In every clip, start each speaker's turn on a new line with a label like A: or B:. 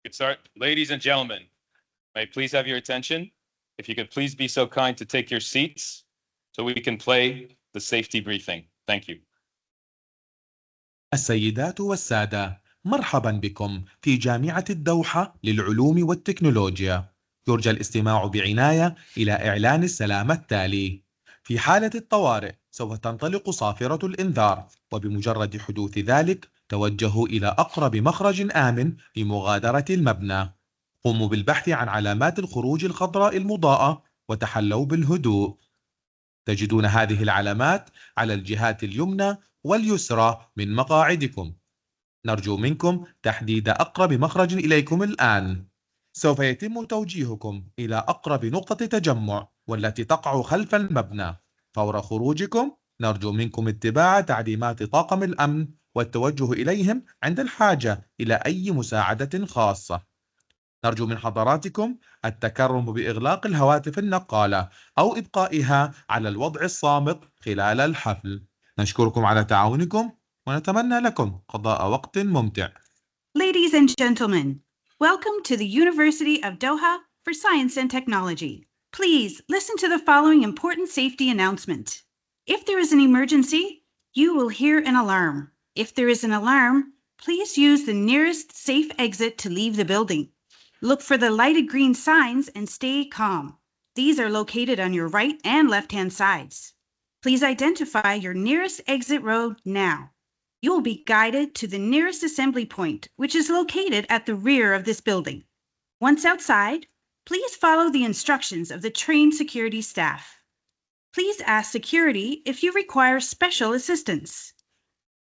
A: Good start. Ladies and gentlemen, may I please have your attention? If you could please be so kind to take your seats so we can play the safety briefing. Thank you.
B: السيدات والسادة، مرحبا بكم في جامعة الدوحة للعلوم والتكنولوجيا. يرجى الاستماع بعناية إلى إعلان السلامة التالي. في حالة الطوارئ سوف تنطلق صافرة الإنذار، وبمجرد حدوث ذلك توجهوا إلى أقرب مخرج آمن لمغادرة المبنى. قوموا بالبحث عن علامات الخروج الخضراء المضاءة وتحلوا بالهدوء. تجدون هذه العلامات على الجهات اليمنى واليسرى من مقاعدكم. نرجو منكم تحديد أقرب مخرج إليكم الآن. سوف يتم توجيهكم إلى أقرب نقطة تجمع والتي تقع خلف المبنى. فور خروجكم نرجو منكم اتباع تعليمات طاقم الأمن والتوجه إليهم عند الحاجة إلى أي مساعدة خاصة. نرجو من حضراتكم التكرم بإغلاق الهواتف النقالة أو إبقائها على الوضع الصامت خلال الحفل. نشكركم على تعاونكم ونتمنى لكم قضاء وقت ممتع.
C: Ladies and gentlemen, welcome to the University of Doha for Science and Technology. Please listen to the following important safety announcement. If there is an emergency, you will hear an alarm. If there is an alarm, please use the nearest safe exit to leave the building. Look for the lighted green signs and stay calm. These are located on your right and left-hand sides. Please identify your nearest exit road now. You will be guided to the nearest assembly point, which is located at the rear of this building. Once outside, please follow the instructions of the trained security staff. Please ask security if you require special assistance.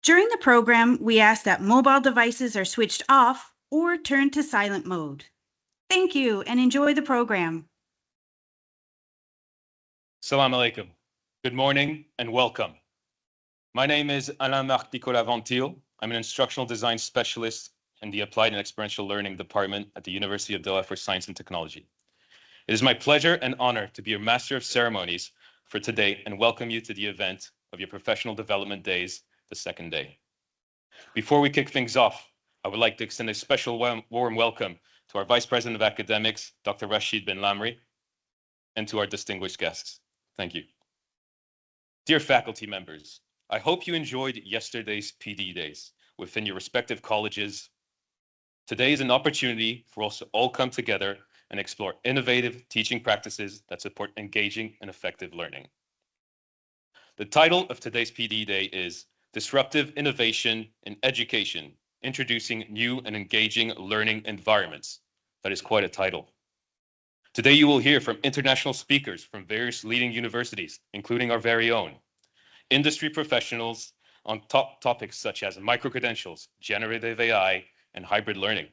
C: During the program, we ask that mobile devices are switched off or turned to silent mode. Thank you and enjoy the program.
A: Assalamu alaikum. Good morning and welcome. My name is Alain-Marc Nicolas-Ventil. I'm an instructional design specialist in the Applied and Experiential Learning Department at the University of Doha for Science and Technology. It is my pleasure and honor to be your Master of Ceremonies for today and welcome you to the event of your Professional Development Days, the second day. Before we kick things off, I would like to extend a special warm welcome to our Vice President of Academics, Dr. Rashid bin Lamri, and to our distinguished guests. Thank you. Dear faculty members, I hope you enjoyed yesterday's PD days within your respective colleges. Today is an opportunity for us to all come together and explore innovative teaching practices that support engaging and effective learning. The title of today's PD Day is Disruptive Innovation in Education, Introducing New and Engaging Learning Environments. That is quite a title. Today you will hear from international speakers from various leading universities, including our very own, industry professionals on top topics such as micro-credentials, generative AI, and hybrid learning,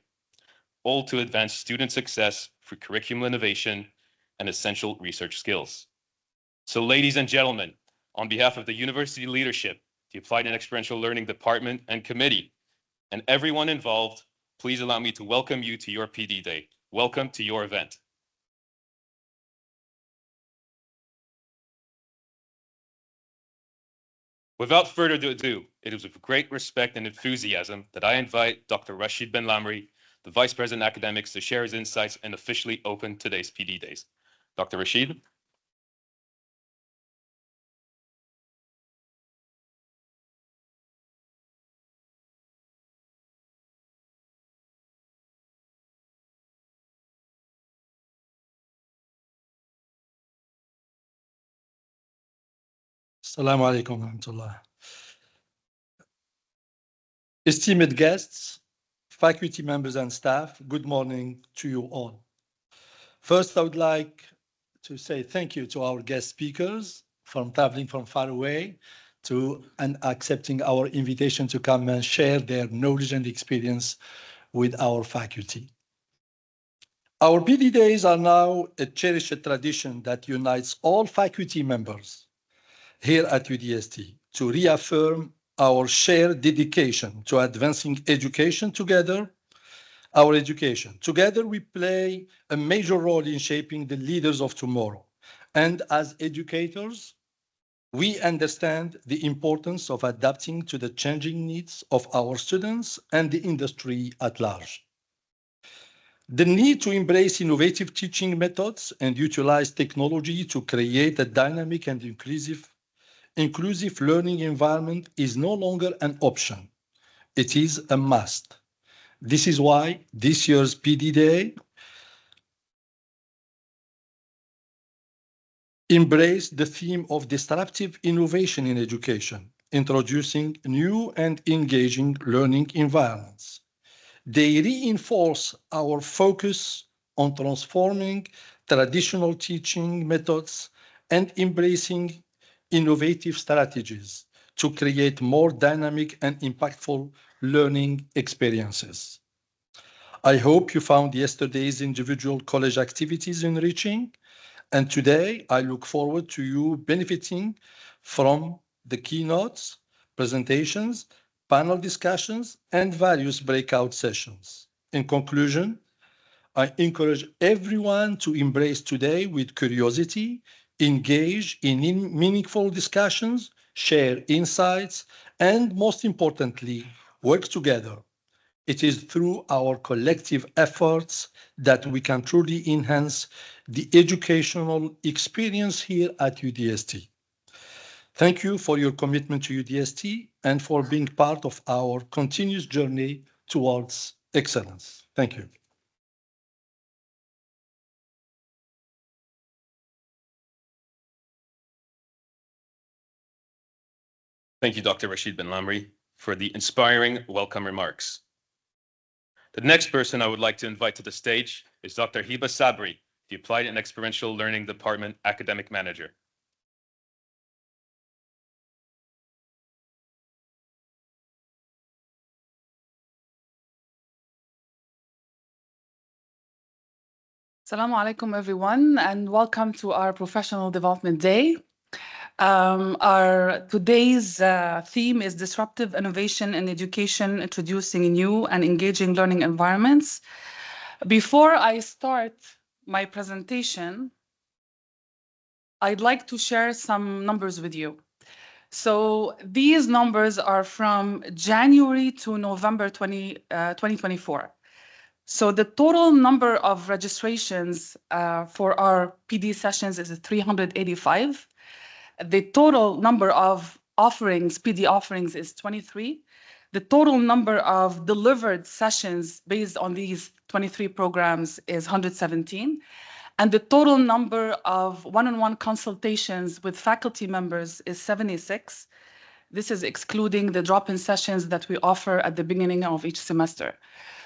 A: all to advance student success through curriculum innovation and essential research skills. So ladies and gentlemen, on behalf of the university leadership, the Applied and Experiential Learning Department and Committee, and everyone involved, please allow me to welcome you to your PD Day. Welcome to your event. Without further ado, it is with great respect and enthusiasm that I invite Dr. Rashid bin Lamri, the Vice President Academics, to share his insights and officially open today's PD Days. Dr. Rashid.
D: Assalamu alaikum wa rahmatullah. Esteemed guests, faculty members and staff, good morning to you all. First, I would like to say thank you to our guest speakers from traveling from far away and accepting our invitation to come and share their knowledge and experience with our faculty. Our PD Days are now a cherished tradition that unites all faculty members here at UDST to reaffirm our shared dedication to advancing education together. Our education. Together, we play a major role in shaping the leaders of tomorrow. And as educators, we understand the importance of adapting to the changing needs of our students and the industry at large. The need to embrace innovative teaching methods and utilize technology to create a dynamic and inclusive learning environment is no longer an option. It is a must. This is why this year's PD Day embraced the theme of disruptive innovation in education, introducing new and engaging learning environments. They reinforce our focus on transforming traditional teaching methods and embracing innovative strategies to create more dynamic and impactful learning experiences. I hope you found yesterday's individual college activities enriching, and today I look forward to you benefiting from the keynotes, presentations, panel discussions, and various breakout sessions. In conclusion, I encourage everyone to embrace today with curiosity, engage in meaningful discussions, share insights, and most importantly, work together. It is through our collective efforts that we can truly enhance the educational experience here at UDST. Thank you for your commitment to UDST and for being part of our continuous journey towards excellence. Thank you.
A: Thank you, Dr. Rashid Ben Lamri, for the inspiring welcome remarks. The next person I would like to invite to the stage is Dr. Hiba Sabri, the Applied and Experiential Learning Department Academic Manager.
E: Assalamu alaikum, everyone, and welcome to our Professional Development Day. Our today's theme is Disruptive Innovation in Education, Introducing New and Engaging Learning Environments. Before I start my presentation, I'd like to share some numbers with you. So these numbers are from January to November 2024. So the total number of registrations for our PD sessions is 385. The total number of offerings, PD offerings, is 23. The total number of delivered sessions based on these 23 programs is 117. And the total number of one-on-one consultations with faculty members is 76. This is excluding the drop-in sessions that we offer at the beginning of each semester.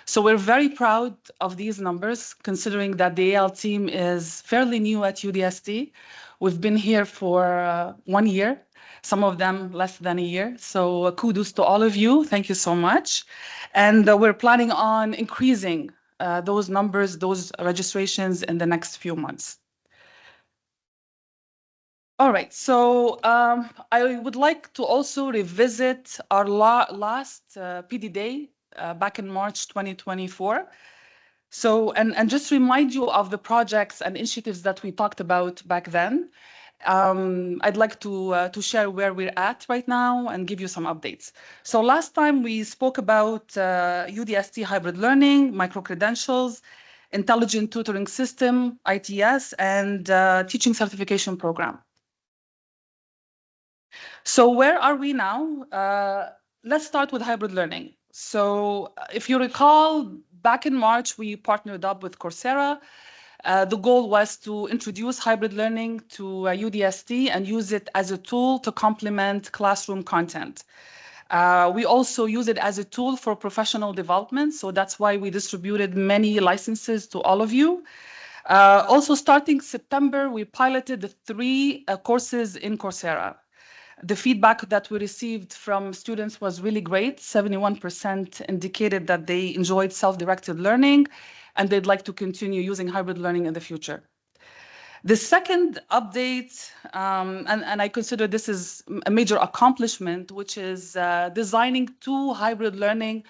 E: So we're very proud of these numbers, considering that the AL team is fairly new at UDST. We've been here for 1 year, some of them less than a year. So kudos to all of you. Thank you so much. And we're planning on increasing those numbers, those registrations in the next few months. All right, so I would like to also revisit our last PD Day back in March 2024. So, and just remind you of the projects and initiatives that we talked about back then. I'd like to share where we're at right now and give you some updates. So last time we spoke about UDST hybrid learning, micro-credentials, intelligent tutoring system, ITS, and teaching certification program. So where are we now? Let's start with hybrid learning. So if you recall, back in March, we partnered up with Coursera. The goal was to introduce hybrid learning to UDST and use it as a tool to complement classroom content. We also use it as a tool for professional development, so that's why we distributed many licenses to all of you. Also, starting September, we piloted the 3 courses in Coursera. The feedback that we received from students was really great. 71% indicated that they enjoyed self-directed learning and they'd like to continue using hybrid learning in the future. The second update, and I consider this is a major accomplishment, which is designing 2 hybrid learning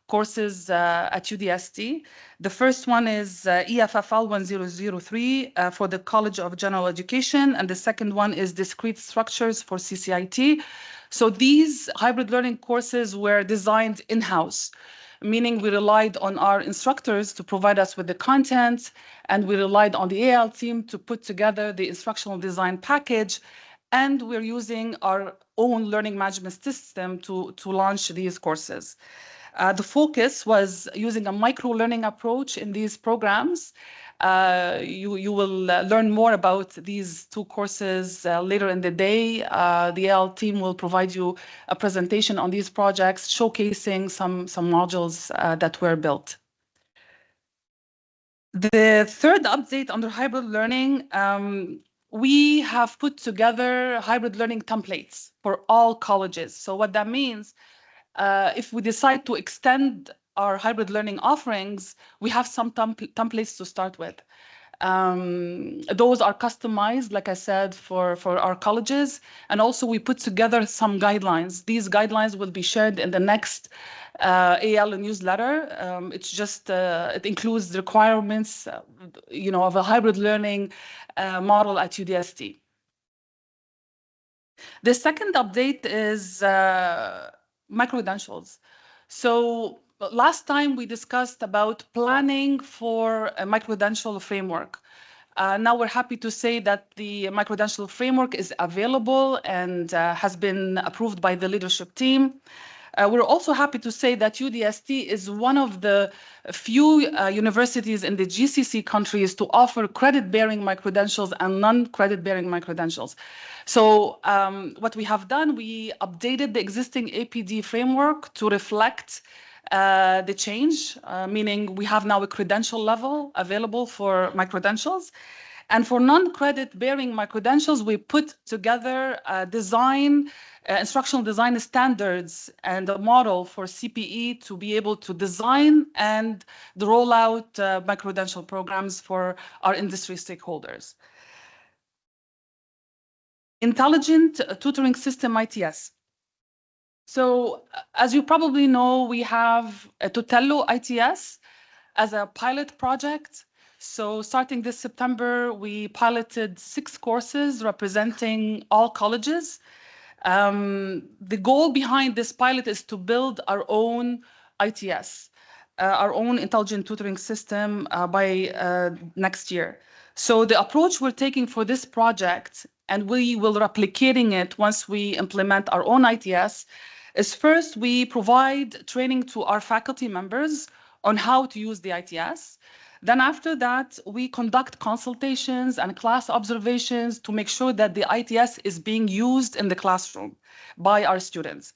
E: courses at UDST. The first one is EFFL 1003 for the College of General Education, and the second one is Discrete Structures for CCIT. So these hybrid learning courses were designed in-house. meaning we relied on our instructors to provide us with the content, and we relied on the AL team to put together the instructional design package, and we're using our own learning management system to launch these courses. The focus was using a micro-learning approach in these programs. You will learn more about these two courses later in the day. The AL team will provide you a presentation on these projects, showcasing some modules that were built. The third update under hybrid learning, we have put together hybrid learning templates for all colleges. So what that means, if we decide to extend our hybrid learning offerings, we have some templates to start with. Those are customized, like I said, for our colleges. And also we put together some guidelines. These guidelines will be shared in the next AL newsletter. It's just, it includes the requirements, of a hybrid learning model at UDST. The second update is micro-credentials. So last time we discussed about planning for a micro-credential framework. Now we're happy to say that the micro-credential framework is available and has been approved by the leadership team. We're also happy to say that UDST is one of the few universities in the GCC countries to offer credit-bearing micro-credentials and non-credit-bearing micro-credentials. So what we have done, we updated the existing APD framework to reflect the change, meaning we have now a credential level available for micro-credentials. And for non-credit-bearing micro-credentials, we put together instructional design standards and a model for CPE to be able to design and roll out micro-credential programs for our industry stakeholders. Intelligent Tutoring System, ITS. So as you probably know, we have a Tutello ITS as a pilot project. So starting this September, we piloted 6 courses representing all colleges. The goal behind this pilot is to build our own ITS, our own intelligent tutoring system by next year. So the approach we're taking for this project, and we will replicating it once we implement our own ITS, is first we provide training to our faculty members on how to use the ITS. Then after that, we conduct consultations and class observations to make sure that the ITS is being used in the classroom by our students.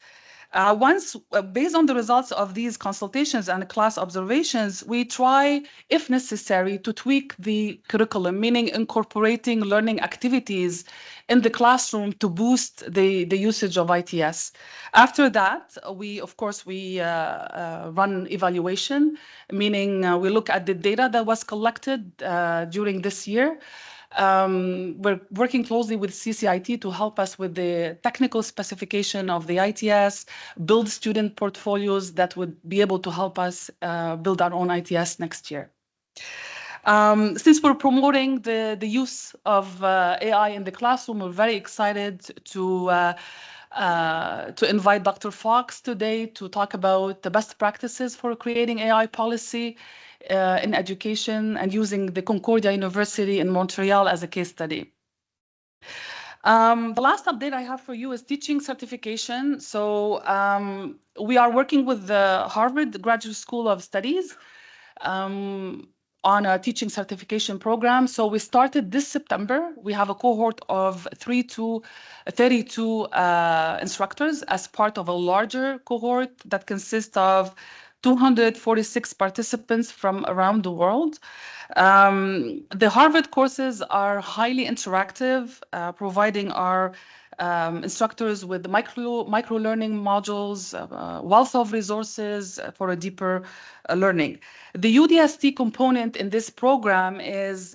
E: Based on the results of these consultations and class observations, we try, if necessary, to tweak the curriculum, meaning incorporating learning activities in the classroom to boost the usage of ITS. After that, we run evaluation, meaning we look at the data that was collected during this year. We're working closely with CCIT to help us with the technical specification of the ITS, build student portfolios that would be able to help us build our own ITS next year. Since we're promoting the use of AI in the classroom, we're very excited to invite Dr. Fox today to talk about the best practices for creating AI policy in education and using the Concordia University in Montreal as a case study. The last update I have for you is teaching certification. So we are working with the Harvard Graduate School of Studies on a teaching certification program. So we started this September. We have a cohort of 3 to 32 instructors as part of a larger cohort that consists of 246 participants from around the world. The Harvard courses are highly interactive, providing our instructors with micro-learning modules, wealth of resources for a deeper learning. The UDST component in this program is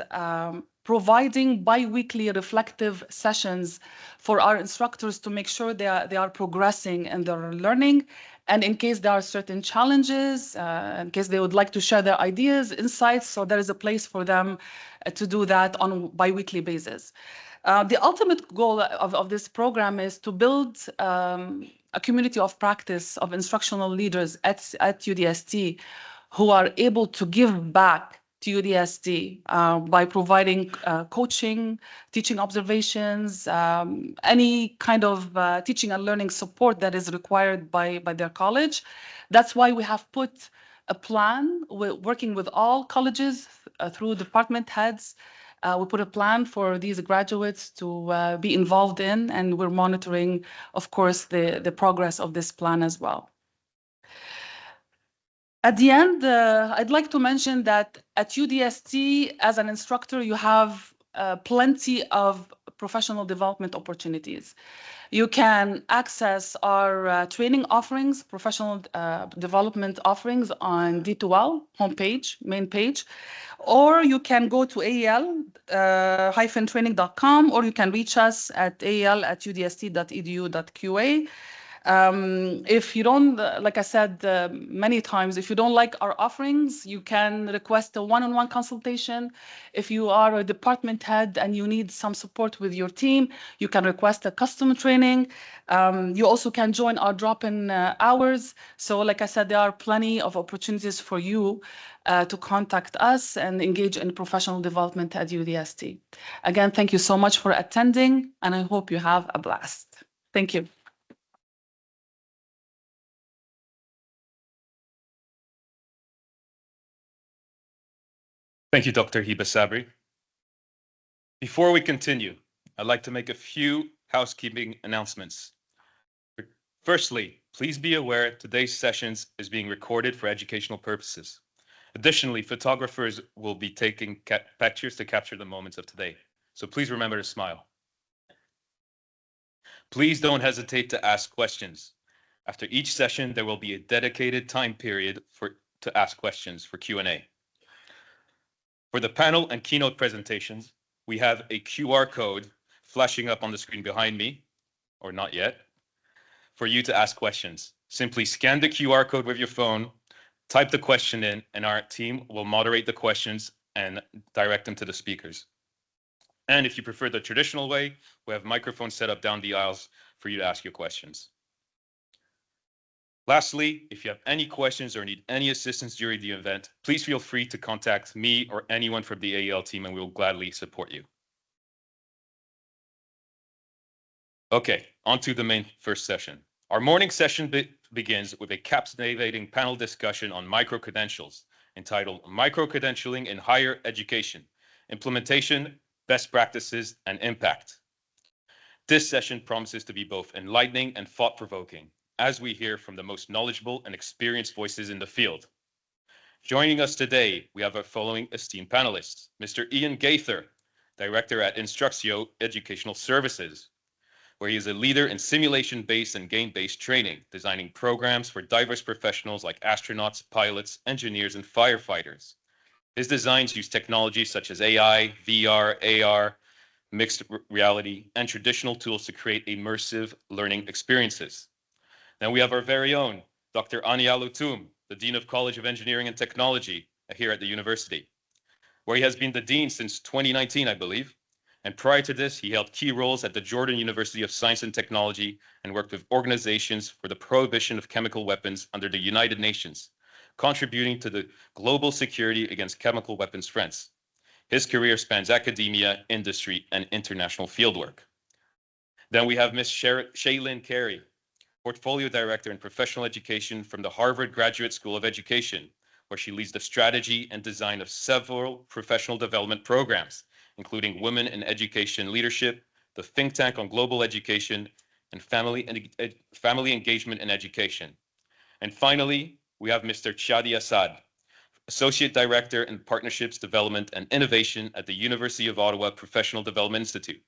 E: providing bi-weekly reflective sessions for our instructors to make sure they are progressing in their learning. And in case there are certain challenges, in case they would like to share their ideas, insights, so there is a place for them to do that on a bi-weekly basis. The ultimate goal of this program is to build a community of practice of instructional leaders at UDST who are able to give back to UDST by providing coaching, teaching observations, any kind of teaching and learning support that is required by their college. That's why we have put a plan, working with all colleges through department heads. We put a plan for these graduates to be involved in, and we're monitoring, of course, the progress of this plan as well. At the end, I'd like to mention that at UDST, as an instructor, you have plenty of professional development opportunities. You can access our training offerings, professional development offerings on D2L homepage, main page, or you can go to ael-training.com, or you can reach us at ael@udst.edu.qa. If you don't, like I said many times, if you don't like our offerings, you can request a one-on-one consultation. If you are a department head and you need some support with your team, you can request a custom training. You also can join our drop-in hours. So like I said, there are plenty of opportunities for you to contact us and engage in professional development at UDST. Again, thank you so much for attending, and I hope you have a blast. Thank you.
A: Thank you, Dr. Hiba Sabri. Before we continue, I'd like to make a few housekeeping announcements. Firstly, please be aware today's sessions is being recorded for educational purposes. Additionally, photographers will be taking pictures to capture the moments of today. So please remember to smile. Please don't hesitate to ask questions. After each session, there will be a dedicated time period to ask questions for Q&A. For the panel and keynote presentations, we have a QR code flashing up on the screen behind me, or not yet, for you to ask questions. Simply scan the QR code with your phone, type the question in, and our team will moderate the questions and direct them to the speakers. And if you prefer the traditional way, we have microphones set up down the aisles for you to ask your questions. Lastly, if you have any questions or need any assistance during the event, please feel free to contact me or anyone from the AEL team, and we will gladly support you. Okay, on to the main first session. Our morning session begins with a captivating panel discussion on micro-credentials entitled Micro-Credentialing in Higher Education, Implementation, Best Practices, and Impact. This session promises to be both enlightening and thought-provoking, as we hear from the most knowledgeable and experienced voices in the field. Joining us today, we have our following esteemed panelists. Mr. Ian Gaither, Director at Instruxio Educational Services, where he is a leader in simulation-based and game-based training, designing programs for diverse professionals like astronauts, pilots, engineers, and firefighters. His designs use technologies such as AI, VR, AR, mixed reality, and traditional tools to create immersive learning experiences. Then we have our very own Dr. Ania Loutoum, the Dean of College of Engineering and Technology here at the university, where he has been the Dean since 2019, I believe. And prior to this, he held key roles at the Jordan University of Science and Technology and worked with organizations for the prohibition of chemical weapons under the United Nations, contributing to the global security against chemical weapons threats. His career spans academia, industry, and international fieldwork. Then we have Ms. Shaylin Carey, Portfolio Director in Professional Education from the Harvard Graduate School of Education, where she leads the strategy and design of several professional development programs, including Women in Education Leadership, the Think Tank on Global Education, and Family Engagement in Education. And finally, we have Mr. Chadi Assad, Associate Director in Partnerships, Development, and Innovation at the University of Ottawa Professional Development Institute.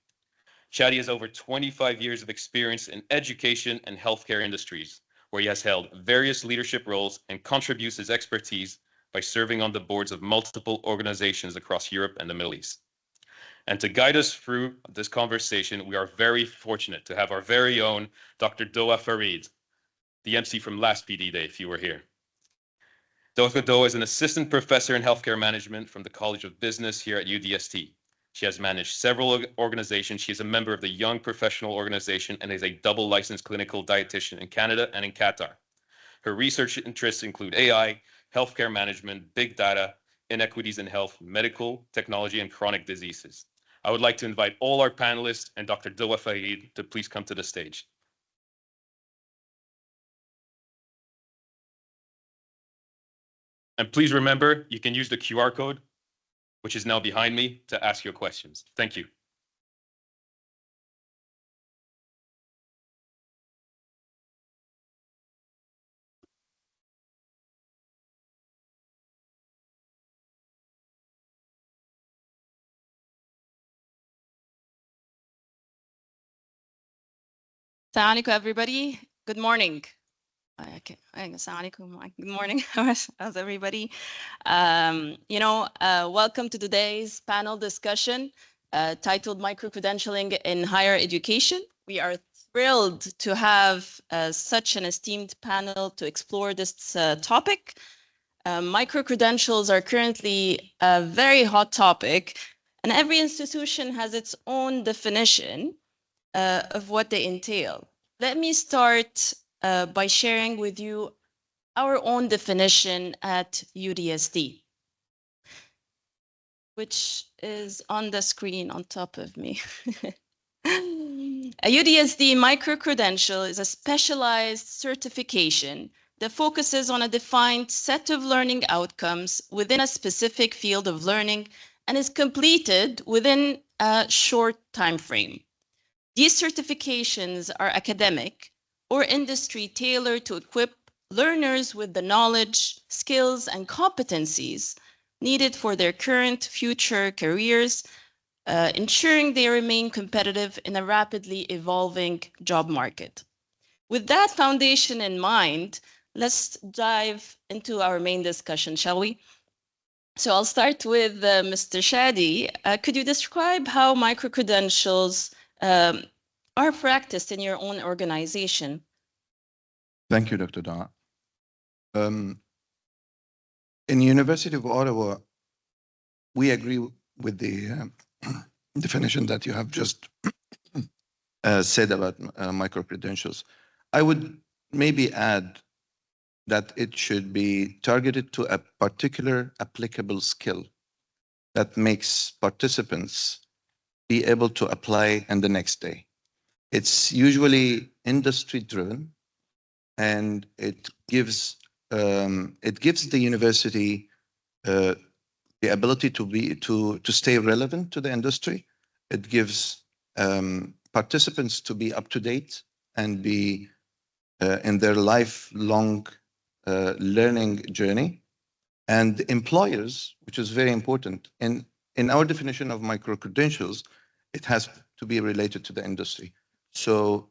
A: Chadi has over 25 years of experience in education and healthcare industries, where he has held various leadership roles and contributes his expertise by serving on the boards of multiple organizations across Europe and the Middle East. And to guide us through this conversation, we are very fortunate to have our very own Dr. Doha Farid, the MC from last PD Day, if you were here. Dr. Doha is an assistant professor in healthcare management from the College of Business here at UDST. She has managed several organizations. She is a member of the Young Professional Organization and is a double licensed clinical dietitian in Canada and in Qatar. Her research interests include AI, healthcare management, big data, inequities in health, medical, technology, and chronic diseases. I would like to invite all our panelists and Dr. Doha Farid to please come to the stage. And please remember, you can use the QR code, which is now behind me, to ask your questions. Thank you.
F: Assalamu alaikum, everybody. Good morning. Assalamu alaikum. Good morning. How's everybody? Welcome to today's panel discussion titled Micro-Credentialing in Higher Education. We are thrilled to have such an esteemed panel to explore this topic. Micro-credentials are currently a very hot topic, and every institution has its own definition of what they entail. Let me start by sharing with you our own definition at UDST, which is on the screen on top of me. A UDST micro-credential is a specialized certification that focuses on a defined set of learning outcomes within a specific field of learning and is completed within a short time frame. These certifications are academic or industry tailored to equip learners with the knowledge, skills, and competencies needed for their current, future careers, ensuring they remain competitive in a rapidly evolving job market. With that foundation in mind, let's dive into our main discussion, shall we? So I'll start with Mr. Shadi. Could you describe how micro-credentials are practiced in your own organization?
G: Thank you, Dr. Doha. In the University of Ottawa, we agree with the definition that you have just said about micro-credentials. I would maybe add that it should be targeted to a particular applicable skill that makes participants be able to apply in the next day. It's usually industry-driven, and it gives the university the ability to stay relevant to the industry. It gives participants to be up to date and be in their lifelong learning journey, and employers, which is very important. In our definition of micro-credentials, it has to be related to the industry. So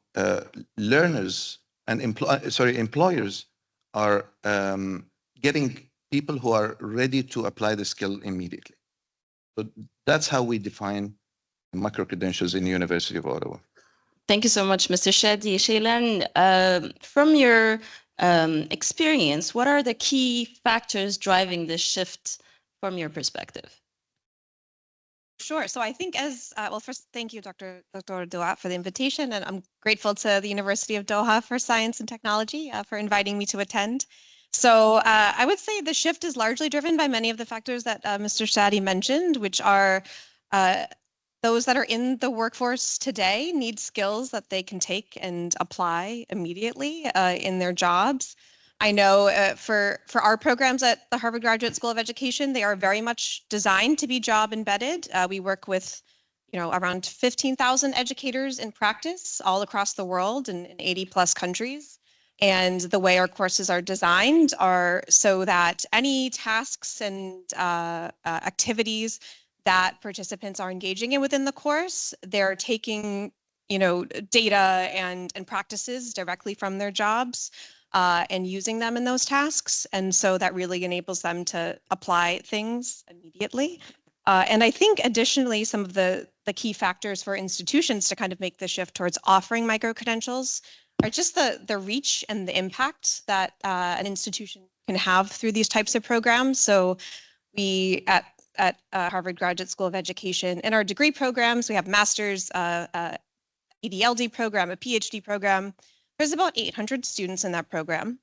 G: learners and employers are getting people who are ready to apply the skill immediately. So that's how we define micro-credentials in the University of Ottawa.
F: Thank you so much, Mr. Shadi. Shailan, from your experience, what are the key factors driving this shift from your perspective?
H: Sure. So I think well, first, thank you, Dr. Doha, for the invitation. And I'm grateful to the University of Doha for Science and Technology for inviting me to attend. So I would say the shift is largely driven by many of the factors that Mr. Shadi mentioned, which are those that are in the workforce today need skills that they can take and apply immediately in their jobs. I know for our programs at the Harvard Graduate School of Education, they are very much designed to be job embedded. We work with, around 15,000 educators in practice all across the world in 80 plus countries. And the way our courses are designed are so that any tasks and activities that participants are engaging in within the course, they're taking, data and practices directly from their jobs. And using them in those tasks. And so that really enables them to apply things immediately. And I think additionally, some of the key factors for institutions to kind of make the shift towards offering micro-credentials are just the reach and the impact that an institution can have through these types of programs. So we at at Harvard Graduate School of Education. In our degree programs, we have master's, EDLD program, a PhD program. There's about 800 students in that program.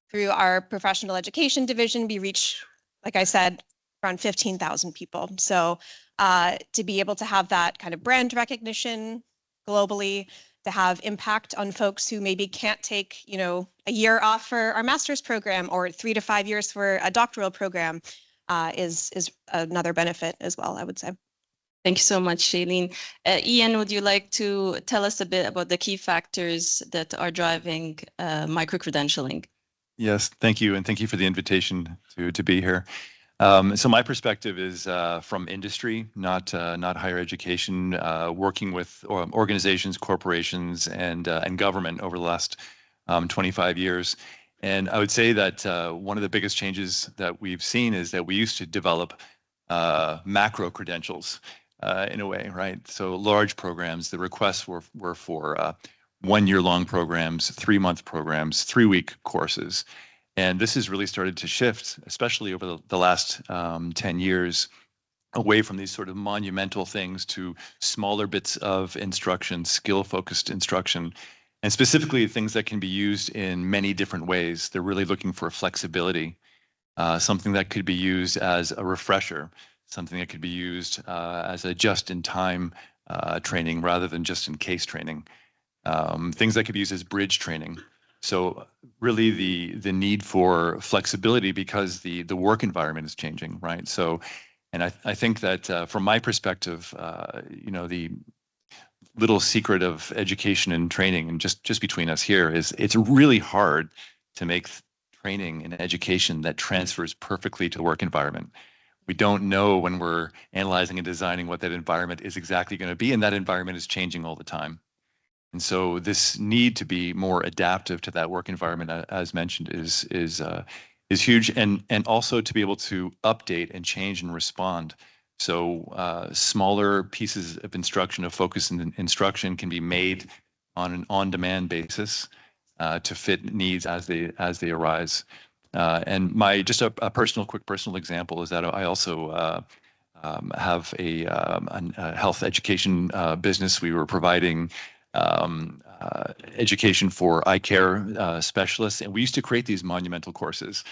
H: Through our professional education division, we reach, like I said, around 15,000 people. So to be able to have that kind of brand recognition globally, to have impact on folks who maybe can't take, you know, a year off for our master's program or 3 to 5 years for a doctoral program is another benefit as well, I would say.
F: Thank you so much, Shailene. Ian, would you like to tell us a bit about the key factors that are driving micro-credentialing?
I: Yes, thank you. And thank you for the invitation to be here. So my perspective is from industry, not higher education, working with organizations, corporations, and government over the last 25 years. And I would say that one of the biggest changes that we've seen is that we used to develop macro credentials in a way, right? So large programs, the requests were for 1 year long programs, 3-month programs, 3-week courses. And this has really started to shift, especially over the last 10 years, away from these sort of monumental things to smaller bits of instruction, skill-focused instruction, and specifically things that can be used in many different ways. They're really looking for flexibility, something that could be used as a refresher, something that could be used as a just-in-time training rather than just-in-case training, things that could be used as bridge training. So really the need for flexibility because the work environment is changing, right? So, and I think that from my perspective, you know, the little secret of education and training, and just between us here, is it's really hard to make training and education that transfers perfectly to the work environment. We don't know when we're analyzing and designing what that environment is exactly going to be, and that environment is changing all the time. And so this need to be more adaptive to that work environment, as mentioned, is huge, and also to be able to update and change and respond. So smaller pieces of instruction, of focus and instruction, can be made on an on-demand basis to fit needs as they arise. And my just a quick personal example is that I also have a health education business. We were providing education for eye care specialists, and we used to create these monumental courses,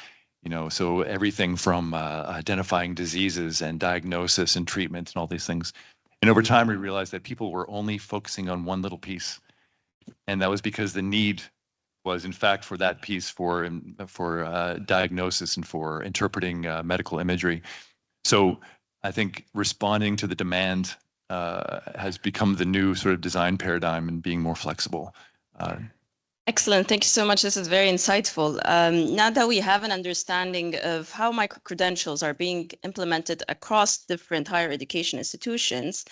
I: you know, so everything from identifying diseases and diagnosis and treatment and all these things. And over time, we realized that people were only focusing on one little piece, and that was because the need was, in fact, for that piece for diagnosis and for interpreting medical imagery. So I think responding to the demand has become the new sort of design paradigm and being more flexible.
F: Excellent. Thank you so much. This is very insightful. Now that we have an understanding of how micro-credentials are being implemented across different higher education institutions,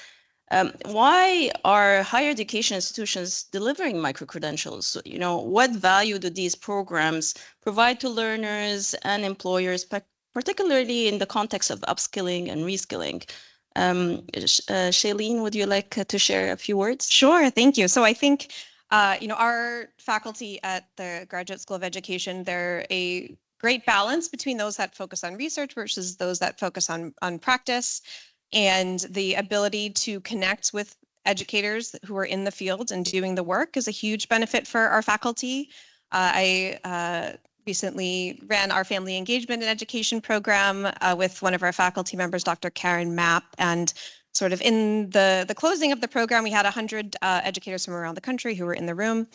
F: why are higher education institutions delivering micro-credentials? You know, what value do these programs provide to learners and employers, particularly in the context of upskilling and reskilling? Shailene, would you like to share a few words?
H: Sure, thank you. So I think, you know, our faculty at the Graduate School of Education, they're a great balance between those that focus on research versus those that focus on practice, and the ability to connect with educators who are in the field and doing the work is a huge benefit for our faculty. I recently ran our family engagement and education program with one of our faculty members, Dr. Karen Mapp, and sort of in the closing of the program, we had 100 educators from around the country who were in the room.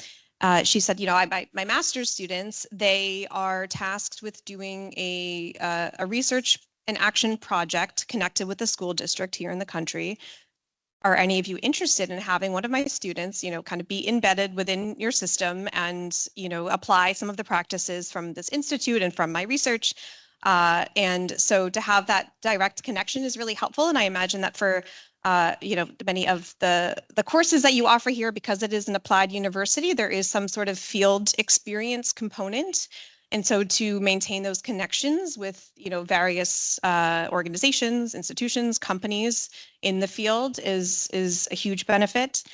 H: She said, you know, my master's students, they are tasked with doing a research and action project connected with the school district here in the country. Are any of you interested in having one of my students, you know, kind of be embedded within your system and, you know, apply some of the practices from this institute and from my research? And so to have that direct connection is really helpful. And I imagine that for, you know, many of the courses that you offer here, because it is an applied university, there is some sort of field experience component. And so to maintain those connections with, you know, various organizations, institutions, companies in the field is a huge benefit.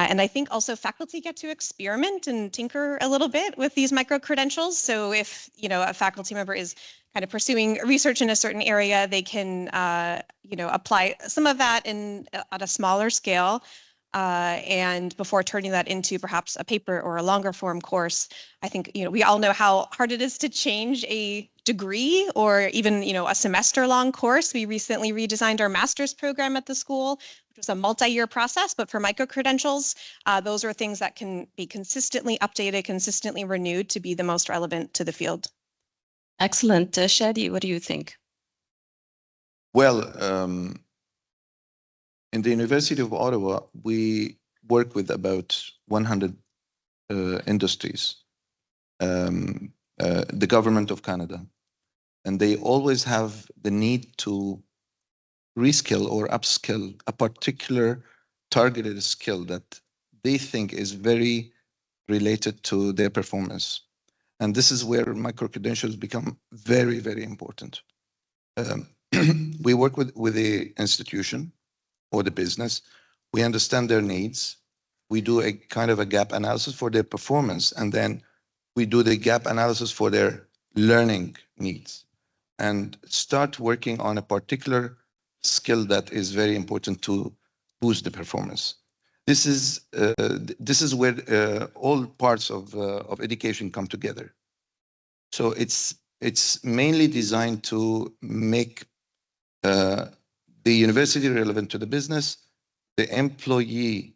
H: And I think also faculty get to experiment and tinker a little bit with these micro-credentials. So if, a faculty member is kind of pursuing research in a certain area, they can, apply some of that at a smaller scale. And before turning that into perhaps a paper or a longer form course, I think, we all know how hard it is to change a degree or even, a semester long course. We recently redesigned our master's program at the school, which was a multi-year process, but for micro-credentials, those are things that can be consistently updated, consistently renewed to be the most relevant to the field.
F: Excellent. Shadi, what do you think?
G: Well, in the University of Ottawa, we work with about 100 industries, the government of Canada, and they always have the need to reskill or upskill a particular targeted skill that they think is very related to their performance. And this is where micro-credentials become very, very important. We work with the institution or the business. We understand their needs. We do a kind of a gap analysis for their performance, and then we do the gap analysis for their learning needs and start working on a particular skill that is very important to boost the performance. This is where all parts of education come together. So it's mainly designed to make the university relevant to the business, the employee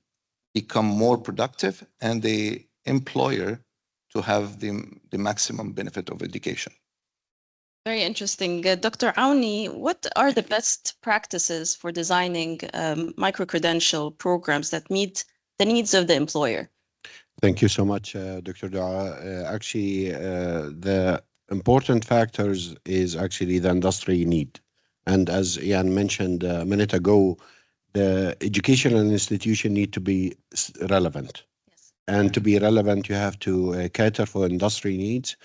G: become more productive, and the employer to have the maximum benefit of education.
F: Very interesting. Dr. Aouni, what are the best practices for designing micro-credential programs that meet the needs of the employer?
J: Thank you so much, Dr. Dua. Actually, the important factors is actually the industry need. And as Ian mentioned a minute ago, the educational institution need to be relevant.
F: Yes.
J: And to be relevant, you have to cater for industry needs.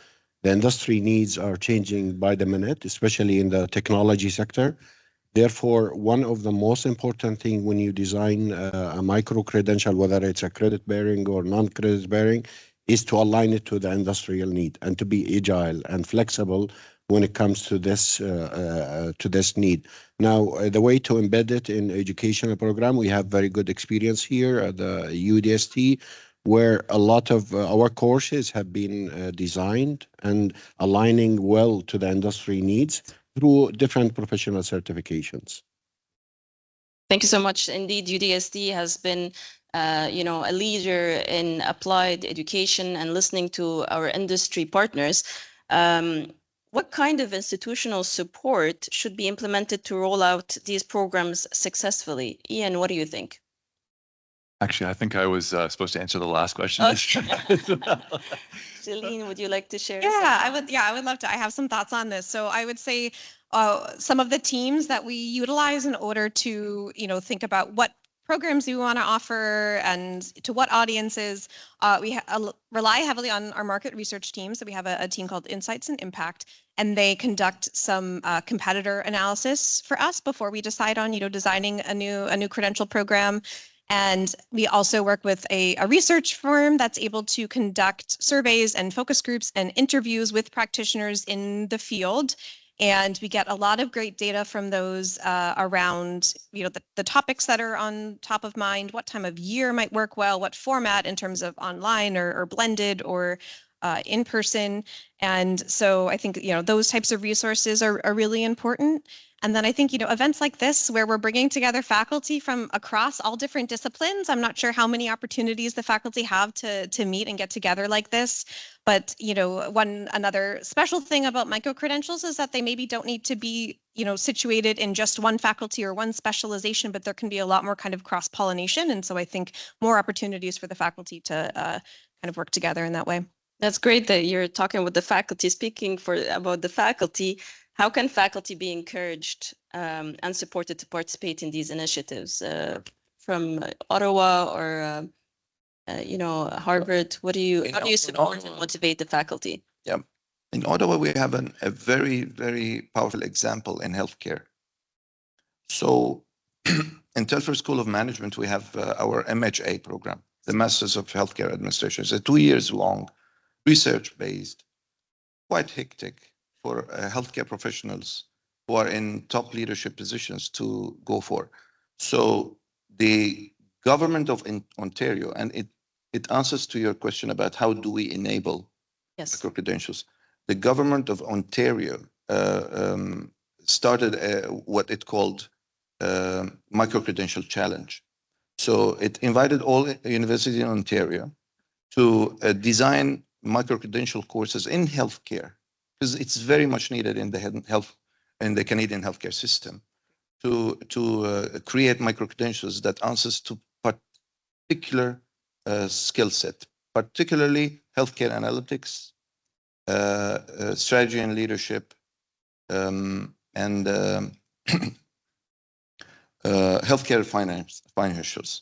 J: The industry needs are changing by the minute, especially in the technology sector. Therefore, one of the most important thing when you design a micro-credential, whether it's a credit-bearing or non-credit-bearing, is to align it to the industrial need and to be agile and flexible when it comes to this need. Now, the way to embed it in educational program, we have very good experience here at the UDST, where a lot of our courses have been designed and aligning well to the industry needs through different professional certifications.
F: Thank you so much. Indeed, UDST has been a leader in applied education and listening to our industry partners. What kind of institutional support should be implemented to roll out these programs successfully? Ian, what do you think?
I: Actually, I think I was supposed to answer the last question.
F: Celine, would you like to share?
H: I would love to. I have some thoughts on this. So I would say some of the teams that we utilize in order to, think about what programs we want to offer and to what audiences. We rely heavily on our market research team. So we have a team called Insights and Impact, and they conduct some competitor analysis for us before we decide on, designing a new credential program. And we also work with a research firm that's able to conduct surveys and focus groups and interviews with practitioners in the field. And we get a lot of great data from those around, the topics that are on top of mind, what time of year might work well, what format in terms of online or blended or in person. And so I think, those types of resources are really important. And then I think, events like this, where we're bringing together faculty from across all different disciplines. I'm not sure how many opportunities the faculty have to meet and get together like this. But, another special thing about micro-credentials is that they maybe don't need to be, situated in just one faculty or one specialization, but there can be a lot more kind of cross-pollination. And so I think more opportunities for the faculty to kind of work together in that way.
F: That's great that you're talking with the faculty. Speaking about the faculty, how can faculty be encouraged and supported to participate in these initiatives from Ottawa or Harvard? How do you support and motivate the faculty?
G: Yeah, in Ottawa we have a very, very powerful example in healthcare. So in Telfer School of Management, we have our MHA program, the Masters of Healthcare Administration. It's a 2 years long, research-based, quite hectic for healthcare professionals who are in top leadership positions to go for. So the government of Ontario, and it answers to your question about how do we enable micro-credentials. The government of Ontario started what it called Micro-Credential Challenge. So it invited all universities in Ontario to design micro-credential courses in healthcare, because it's very much needed in the Canadian healthcare system, to create micro-credentials that answers to particular skill set, particularly healthcare analytics, strategy and leadership, and healthcare financials.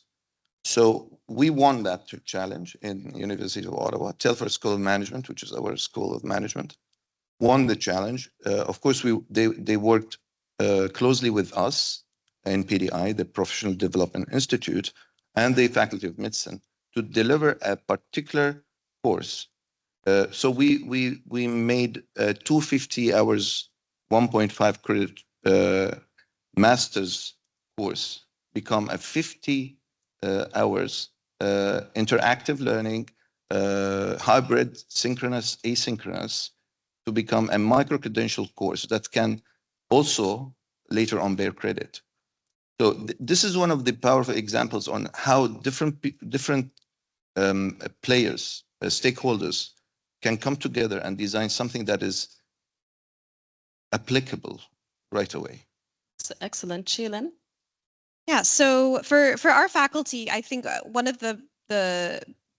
G: So we won that challenge in University of Ottawa. Telfer School of Management, which is our school of management, won the challenge. Of course, they worked closely with us in PDI, the Professional Development Institute, and the Faculty of Medicine to deliver a particular course. So we made 250 hours, 1.5 credit master's course become a 50 hours interactive learning, hybrid, synchronous, asynchronous, to become a micro-credential course that can also later on bear credit. So this is one of the powerful examples on how different players, stakeholders, can come together and design something that is applicable right away.
F: Excellent. Sheelin?
H: Yeah, so for our faculty, I think one of the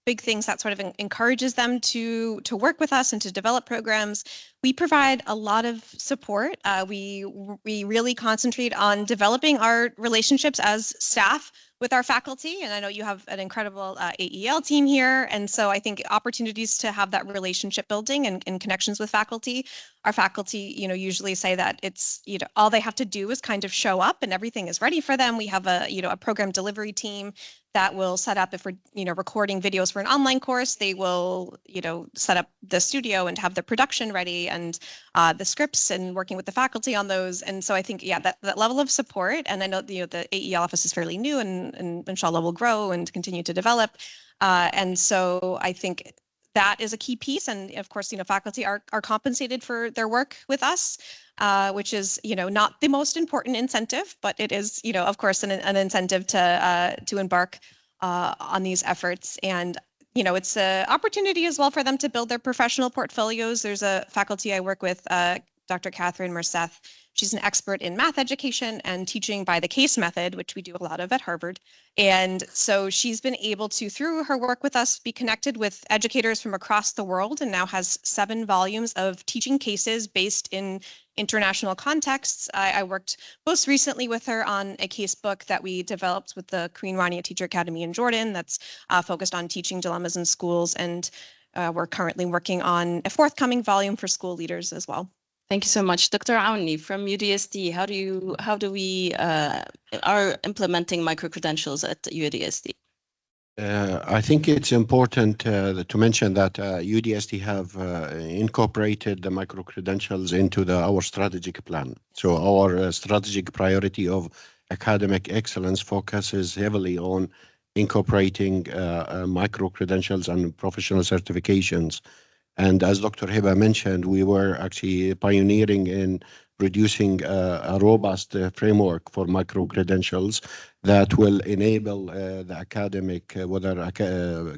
H: big things that sort of encourages them to work with us and to develop programs, we provide a lot of support. We really concentrate on developing our relationships as staff with our faculty, and I know you have an incredible AEL team here, and so I think opportunities to have that relationship building and connections with faculty. Our faculty, usually say that it's, all they have to do is kind of show up and everything is ready for them. We have a program delivery team that will set up, if we're, recording videos for an online course, they will, set up the studio and have the production ready and the scripts and working with the faculty on those. And so I think, that level of support, and I know, the AEL office is fairly new and inshallah will grow and continue to develop. And so I think that is a key piece. And of course, faculty are compensated for their work with us, which is, not the most important incentive, but it is, of course, an incentive to embark on these efforts. And, it's an opportunity as well for them to build their professional portfolios. There's a faculty I work with, Dr. Catherine Merseth. She's an expert in math education and teaching by the case method, which we do a lot of at Harvard. And so she's been able to, through her work with us, be connected with educators from across the world, and now has 7 volumes of teaching cases based in international contexts. I worked most recently with her on a case book that we developed with the Queen Rania Teacher Academy in Jordan that's focused on teaching dilemmas in schools. And we're currently working on a forthcoming volume for school leaders as well.
F: Thank you so much. Dr. Aouni from UDST, how do we are implementing micro-credentials at UDST?
J: I think it's important to mention that UDST have incorporated the micro-credentials into our strategic plan. So our strategic priority of academic excellence focuses heavily on incorporating micro-credentials and professional certifications. And as Dr. Hiba mentioned, we were actually pioneering in producing a robust framework for micro-credentials that will enable the academic, whether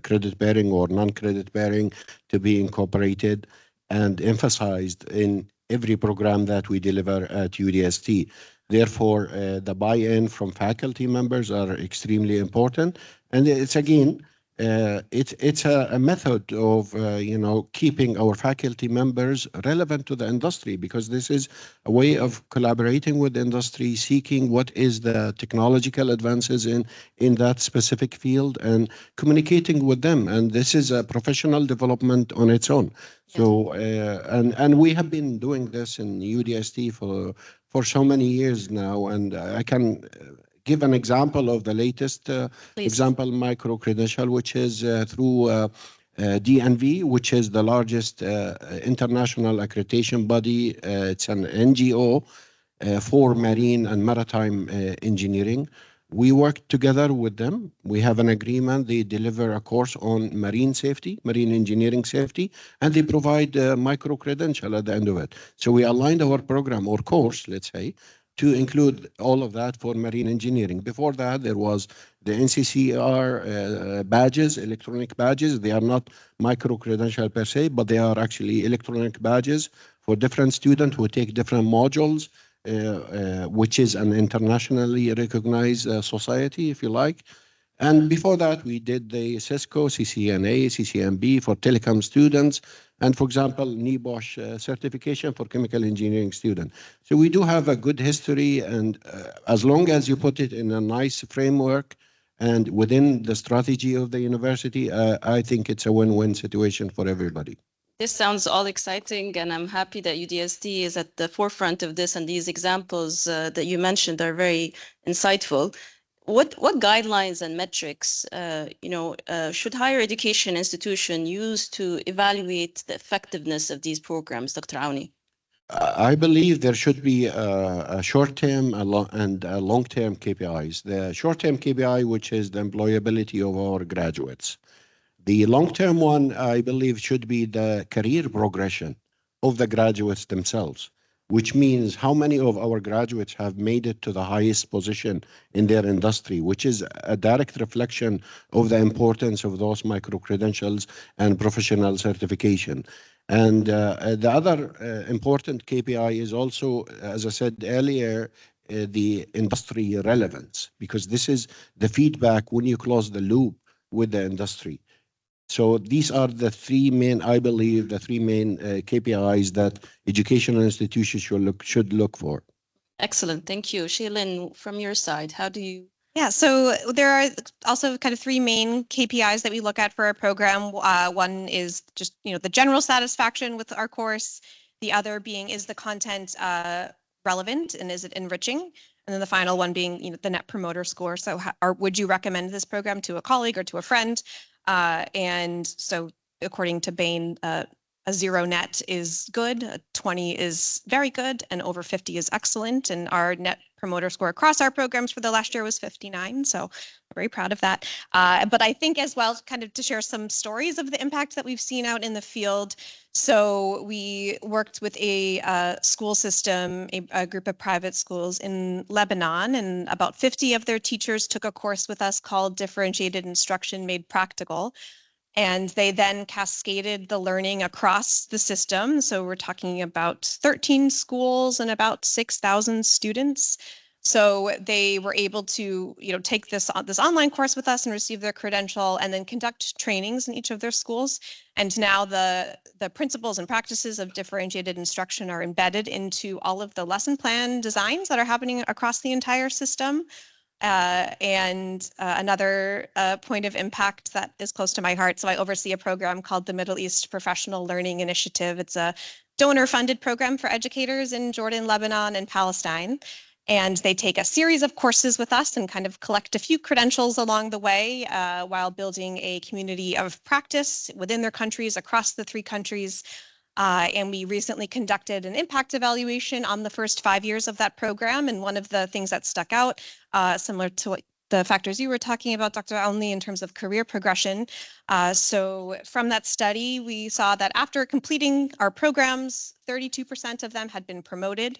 J: credit bearing or non-credit bearing, to be incorporated and emphasized in every program that we deliver at UDST. Therefore, the buy-in from faculty members are extremely important. And it's again, it's a method of keeping our faculty members relevant to the industry, because this is a way of collaborating with the industry, seeking what is the technological advances in that specific field, and communicating with them. And this is a professional development on its own. So and we have been doing this in UDST for so many years now, and I can give an example of the latest example, micro-credential, which is through DNV, which is the largest international accreditation body. It's an NGO for marine and maritime engineering. We work together with them. We have an agreement. They deliver a course on marine safety, marine engineering safety, and they provide micro-credential at the end of it. So we aligned our program or course, let's say, to include all of that for marine engineering. Before that, there was the NCCR badges, electronic badges. They are not micro-credential per se, but they are actually electronic badges for different students who take different modules, which is an internationally recognized society, if you like. And before that, we did the Cisco, CCNA, CCNB for telecom students, and for example, NEBOSH certification for chemical engineering students. So we do have a good history, and as long as you put it in a nice framework and within the strategy of the university, I think it's a win-win situation for everybody.
F: This sounds all exciting, and I'm happy that UDST is at the forefront of this, and these examples that you mentioned are very insightful. What guidelines and metrics should higher education institution use to evaluate the effectiveness of these programs, Dr. Aouni?
J: I believe there should be a short-term and a long-term KPIs. The short-term KPI, which is the employability of our graduates. The long-term one, I believe, should be the career progression of the graduates themselves, which means how many of our graduates have made it to the highest position in their industry, which is a direct reflection of the importance of those micro-credentials and professional certification. And the other important KPI is also, as I said earlier, the industry relevance, because this is the feedback when you close the loop with the industry. So these are the three main, I believe, the three main KPIs that educational institutions should look for.
F: Excellent, thank you. Shailin, from your side, how do you?
H: Yeah, so there are also kind of three main KPIs that we look at for our program. One is just the general satisfaction with our course. The other being, is the content relevant and is it enriching? And then the final one being the Net Promoter Score. So would you recommend this program to a colleague or to a friend? And so according to Bain, a 0 net is good, a 20 is very good, and over 50 is excellent. And our Net Promoter Score across our programs for the last year was 59. So we're very proud of that. But I think as well, kind of to share some stories of the impact that we've seen out in the field. So we worked with a school system, a group of private schools in Lebanon, and about 50 of their teachers took a course with us called Differentiated Instruction Made Practical. And they then cascaded the learning across the system. So we're talking about 13 schools and about 6,000 students. So they were able to, take this online course with us and receive their credential, and then conduct trainings in each of their schools. And now the principles and practices of differentiated instruction are embedded into all of the lesson plan designs that are happening across the entire system. And another point of impact that is close to my heart. So I oversee a program called the Middle East Professional Learning Initiative. It's a donor-funded program for educators in Jordan, Lebanon, and Palestine. And they take a series of courses with us and kind of collect a few credentials along the way while building a community of practice within their countries, across the 3 countries. And we recently conducted an impact evaluation on the first 5 years of that program. And one of the things that stuck out, similar to what the factors you were talking about, Dr. Aouni, in terms of career progression. So from that study, we saw that after completing our programs, 32% of them had been promoted.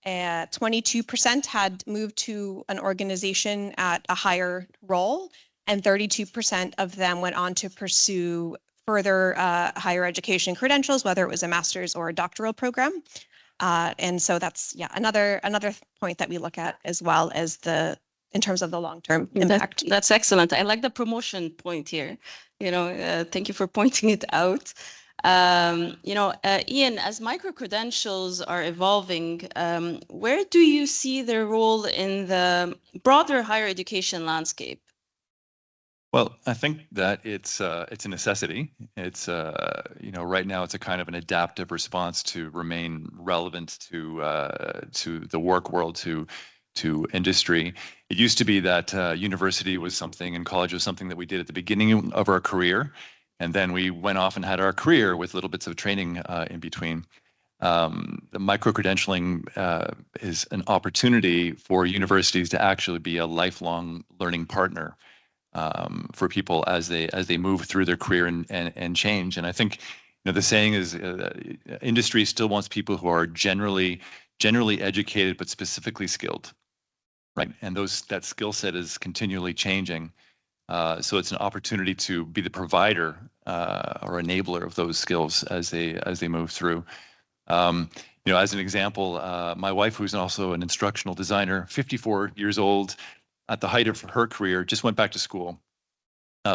H: 22% had moved to an organization at a higher role, and 32% of them went on to pursue further higher education credentials, whether it was a master's or a doctoral program. And so that's another point that we look at, as well as in terms of the long-term impact.
F: That's excellent. I like the promotion point here. Thank you for pointing it out. Ian, as micro-credentials are evolving, where do you see their role in the broader higher education landscape?
I: Well, I think that it's a necessity. It's right now it's a kind of an adaptive response to remain relevant to the work world, to to industry. It used to be that university was something and college was something that we did at the beginning of our career, and then we went off and had our career with little bits of training in between. The micro-credentialing is an opportunity for universities to actually be a lifelong learning partner for people as they move through their career and change. And I think the saying is industry still wants people who are generally educated but specifically skilled, right? And that skill set is continually changing. So it's an opportunity to be the provider or enabler of those skills as they move through. As an example, my wife, who's also an instructional designer, 54 years old, at the height of her career, just went back to school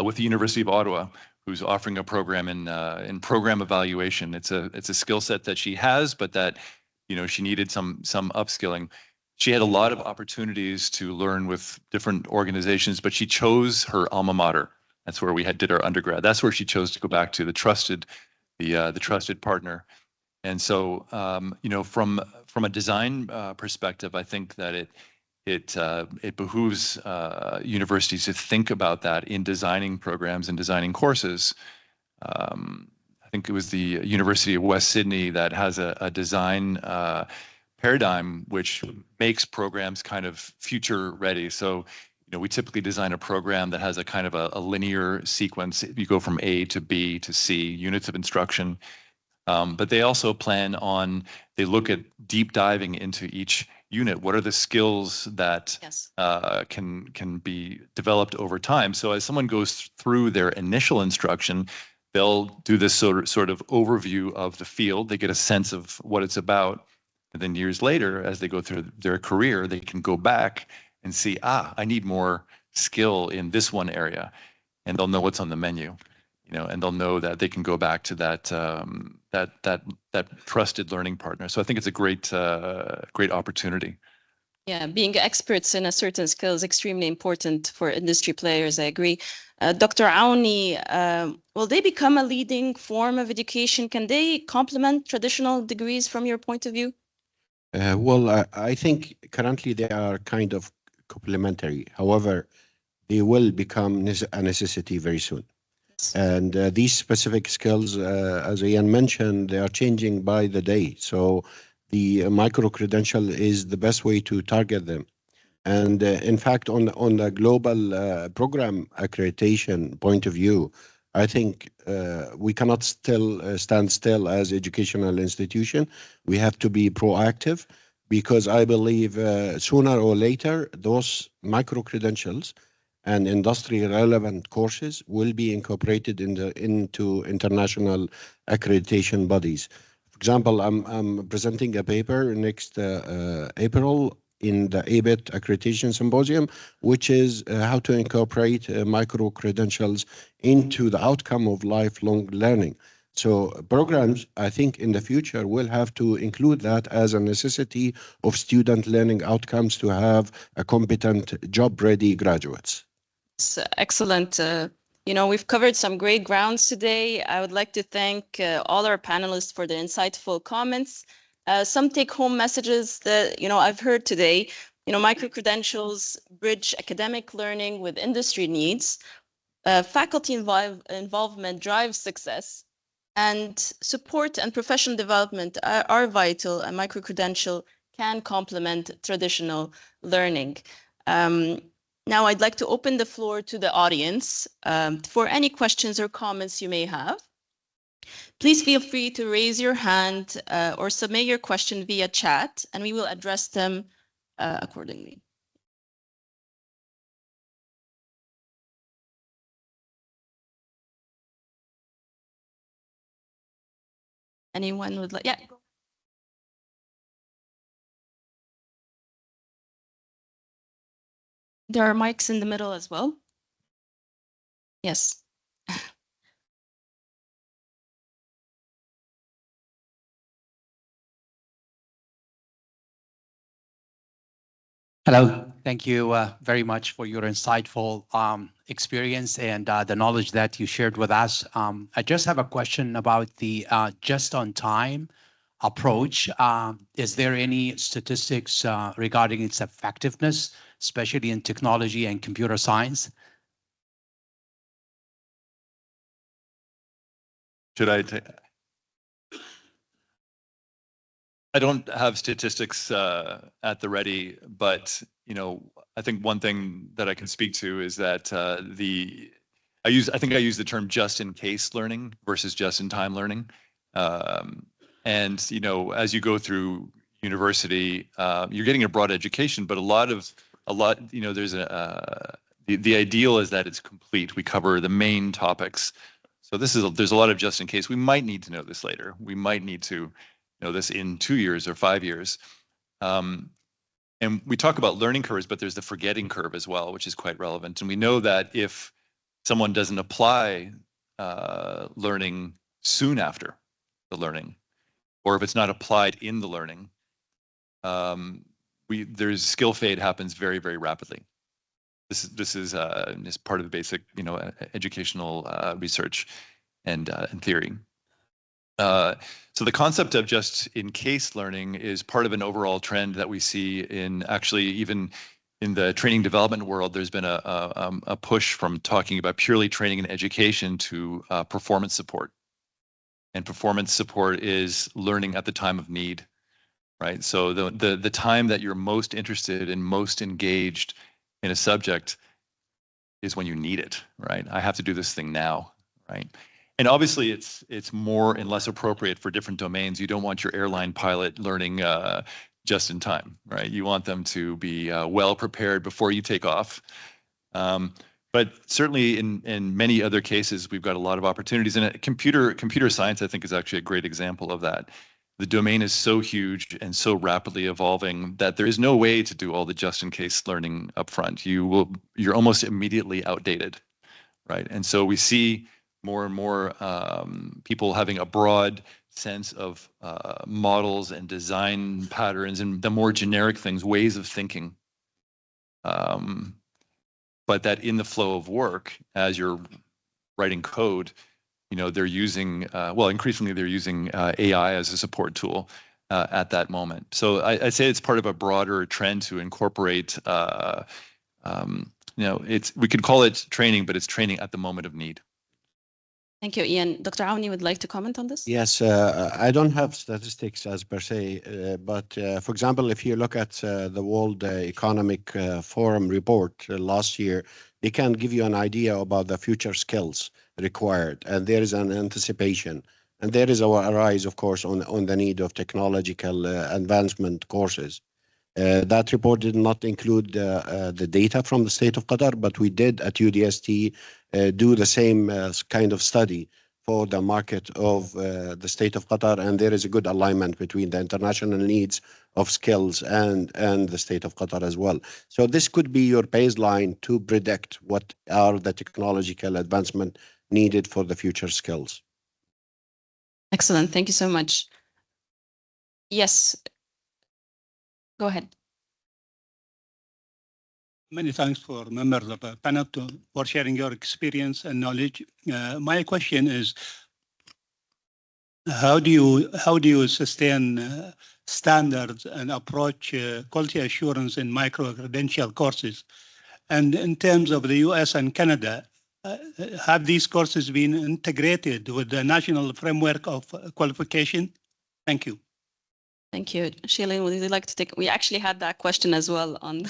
I: with the University of Ottawa, who's offering a program in program evaluation. It's a skill set that she has, but that she needed some upskilling. She had a lot of opportunities to learn with different organizations, but she chose her alma mater. That's where we did our undergrad. That's where she chose to go back to, the trusted partner. And so, from a design perspective, I think that it behooves universities to think about that in designing programs and designing courses. I think it was the University of West Sydney that has a design paradigm which makes programs kind of future ready. So, we typically design a program that has a kind of a linear sequence. You go from A to B to C, units of instruction. But they also they look at deep diving into each unit. What are the skills that can be developed over time? So as someone goes through their initial instruction, they'll do this sort of overview of the field. They get a sense of what it's about. And then years later, as they go through their career, they can go back and see, I need more skill in this one area. And they'll know what's on the menu. And they'll know that they can go back to that trusted learning partner. So I think it's a great opportunity.
F: Yeah, being experts in a certain skill is extremely important for industry players. I agree. Dr. Aouni, will they become a leading form of education? Can they complement traditional degrees from your point of view?
J: I think currently they are kind of complementary. However, they will become a necessity very soon. And these specific skills, as Ian mentioned, they are changing by the day. So the micro-credential is the best way to target them. And in fact, on the global program accreditation point of view, I think we cannot still stand still as educational institution. We have to be proactive, because I believe sooner or later, those micro-credentials and industry relevant courses will be incorporated into international accreditation bodies. For example, I'm presenting a paper next April in the ABET Accreditation Symposium, which is how to incorporate micro-credentials into the outcome of lifelong learning. So programs, I think, in the future will have to include that as a necessity of student learning outcomes to have a competent, job-ready graduates.
F: Excellent. We've covered some great grounds today. I would like to thank all our panelists for the insightful comments. Some take-home messages that I've heard today. Micro-credentials bridge academic learning with industry needs. Faculty involvement drives success, and support and professional development are vital. A micro-credential can complement traditional learning. Now, I'd like to open the floor to the audience for any questions or comments you may have. Please feel free to raise your hand or submit your question via chat, and we will address them accordingly. Anyone would like? Yeah. There are mics in the middle as well. Yes.
K: Hello. Thank you very much for your insightful experience and the knowledge that you shared with us. I just have a question about the just on time approach. Is there any statistics regarding its effectiveness, especially in technology and computer science?
I: Should I take? I don't have statistics at the ready, but I think one thing that I can speak to is that I think I use the term just-in-case learning versus just-in-time learning. And as you go through university, you're getting a broad education, but there's the ideal is that it's complete. We cover the main topics. So there's a lot of just-in-case. We might need to know this later. We might need to know this in 2 years or 5 years. And we talk about learning curves, but there's the forgetting curve as well, which is quite relevant. And we know that if someone doesn't apply learning soon after the learning, or if it's not applied in the learning, there's skill fade happens very, very rapidly. This is part of the basic educational research and theory. So the concept of just-in-case learning is part of an overall trend that we see in actually even in the training development world. There's been a push from talking about purely training and education to performance support. And performance support is learning at the time of need, right? So the time that you're most interested and most engaged in a subject is when you need it, right? I have to do this thing now, right? And obviously it's more and less appropriate for different domains. You don't want your airline pilot learning just in time, right? You want them to be well prepared before you take off. But certainly in many other cases, we've got a lot of opportunities. And computer science, I think, is actually a great example of that. The domain is so huge and so rapidly evolving that there is no way to do all the just-in-case learning up front. You're almost immediately outdated, right? And so we see more and more people having a broad sense of models and design patterns and the more generic things, ways of thinking. But that in the flow of work, as you're writing code, they're using, increasingly they're using AI as a support tool at that moment. So I'd say it's part of a broader trend to incorporate, we could call it training, but it's training at the moment of need.
F: Thank you, Ian. Dr. Aouni would like to comment on this?
J: Yes, I don't have statistics as per se, but for example, if you look at the World Economic Forum report last year, they can give you an idea about the future skills required, and there is an anticipation. And there is a rise, of course, on the need of technological advancement courses. That report did not include the data from the state of Qatar, but we did at UDST do the same kind of study for the market of the state of Qatar, and there is a good alignment between the international needs of skills and the state of Qatar as well. So this could be your baseline to predict what are the technological advancement needed for the future skills.
F: Excellent. Thank you so much. Yes. Go ahead.
L: Many thanks for members of the panel for sharing your experience and knowledge. My question is, how do you sustain standards and approach quality assurance in micro-credential courses? And in terms of the US and Canada, have these courses been integrated with the national framework of qualification? Thank you.
F: Thank you. Shailene, would you like to take? We actually had that question as well on.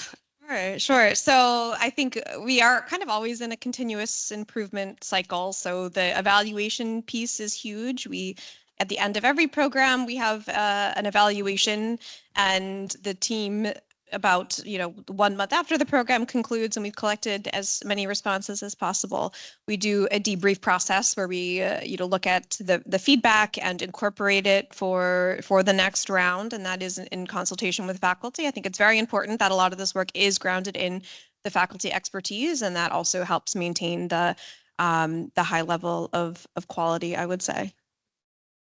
H: Sure. So I think we are kind of always in a continuous improvement cycle. So the evaluation piece is huge. At the end of every program, we have an evaluation, and the team about 1 month after the program concludes and we've collected as many responses as possible, we do a debrief process where we look at the feedback and incorporate it for the next round, and that is in consultation with faculty. I think it's very important that a lot of this work is grounded in the faculty expertise, and that also helps maintain the high level of quality, I would say.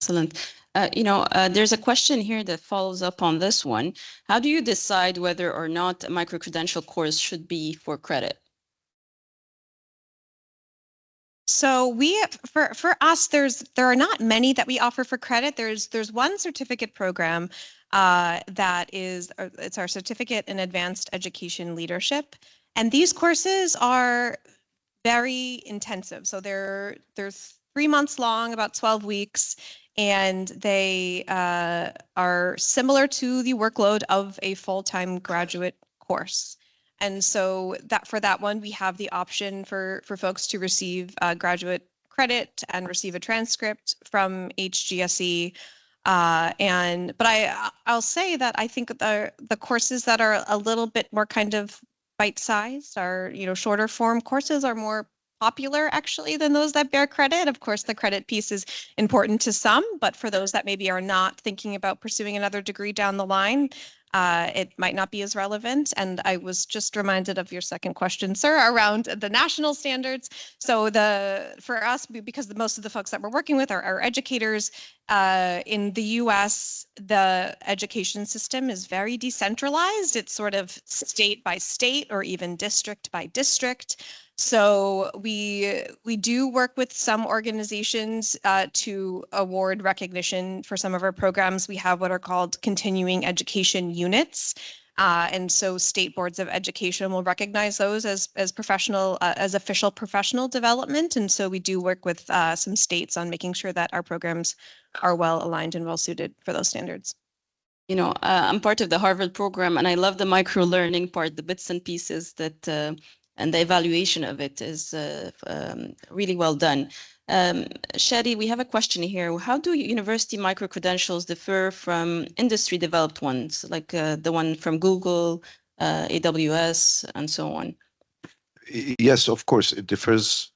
F: Excellent. There's a question here that follows up on this one. How do you decide whether or not a micro-credential course should be for credit?
H: So for us, there are not many that we offer for credit. There's one certificate program that is it's our certificate in advanced education leadership, and these courses are very intensive. So they're 3 months long, about 12 weeks, and they are similar to the workload of a full-time graduate course. And so that for that one, we have the option for folks to receive graduate credit and receive a transcript from HGSE. But I'll say that I think the courses that are a little bit more kind of bite-sized are, shorter form courses are more popular actually than those that bear credit. Of course, the credit piece is important to some, but for those that maybe are not thinking about pursuing another degree down the line, it might not be as relevant. And I was just reminded of your second question, sir, around the national standards. So for us, because most of the folks that we're working with are educators, in the US, the education system is very decentralized. It's sort of state by state or even district by district. So we do work with some organizations to award recognition for some of our programs. We have what are called continuing education units. And so state boards of education will recognize those as professional, as official professional development. And so we do work with some states on making sure that our programs are well aligned and well suited for those standards.
F: I'm part of the Harvard program, and I love the micro learning part, the bits and pieces that and the evaluation of it is really well done. Shadi, we have a question here. How do university micro-credentials differ from industry-developed ones, like the one from Google, AWS, and so on?
G: Yes, of course, it differs,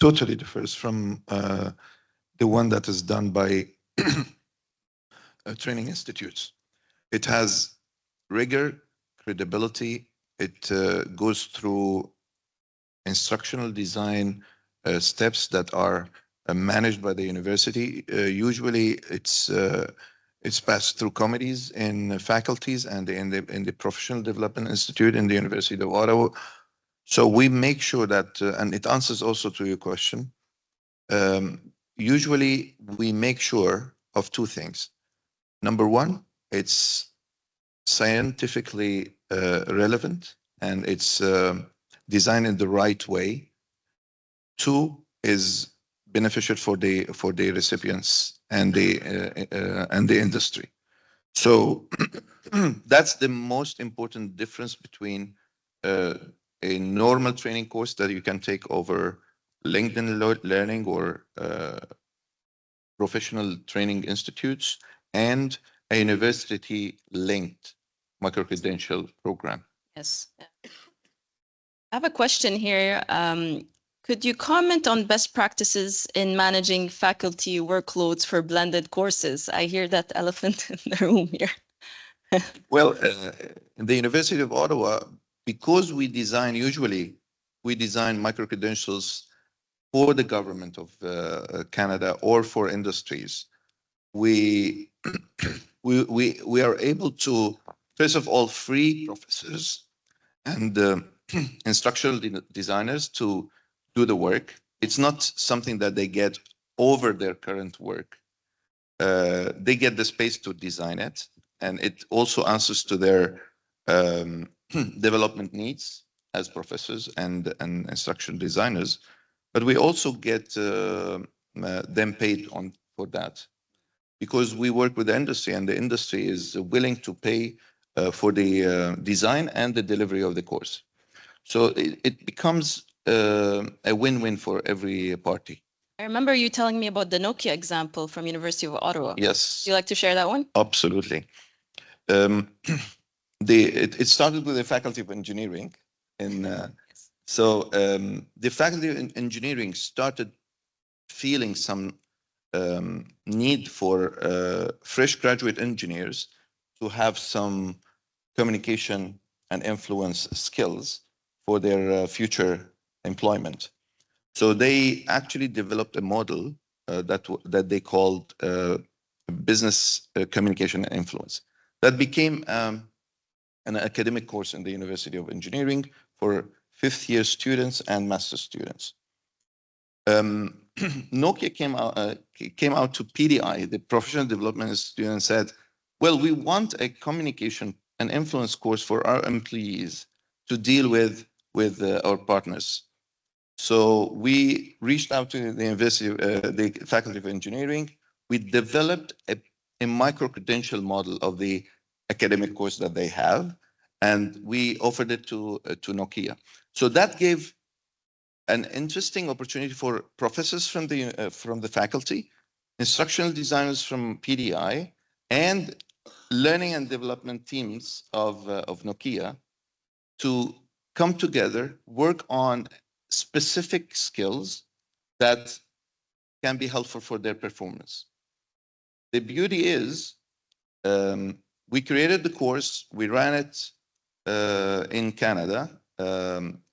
G: totally differs from the one that is done by training institutes. It has rigor, credibility. It goes through instructional design steps that are managed by the university. Usually, it's passed through committees in faculties and in the Professional Development Institute in the University of Ottawa. So we make sure that, and it answers also to your question. Usually, we make sure of two things. Number one, it's scientifically relevant and it's designed in the right way. Two is beneficial for the recipients and the industry. So that's the most important difference between a normal training course that you can take over LinkedIn Learning or professional training institutes and a university-linked micro-credential program.
F: Yes. I have a question here. Could you comment on best practices in managing faculty workloads for blended courses? I hear that elephant in the room here.
G: Well, in the University of Ottawa, because we design micro-credentials for the government of Canada or for industries, we are able to, first of all, free professors and instructional designers to do the work. It's not something that they get over their current work. They get the space to design it, and it also answers to their development needs as professors and instructional designers. But we also get them paid for that, because we work with the industry, and the industry is willing to pay for the design and the delivery of the course. So it becomes a win-win for every party.
F: I remember you telling me about the Nokia example from University of Ottawa.
G: Yes.
F: Would you like to share that one?
G: Absolutely. It started with the Faculty of Engineering. So the Faculty of Engineering started feeling some need for fresh graduate engineers to have some communication and influence skills for their future employment. So they actually developed a model that they called business communication and influence. That became an academic course in the University of Engineering for fifth-year students and master's students. Nokia came out to PDI, the Professional Development Institute, and said, well, we want a communication and influence course for our employees to deal with our partners. So we reached out to the university, the Faculty of Engineering. We developed a micro-credential model of the academic course that they have, and we offered it to Nokia. So that gave an interesting opportunity for professors from the faculty, instructional designers from PDI, and learning and development teams of Nokia to come together, work on specific skills that can be helpful for their performance. The beauty is, we created the course, we ran it in Canada,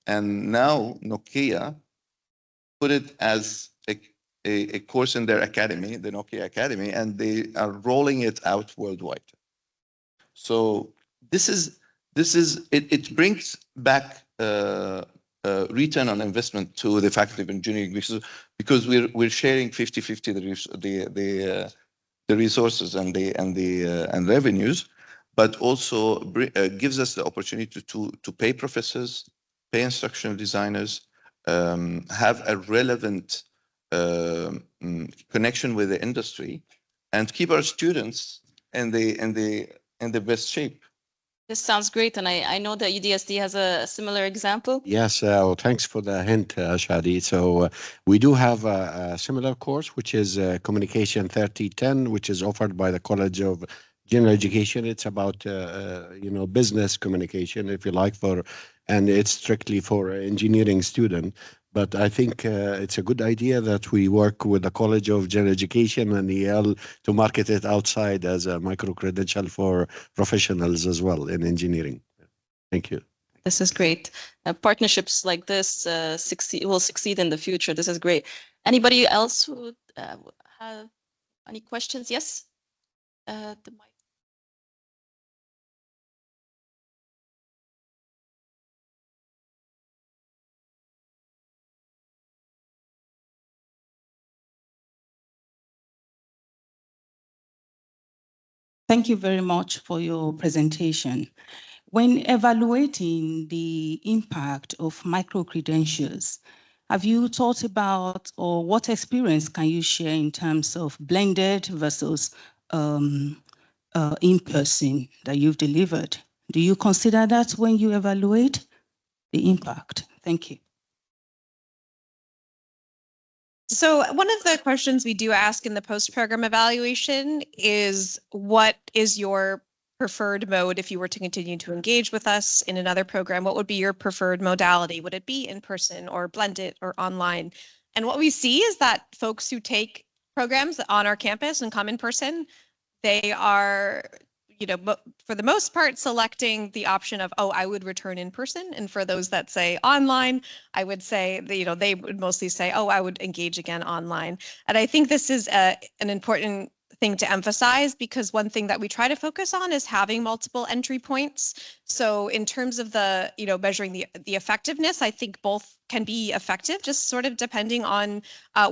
G: and now Nokia put it as a course in their academy, the Nokia Academy, and they are rolling it out worldwide. So it brings back return on investment to the Faculty of Engineering because we're sharing 50-50 the resources and revenues, but also gives us the opportunity to pay professors, pay instructional designers, have a relevant connection with the industry, and keep our students in the best shape.
F: This sounds great, and I know that UDST has a similar example.
J: Yes, well, thanks for the hint, Shadi. So we do have a similar course, which is Communication 3010, which is offered by the College of General Education. It's about business communication, if you like, and it's strictly for engineering student. But I think it's a good idea that we work with the College of General Education and EL to market it outside as a micro-credential for professionals as well in engineering. Thank you.
F: This is great. Partnerships like this will succeed in the future. This is great. Anybody else who have any questions? Yes? The mic.
M: Thank you very much for your presentation. When evaluating the impact of micro-credentials, have you thought about, or what experience can you share in terms of blended versus in-person that you've delivered? Do you consider that when you evaluate the impact? Thank you.
H: So one of the questions we do ask in the post-program evaluation is, what is your preferred mode if you were to continue to engage with us in another program? What would be your preferred modality? Would it be in person or blended or online? And what we see is that folks who take programs on our campus and come in person, they are, for the most part, selecting the option of, oh, I would return in person. And for those that say online, I would say, they would mostly say, oh, I would engage again online. And I think this is an important thing to emphasize, because one thing that we try to focus on is having multiple entry points. So in terms of the, measuring the effectiveness, I think both can be effective, just sort of depending on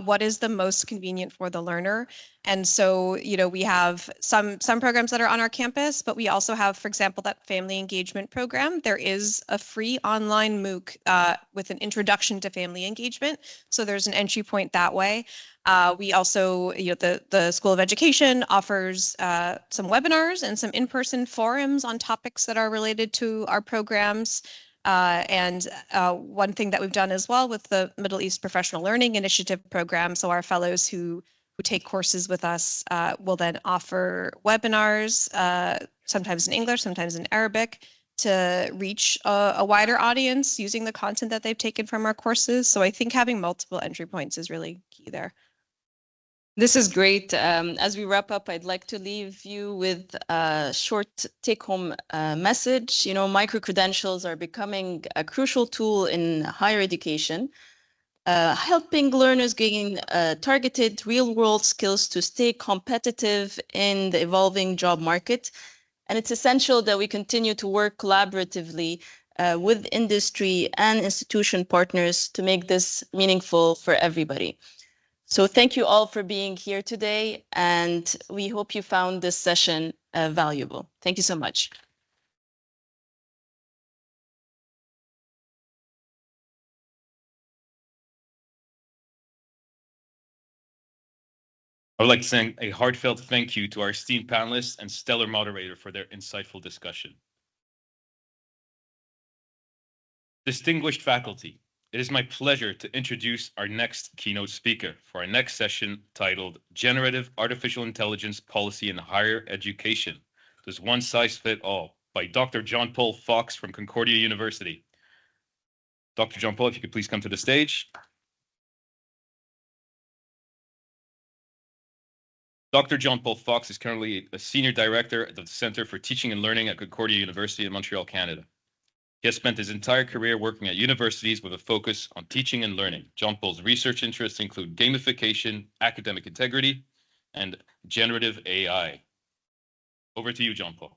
H: what is the most convenient for the learner. And so, we have some programs that are on our campus, but we also have, for example, that family engagement program. There is a free online MOOC with an introduction to family engagement. So there's an entry point that way. We also, the School of Education offers some webinars and some in-person forums on topics that are related to our programs. And one thing that we've done as well with the Middle East Professional Learning Initiative program, so our fellows who take courses with us will then offer webinars, sometimes in English, sometimes in Arabic, to reach a wider audience using the content that they've taken from our courses. So I think having multiple entry points is really key there.
F: This is great. As we wrap up, I'd like to leave you with a short take-home message. Micro-credentials are becoming a crucial tool in higher education, helping learners gain targeted real-world skills to stay competitive in the evolving job market. And it's essential that we continue to work collaboratively with industry and institution partners to make this meaningful for everybody. So thank you all for being here today, and we hope you found this session valuable. Thank you so much.
A: I would like to say a heartfelt thank you to our esteemed panelists and stellar moderator for their insightful discussion. Distinguished faculty, it is my pleasure to introduce our next keynote speaker for our next session titled Generative Artificial Intelligence Policy in Higher Education. Does One Size Fit All? By Dr. John Paul Fox from Concordia University. Dr. John Paul, if you could please come to the stage. Dr. John Paul Fox is currently a Senior Director at the Center for Teaching and Learning at Concordia University in Montreal, Canada. He has spent his entire career working at universities with a focus on teaching and learning. John Paul's research interests include gamification, academic integrity, and generative AI. Over to you, John Paul.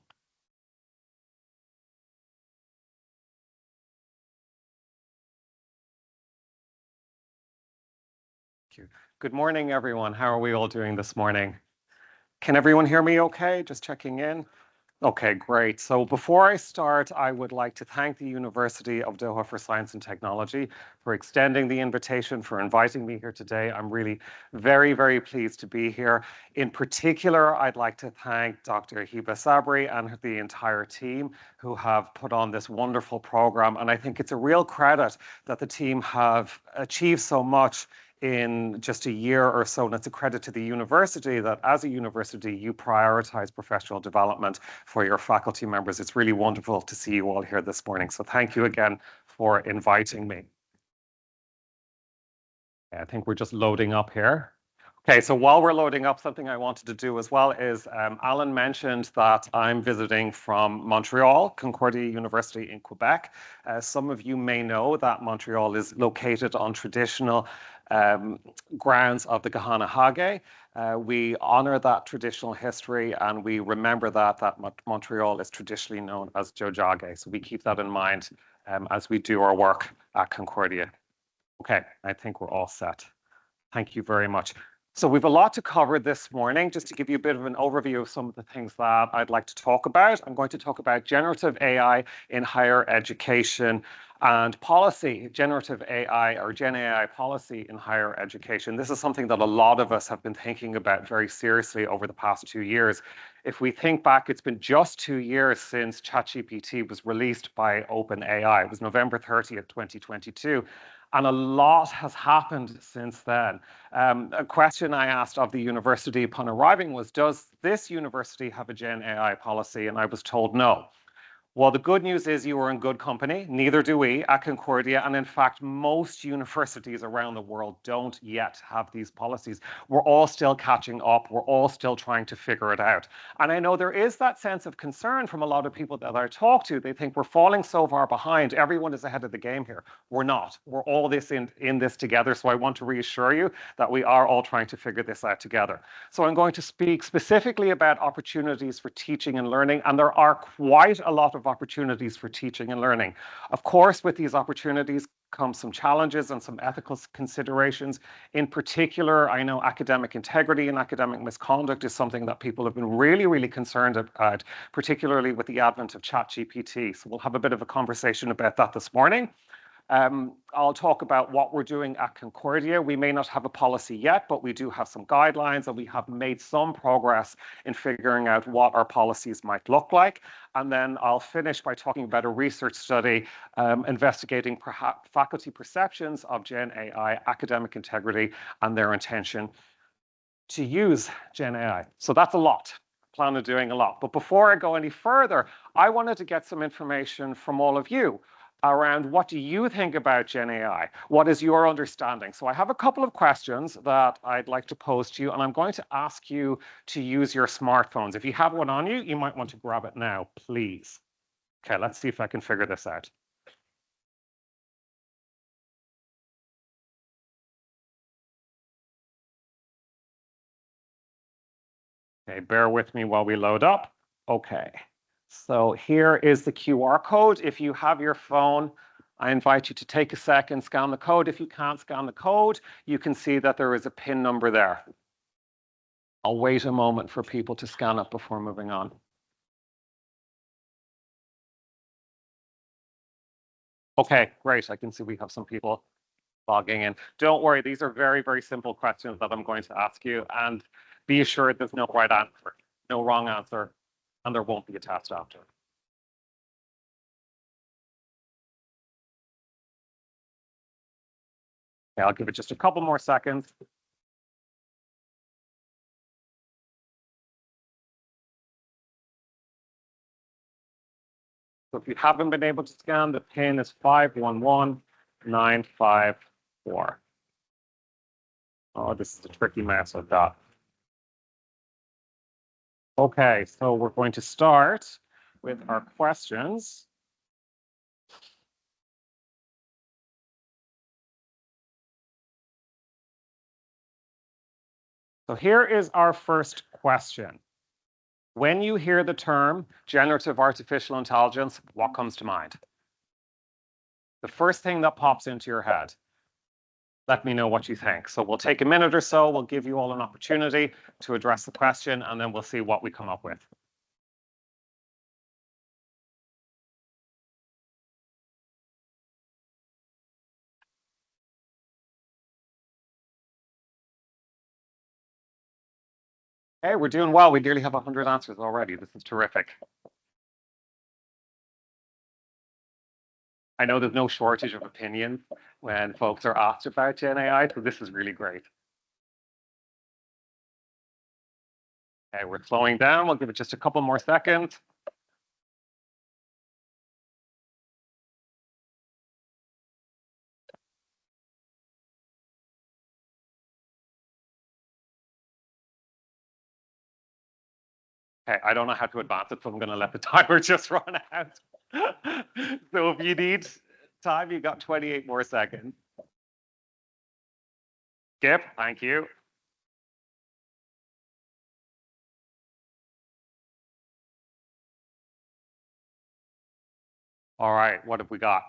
N: Thank you. Good morning, everyone. How are we all doing this morning? Can everyone hear me okay? Just checking in. Okay, great. So before I start, I would like to thank the University of Doha for Science and Technology for extending the invitation, for inviting me here today. I'm really very, very pleased to be here. In particular, I'd like to thank Dr. Hiba Sabri and the entire team who have put on this wonderful program. And I think it's a real credit that the team have achieved so much in just a year or so, and it's a credit to the university that as a university you prioritize professional development for your faculty members. It's really wonderful to see you all here this morning. So thank you again for inviting me. I think we're just loading up here. Okay, so while we're loading up, something I wanted to do as well is Alan mentioned that I'm visiting from Montreal, Concordia University in Quebec. Some of you may know that Montreal is located on traditional grounds of the Kahanahage. We honor that traditional history and we remember that Montreal is traditionally known as Jojage. So we keep that in mind as we do our work at Concordia. Okay, I think we're all set. Thank you very much. So we've a lot to cover this morning. Just to give you a bit of an overview of some of the things that I'd like to talk about. I'm going to talk about generative AI in higher education and policy, generative AI or Gen AI policy in higher education. This is something that a lot of us have been thinking about very seriously over the past 2 years. If we think back, it's been just 2 years since ChatGPT was released by OpenAI. It was November 30th, 2022. And a lot has happened since then. A question I asked of the university upon arriving was, does this university have a Gen AI policy? And I was told no. Well, the good news is you are in good company. Neither do we at Concordia. And in fact, most universities around the world don't yet have these policies. We're all still catching up. We're all still trying to figure it out. And I know there is that sense of concern from a lot of people that I talk to. They think we're falling so far behind. Everyone is ahead of the game here. We're not. We're all in this together. So I want to reassure you that we are all trying to figure this out together. So I'm going to speak specifically about opportunities for teaching and learning. And there are quite a lot of opportunities for teaching and learning. Of course, with these opportunities come some challenges and some ethical considerations. In particular, I know academic integrity and academic misconduct is something that people have been really, really concerned about, particularly with the advent of ChatGPT. So we'll have a bit of a conversation about that this morning. I'll talk about what we're doing at Concordia. We may not have a policy yet, but we do have some guidelines and we have made some progress in figuring out what our policies might look like. And then I'll finish by talking about a research study investigating perhaps faculty perceptions of Gen AI, academic integrity, and their intention to use Gen AI. So that's a lot. I plan on doing a lot. But before I go any further, I wanted to get some information from all of you around what do you think about Gen AI? What is your understanding? So I have a couple of questions that I'd like to pose to you, and I'm going to ask you to use your smartphones. If you have one on you, you might want to grab it now, please. Okay, let's see if I can figure this out. Okay, bear with me while we load up. Okay, So here is the QR code. If you have your phone, I invite you to take a second, scan the code. If you can't scan the code, you can see that there is a PIN number there. I'll wait a moment for people to scan it before moving on. Okay, great. I can see we have some people logging in. Don't worry, these are very, very simple questions that I'm going to ask you, and be assured there's no right answer, no wrong answer, and there won't be a test after. Okay, I'll give it just a couple more seconds. So if you haven't been able to scan, the PIN is 511954. Oh, this is a tricky mess I've got. Okay, so we're going to start with our questions. So here is our first question. When you hear the term generative artificial intelligence, what comes to mind? The first thing that pops into your head. Let me know what you think. So we'll take a minute or so, we'll give you all an opportunity to address the question, and then we'll see what we come up with. Hey, we're doing well. We nearly have 100 answers already. This is terrific. I know there's no shortage of opinions when folks are asked about Gen AI, so this is really great. Okay, we're slowing down. We'll give it just a couple more seconds. Okay, I don't know how to advance it, so I'm going to let the timer just run out. So if you need time, you got 28 more seconds. Skip, thank you. All right, what have we got?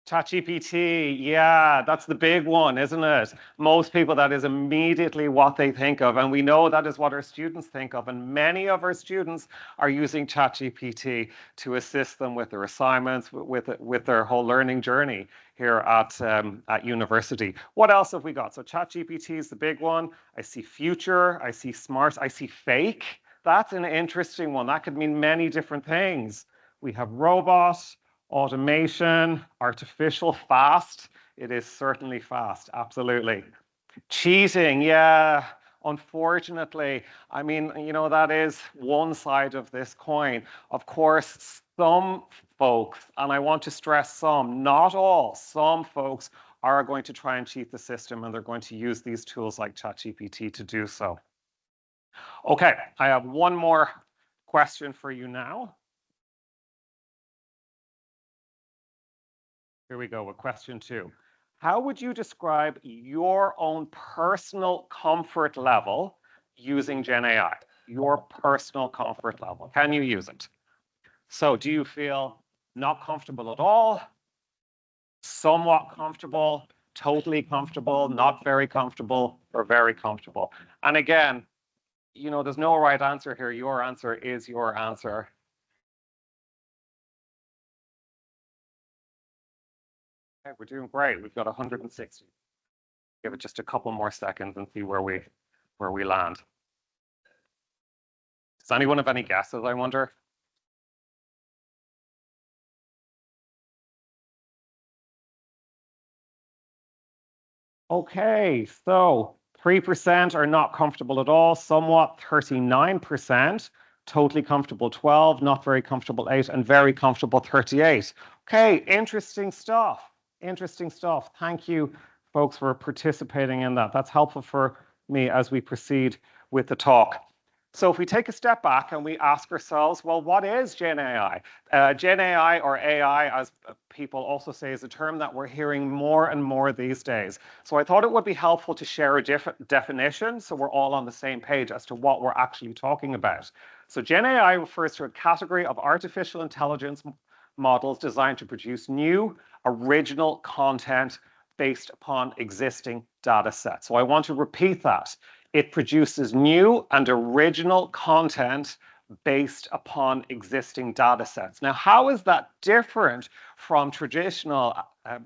N: ChatGPT, yeah, that's the big one, isn't it? Most people, that is immediately what they think of, and we know that is what our students think of, and many of our students are using ChatGPT to assist them with their assignments, with their whole learning journey here at university. What else have we got? So ChatGPT is the big one. I see future, I see smart, I see fake. That's an interesting one. That could mean many different things. We have robot, automation, artificial, fast. It is certainly fast, absolutely. Cheating, yeah, unfortunately. I mean, you know, that is one side of this coin. Of course, some folks, and I want to stress some, not all, some folks are going to try and cheat the system, and they're going to use these tools like ChatGPT to do so. Okay, I have one more question for you now. Here we go with question 2. How would you describe your own personal comfort level using Gen AI? Your personal comfort level. Can you use it? So do you feel not comfortable at all, somewhat comfortable, totally comfortable, not very comfortable, or very comfortable? And again, you know, there's no right answer here. Your answer is your answer. Okay, we're doing great. We've got 160. Give it just a couple more seconds and see where we land. Does anyone have any guesses, I wonder? Okay, so 3% are not comfortable at all, somewhat 39%, totally comfortable 12, not very comfortable 8, and very comfortable 38. Okay, interesting stuff. Interesting stuff. Thank you, folks, for participating in that. That's helpful for me as we proceed with the talk. So if we take a step back and we ask ourselves, well, what is Gen AI? Gen AI, or AI, as people also say, is a term that we're hearing more and more these days. So I thought it would be helpful to share a different definition so we're all on the same page as to what we're actually talking about. So Gen AI refers to a category of artificial intelligence models designed to produce new, original content based upon existing data sets. So I want to repeat that. It produces new and original content based upon existing data sets. Now, how is that different from traditional, I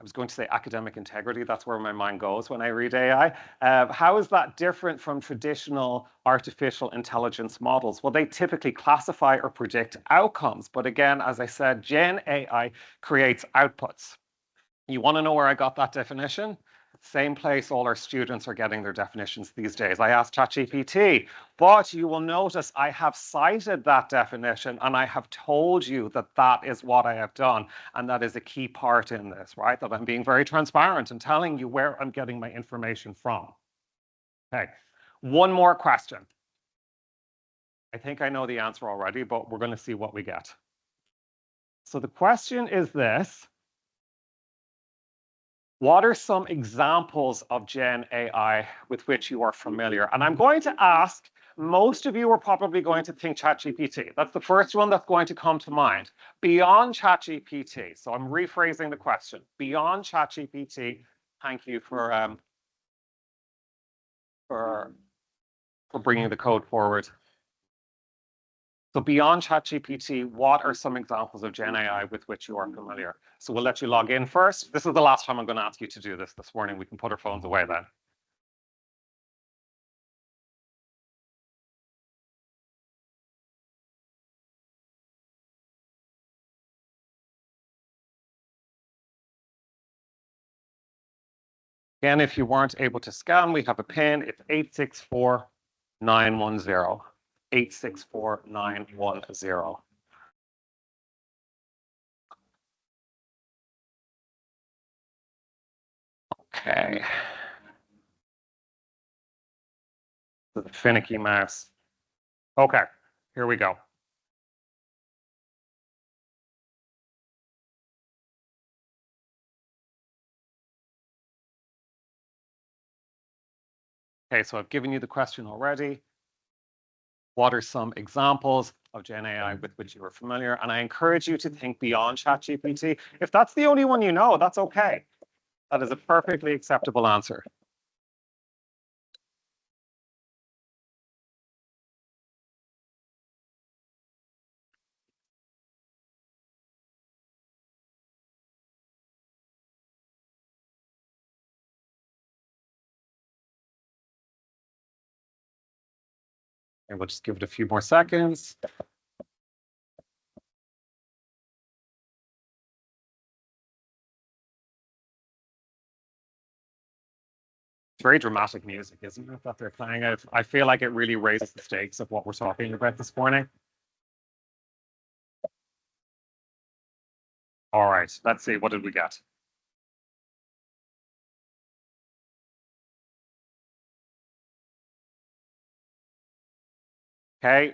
N: was going to say academic integrity, that's where my mind goes when I read AI. How is that different from traditional artificial intelligence models? Well, they typically classify or predict outcomes. But again, as I said, Gen AI creates outputs. You want to know where I got that definition? Same place all our students are getting their definitions these days. I asked ChatGPT, but you will notice I have cited that definition and I have told you that that is what I have done. And that is a key part in this, right? That I'm being very transparent and telling you where I'm getting my information from. Okay, one more question. I think I know the answer already, but we're going to see what we get. So the question is this. What are some examples of Gen AI with which you are familiar? And I'm going to ask, most of you are probably going to think ChatGPT. That's the first one that's going to come to mind. Beyond ChatGPT, so I'm rephrasing the question. Beyond ChatGPT, thank you for bringing the code forward. So beyond ChatGPT, what are some examples of Gen AI with which you are familiar? So we'll let you log in first. This is the last time I'm going to ask you to do this morning. We can put our phones away then. Again, if you weren't able to scan, we have a PIN. It's 864910. 864910. Okay. The finicky mouse. Okay, here we go. Okay, so I've given you the question already. What are some examples of Gen AI with which you are familiar? And I encourage you to think beyond ChatGPT. If that's the only one you know, that's okay. That is a perfectly acceptable answer. And we'll just give it a few more seconds. It's very dramatic music, isn't it, that they're playing out? I feel like it really raises the stakes of what we're talking about this morning. All right, let's see, what did we get? Okay,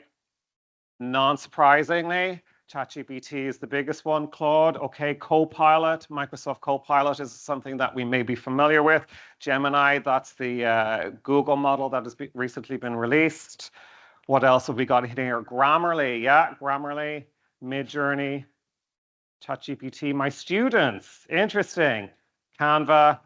N: non-surprisingly, ChatGPT is the biggest one. Claude, okay, Copilot, Microsoft Copilot is something that we may be familiar with. Gemini, that's the Google model that has recently been released. What else have we got here? Grammarly, yeah, Grammarly, Midjourney, ChatGPT, my students, interesting. Canva.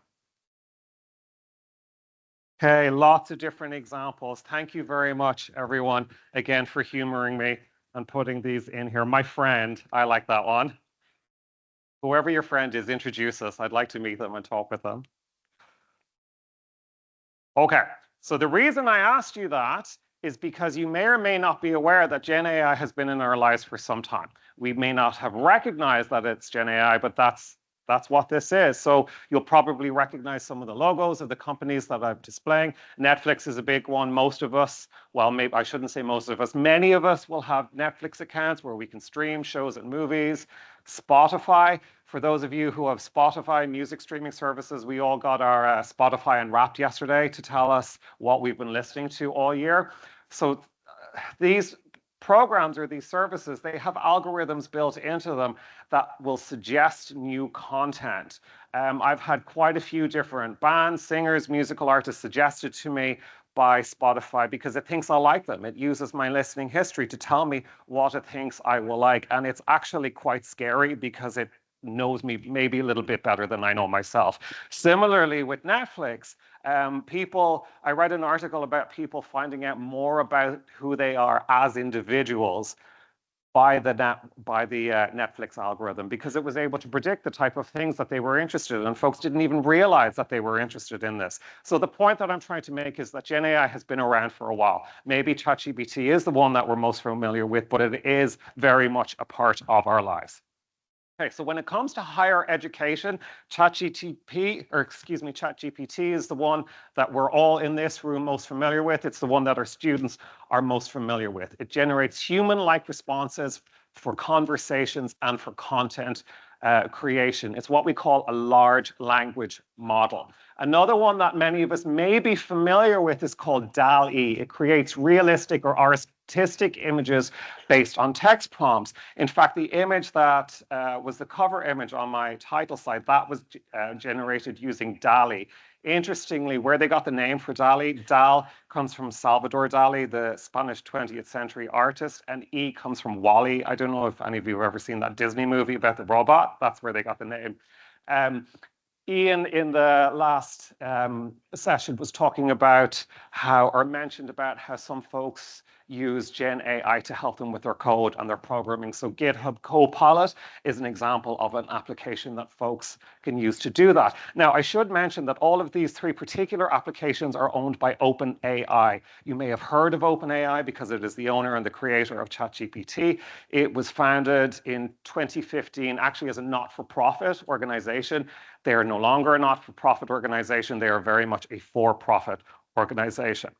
N: Okay, lots of different examples. Thank you very much, everyone, again, for humoring me and putting these in here. My friend, I like that one. Whoever your friend is, introduce us. I'd like to meet them and talk with them. Okay, so the reason I asked you that is because you may or may not be aware that Gen AI has been in our lives for some time. We may not have recognized that it's Gen AI, but that's what this is. So you'll probably recognize some of the logos of the companies that I'm displaying. Netflix is a big one. Most of us, well, maybe I shouldn't say most of us, many of us will have Netflix accounts where we can stream shows and movies. Spotify, for those of you who have Spotify music streaming services, we all got our Spotify Unwrapped yesterday to tell us what we've been listening to all year. So these programs or these services, they have algorithms built into them that will suggest new content. I've had quite a few different bands, singers, musical artists suggested to me by Spotify because it thinks I like them. It uses my listening history to tell me what it thinks I will like. And it's actually quite scary because it knows me maybe a little bit better than I know myself. Similarly with Netflix, I read an article about people finding out more about who they are as individuals by the Netflix algorithm because it was able to predict the type of things that they were interested in, and folks didn't even realize that they were interested in this. So the point that I'm trying to make is that Gen AI has been around for a while. Maybe ChatGPT is the one that we're most familiar with, but it is very much a part of our lives. Okay, so when it comes to higher education, ChatGPT is the one that we're all in this room most familiar with. It's the one that our students are most familiar with. It generates human-like responses for conversations and for content creation. It's what we call a large language model. Another one that many of us may be familiar with is called DALL-E. It creates realistic or artistic images based on text prompts. In fact, the image that was the cover image on my title slide, that was generated using DALL-E. Interestingly, where they got the name for DALL-E, Dal comes from Salvador Dali, the Spanish 20th century artist, and E comes from Wall-E. I don't know if any of you have ever seen that Disney movie about the robot. That's where they got the name. Ian, in the last session, was talking about mentioned about how some folks use Gen AI to help them with their code and their programming. So GitHub Copilot is an example of an application that folks can use to do that. Now, I should mention that all of these three particular applications are owned by OpenAI. You may have heard of OpenAI because it is the owner and the creator of ChatGPT. It was founded in 2015, actually as a not-for-profit organization. They are no longer a not-for-profit organization. They are very much a for-profit organization.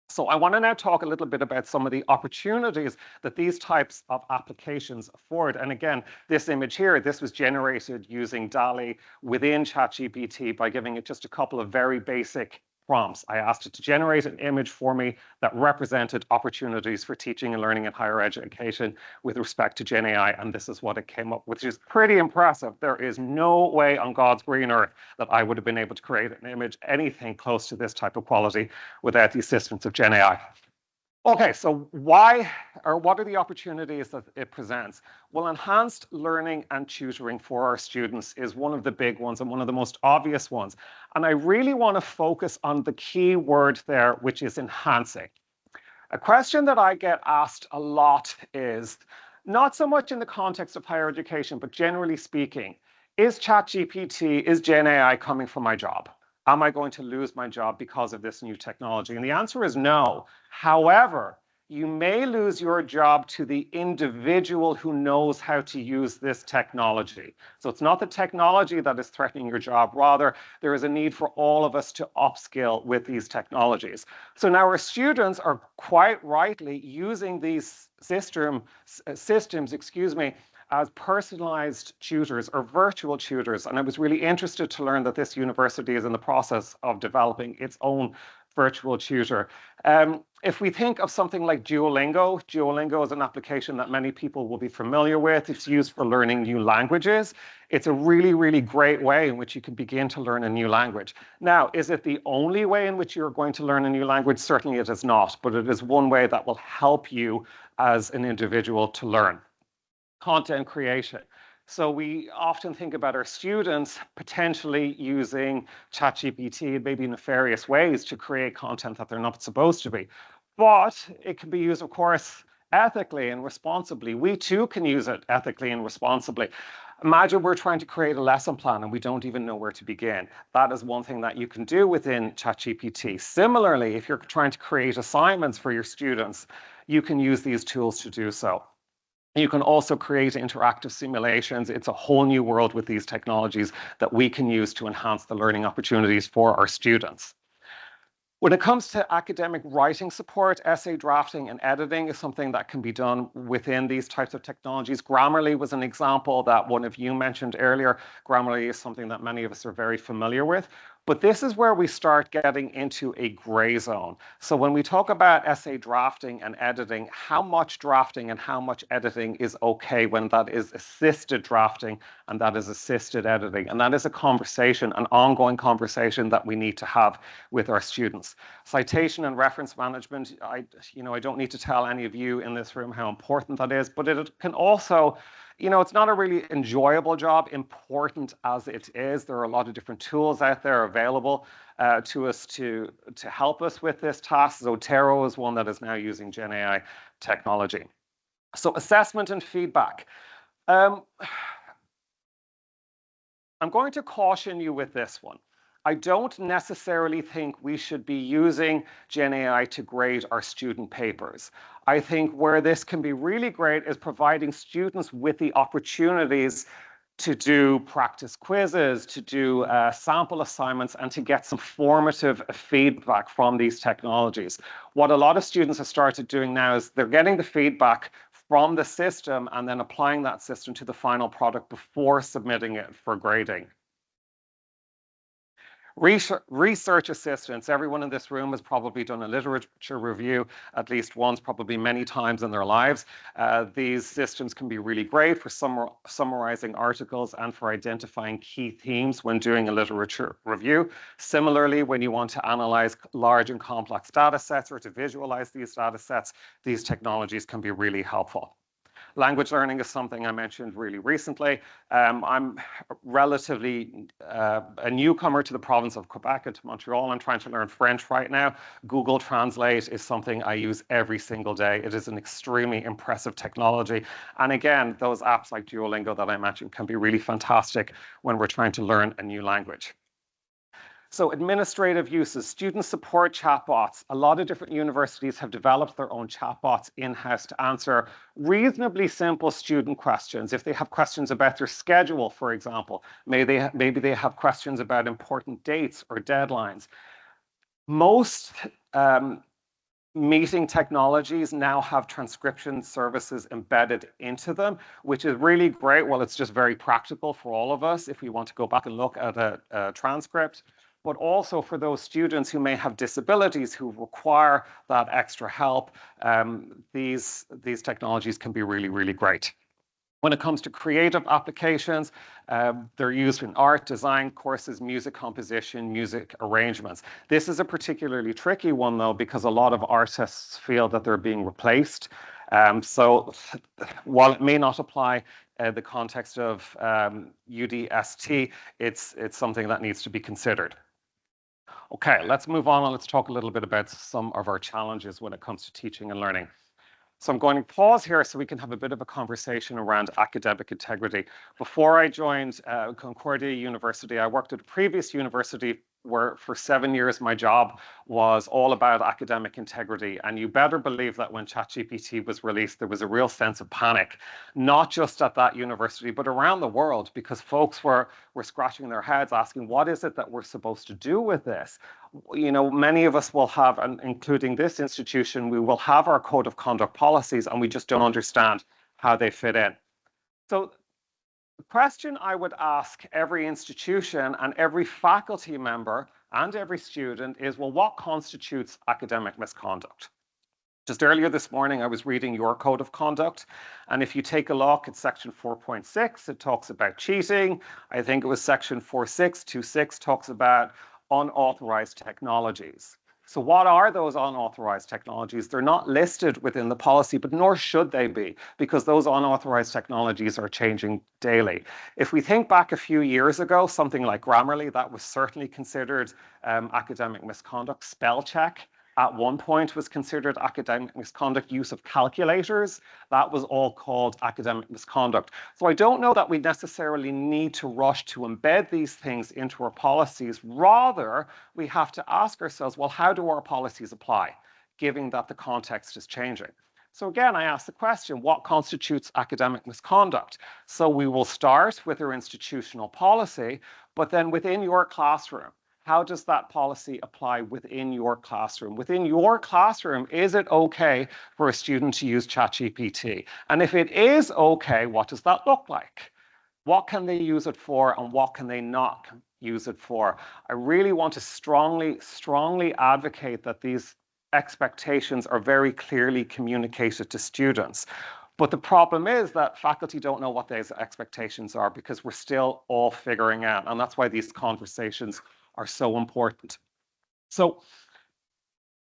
N: So I want to now talk a little bit about some of the opportunities that these types of applications afford. And again, this image here, this was generated using DALL-E within ChatGPT by giving it just a couple of very basic prompts. I asked it to generate an image for me that represented opportunities for teaching and learning in higher education with respect to Gen AI, and this is what it came up with, which is pretty impressive. There is no way on God's green earth that I would have been able to create an image anything close to this type of quality without the assistance of Gen AI. Okay, so what are the opportunities that it presents? Well, enhanced learning and tutoring for our students is one of the big ones and one of the most obvious ones. And I really want to focus on the key word there, which is enhancing. A question that I get asked a lot is, not so much in the context of higher education, but generally speaking, is ChatGPT, is Gen AI coming for my job? Am I going to lose my job because of this new technology? And the answer is no. However, you may lose your job to the individual who knows how to use this technology. So it's not the technology that is threatening your job. Rather, there is a need for all of us to upskill with these technologies. So now our students are quite rightly using these systems, as personalized tutors or virtual tutors. And I was really interested to learn that this university is in the process of developing its own virtual tutor. If we think of something like Duolingo, Duolingo is an application that many people will be familiar with. It's used for learning new languages. It's a really, really great way in which you can begin to learn a new language. Now, is it the only way in which you're going to learn a new language? Certainly it is not, but it is one way that will help you as an individual to learn. Content creation. So we often think about our students potentially using ChatGPT in maybe nefarious ways to create content that they're not supposed to be. But it can be used, of course, ethically and responsibly. We too can use it ethically and responsibly. Imagine we're trying to create a lesson plan and we don't even know where to begin. That is one thing that you can do within ChatGPT. Similarly, if you're trying to create assignments for your students, you can use these tools to do so. You can also create interactive simulations. It's a whole new world with these technologies that we can use to enhance the learning opportunities for our students. When it comes to academic writing support, essay drafting and editing is something that can be done within these types of technologies. Grammarly was an example that one of you mentioned earlier. Grammarly is something that many of us are very familiar with. But this is where we start getting into a gray zone. So when we talk about essay drafting and editing, how much drafting and how much editing is okay when that is assisted drafting and that is assisted editing? And that is a conversation, an ongoing conversation that we need to have with our students. Citation and reference management, I don't need to tell any of you in this room how important that is, but it can also, it's not a really enjoyable job, important as it is. There are a lot of different tools out there available to us to help us with this task. Zotero is one that is now using Gen AI technology. So assessment and feedback. I'm going to caution you with this one. I don't necessarily think we should be using Gen AI to grade our student papers. I think where this can be really great is providing students with the opportunities to do practice quizzes, to do sample assignments, and to get some formative feedback from these technologies. What a lot of students have started doing now is they're getting the feedback from the system and then applying that system to the final product before submitting it for grading. Research assistants. Everyone in this room has probably done a literature review at least once, probably many times in their lives. These systems can be really great for summarizing articles and for identifying key themes when doing a literature review. Similarly, when you want to analyze large and complex data sets or to visualize these data sets, these technologies can be really helpful. Language learning is something I mentioned really recently. I'm relatively a newcomer to the province of Quebec and to Montreal. I'm trying to learn French right now. Google Translate is something I use every single day. It is an extremely impressive technology. And again, those apps like Duolingo that I mentioned can be really fantastic when we're trying to learn a new language. So administrative uses, student support chatbots. A lot of different universities have developed their own chatbots in-house to answer reasonably simple student questions. If they have questions about their schedule, for example, maybe they have questions about important dates or deadlines. Most meeting technologies now have transcription services embedded into them, which is really great. Well, it's just very practical for all of us if we want to go back and look at a transcript, but also for those students who may have disabilities who require that extra help. These technologies can be really, really great. When it comes to creative applications, they're used in art, design courses, music composition, music arrangements. This is a particularly tricky one, though, because a lot of artists feel that they're being replaced. So while it may not apply the context of UDST, it's something that needs to be considered. Okay, let's move on and let's talk a little bit about some of our challenges when it comes to teaching and learning. So I'm going to pause here so we can have a bit of a conversation around academic integrity. Before I joined Concordia University, I worked at a previous university where for 7 years my job was all about academic integrity. And you better believe that when ChatGPT was released, there was a real sense of panic, not just at that university, but around the world, because folks were scratching their heads asking, what is it that we're supposed to do with this? Many of us will have, and including this institution, we will have our code of conduct policies, and we just don't understand how they fit in. So the question I would ask every institution and every faculty member and every student is, well, what constitutes academic misconduct? Just earlier this morning, I was reading your code of conduct, and if you take a look at section 4.6, it talks about cheating. I think it was section 4626 talks about unauthorized technologies. So what are those unauthorized technologies? They're not listed within the policy, but nor should they be, because those unauthorized technologies are changing daily. If we think back a few years ago, something like Grammarly, that was certainly considered academic misconduct. Spell check at one point was considered academic misconduct. Use of calculators, that was all called academic misconduct. So I don't know that we necessarily need to rush to embed these things into our policies. Rather, we have to ask ourselves, well, how do our policies apply, given that the context is changing? So again, I ask the question, what constitutes academic misconduct? So we will start with our institutional policy, but then within your classroom, how does that policy apply within your classroom? Within your classroom, is it okay for a student to use ChatGPT? And if it is okay, what does that look like? What can they use it for and what can they not use it for? I really want to strongly advocate that these expectations are very clearly communicated to students. But the problem is that faculty don't know what those expectations are because we're still all figuring out. And that's why these conversations are so important. So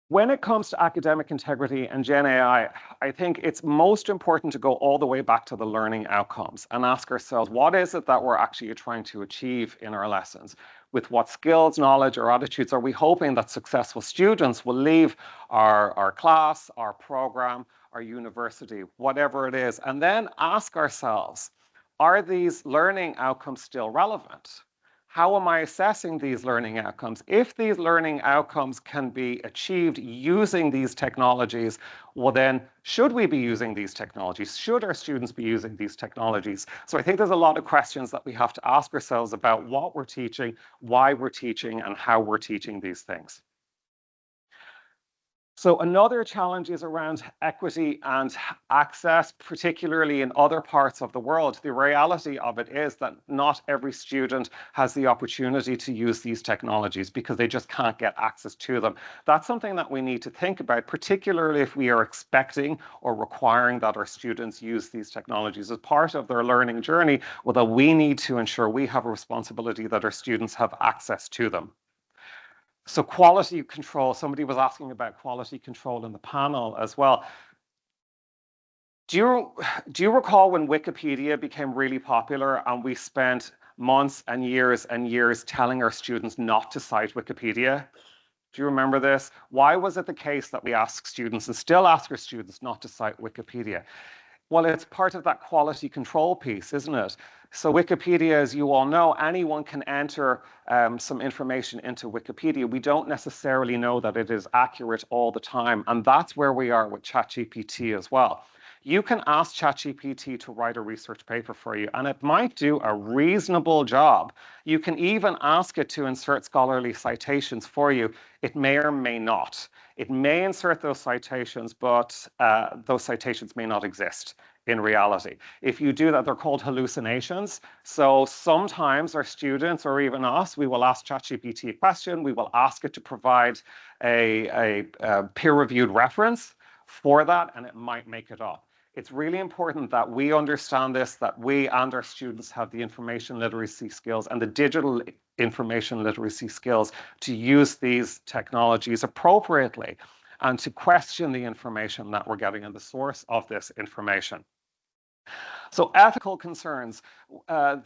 N: when it comes to academic integrity and Gen AI, I think it's most important to go all the way back to the learning outcomes and ask ourselves, what is it that we're actually trying to achieve in our lessons? With what skills, knowledge, or attitudes are we hoping that successful students will leave our class, our program, our university, whatever it is, and then ask ourselves, are these learning outcomes still relevant? How am I assessing these learning outcomes? If these learning outcomes can be achieved using these technologies, well then, should we be using these technologies? Should our students be using these technologies? So I think there's a lot of questions that we have to ask ourselves about what we're teaching, why we're teaching, and how we're teaching these things. So another challenge is around equity and access, particularly in other parts of the world. The reality of it is that not every student has the opportunity to use these technologies because they just can't get access to them. That's something that we need to think about, particularly if we are expecting or requiring that our students use these technologies as part of their learning journey. Well, that we need to ensure we have a responsibility that our students have access to them. So quality control, somebody was asking about quality control in the panel as well. Do you recall when Wikipedia became really popular and we spent months and years telling our students not to cite Wikipedia? Do you remember this? Why was it the case that we asked students and still ask our students not to cite Wikipedia? Well, it's part of that quality control piece, isn't it? So Wikipedia, as you all know, anyone can enter some information into Wikipedia. We don't necessarily know that it is accurate all the time. And that's where we are with ChatGPT as well. You can ask ChatGPT to write a research paper for you, and it might do a reasonable job. You can even ask it to insert scholarly citations for you. It may or may not. It may insert those citations, but those citations may not exist in reality. If you do that, they're called hallucinations. So sometimes our students or even us, we will ask ChatGPT a question, we will ask it to provide a peer-reviewed reference for that, and it might make it up. It's really important that we understand this, that we and our students have the information literacy skills and the digital information literacy skills to use these technologies appropriately and to question the information that we're getting and the source of this information. So ethical concerns,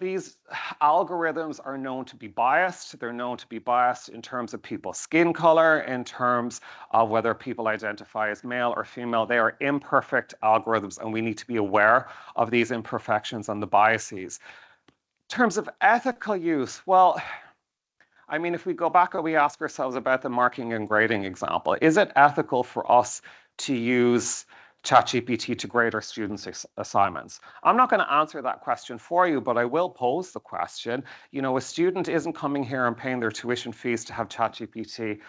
N: these algorithms are known to be biased. They're known to be biased in terms of people's skin color, in terms of whether people identify as male or female. They are imperfect algorithms, and we need to be aware of these imperfections and the biases. In terms of ethical use, well, I mean, if we go back and we ask ourselves about the marking and grading example, is it ethical for us to use ChatGPT to grade our students' assignments? I'm not going to answer that question for you, but I will pose the question. You know, a student isn't coming here and paying their tuition fees to have ChatGPT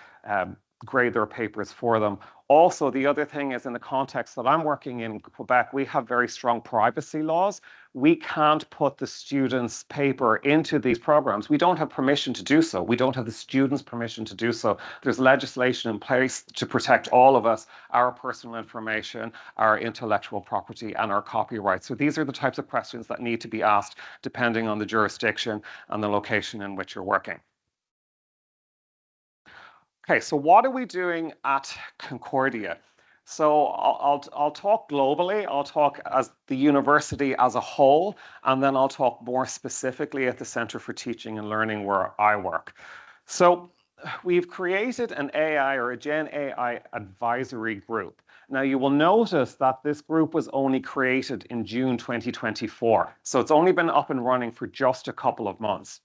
N: grade their papers for them. Also, the other thing is, in the context that I'm working in Quebec, we have very strong privacy laws. We can't put the student's paper into these programs. We don't have permission to do so. We don't have the student's permission to do so. There's legislation in place to protect all of us, our personal information, our intellectual property, and our copyright. So these are the types of questions that need to be asked depending on the jurisdiction and the location in which you're working. Okay, so what are we doing at Concordia? So I'll talk globally, I'll talk as the university as a whole, and then I'll talk more specifically at the Center for Teaching and Learning where I work. So we've created an AI or a Gen AI advisory group. Now you will notice that this group was only created in June 2024. So it's only been up and running for just a couple of months.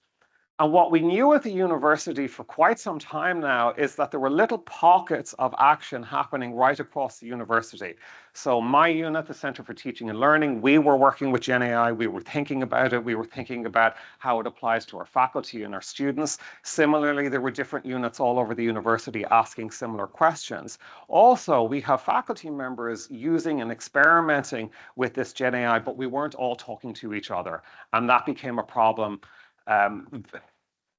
N: And what we knew at the university for quite some time now is that there were little pockets of action happening right across the university. So my unit, the Center for Teaching and Learning, we were working with Gen AI. We were thinking about it. We were thinking about how it applies to our faculty and our students. Similarly, there were different units all over the university asking similar questions. Also, we have faculty members using and experimenting with this Gen AI, but we weren't all talking to each other. And that became a problem.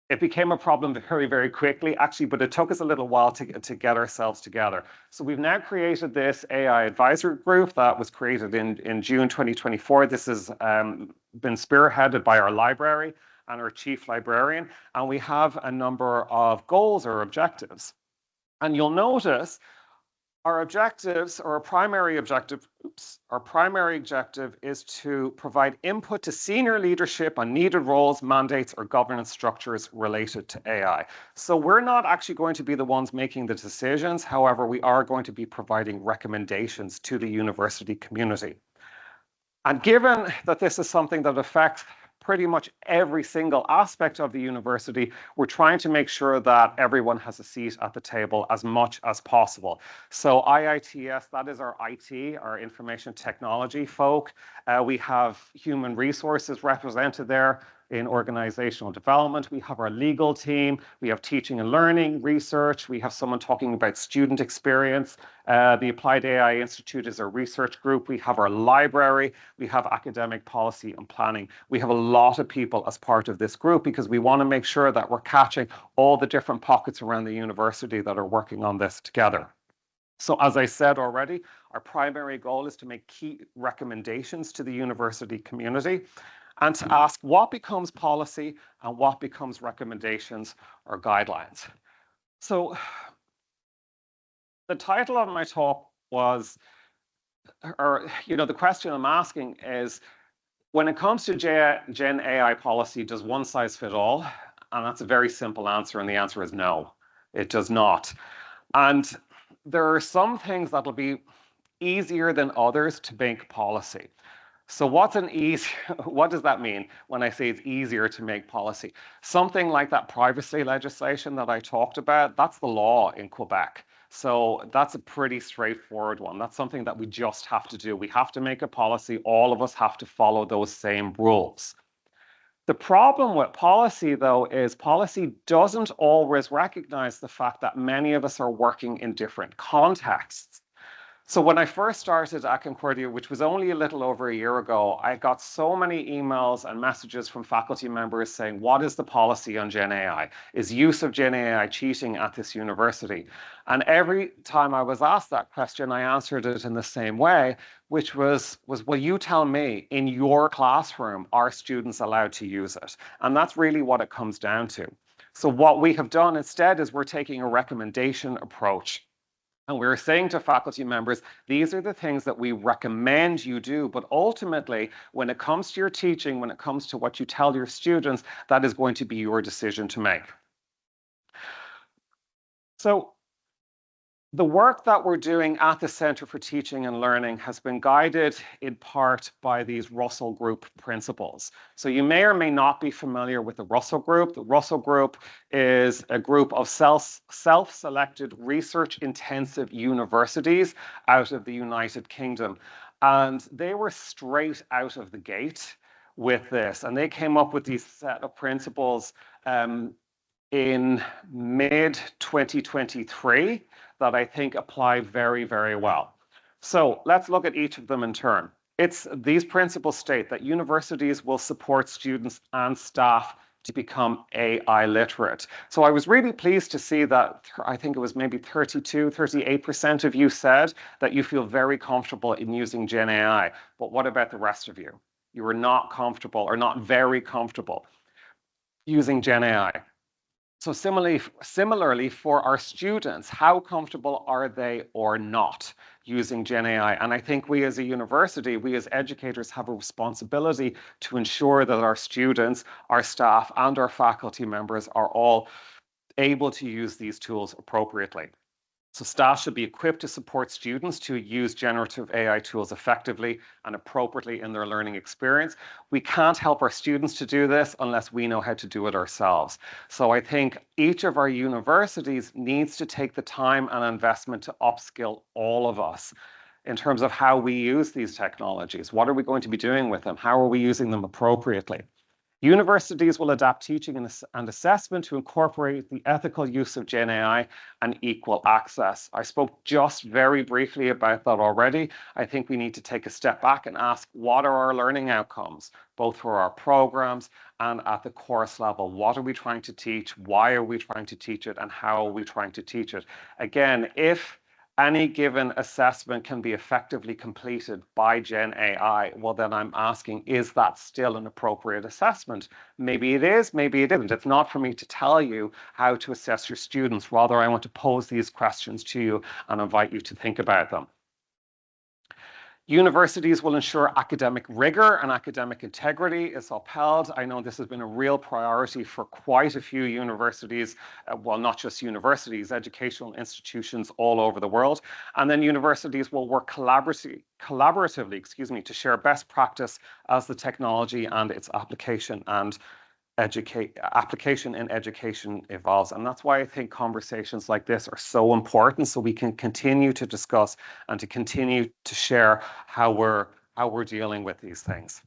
N: It became a problem very, very quickly, actually, but it took us a little while to get ourselves together. So we've now created this AI advisory group that was created in June 2024. This has been spearheaded by our library and our chief librarian, and we have a number of goals or objectives. And you'll notice our objectives, or our primary objective is to provide input to senior leadership on needed roles, mandates, or governance structures related to AI. So we're not actually going to be the ones making the decisions. However, we are going to be providing recommendations to the university community. And given that this is something that affects pretty much every single aspect of the university, we're trying to make sure that everyone has a seat at the table as much as possible. So IITS, that is our IT, our information technology folk. We have human resources represented there in organizational development. We have our legal team. We have teaching and learning, research. We have someone talking about student experience. The Applied AI Institute is our research group. We have our library. We have academic policy and planning. We have a lot of people as part of this group because we want to make sure that we're catching all the different pockets around the university that are working on this together. So as I said already, our primary goal is to make key recommendations to the university community and to ask what becomes policy and what becomes recommendations or guidelines. So the title of my talk was, the question I'm asking is, when it comes to Gen AI policy, does one size fit all? And that's a very simple answer, and the answer is no, it does not. And there are some things that'll be easier than others to make policy. So what does that mean when I say it's easier to make policy? Something like that privacy legislation that I talked about, that's the law in Quebec. So that's a pretty straightforward one. That's something that we just have to do. We have to make a policy. All of us have to follow those same rules. The problem with policy, though, is policy doesn't always recognize the fact that many of us are working in different contexts. So when I first started at Concordia, which was only a little over a year ago, I got so many emails and messages from faculty members saying, what is the policy on Gen AI? Is use of Gen AI cheating at this university? And every time I was asked that question, I answered it in the same way, which was, well, you tell me, in your classroom, are students allowed to use it? And that's really what it comes down to. So what we have done instead is we're taking a recommendation approach. And we're saying to faculty members, these are the things that we recommend you do. But ultimately, when it comes to your teaching, when it comes to what you tell your students, that is going to be your decision to make. So the work that we're doing at the Center for Teaching and Learning has been guided in part by these Russell Group principles. So you may or may not be familiar with the Russell Group. The Russell Group is a group of self-selected research-intensive universities out of the United Kingdom. And they were straight out of the gate with this. And they came up with these set of principles in mid-2023 that I think apply very, very well. So let's look at each of them in turn. These principles state that universities will support students and staff to become AI literate. So I was really pleased to see that, I think it was maybe 38% of you said that you feel very comfortable in using Gen AI. But what about the rest of you? You were not comfortable or not very comfortable using Gen AI. So similarly for our students, how comfortable are they or not using Gen AI? And I think we as a university, we as educators have a responsibility to ensure that our students, our staff, and our faculty members are all able to use these tools appropriately. So staff should be equipped to support students to use generative AI tools effectively and appropriately in their learning experience. We can't help our students to do this unless we know how to do it ourselves. So I think each of our universities needs to take the time and investment to upskill all of us in terms of how we use these technologies. What are we going to be doing with them? How are we using them appropriately? Universities will adapt teaching and assessment to incorporate the ethical use of Gen AI and equal access. I spoke just very briefly about that already. I think we need to take a step back and ask, what are our learning outcomes, both for our programs and at the course level? What are we trying to teach? Why are we trying to teach it? And how are we trying to teach it? Again, if any given assessment can be effectively completed by Gen AI, well, then I'm asking, is that still an appropriate assessment? Maybe it is, maybe it isn't. It's not for me to tell you how to assess your students. Rather, I want to pose these questions to you and invite you to think about them. Universities will ensure academic rigor and academic integrity is upheld. I know this has been a real priority for quite a few universities, well, not just universities, educational institutions all over the world. And then universities will work collaboratively, to share best practice as the technology and its application in education evolves. And that's why I think conversations like this are so important, so we can continue to discuss and to continue to share how we're dealing with these things.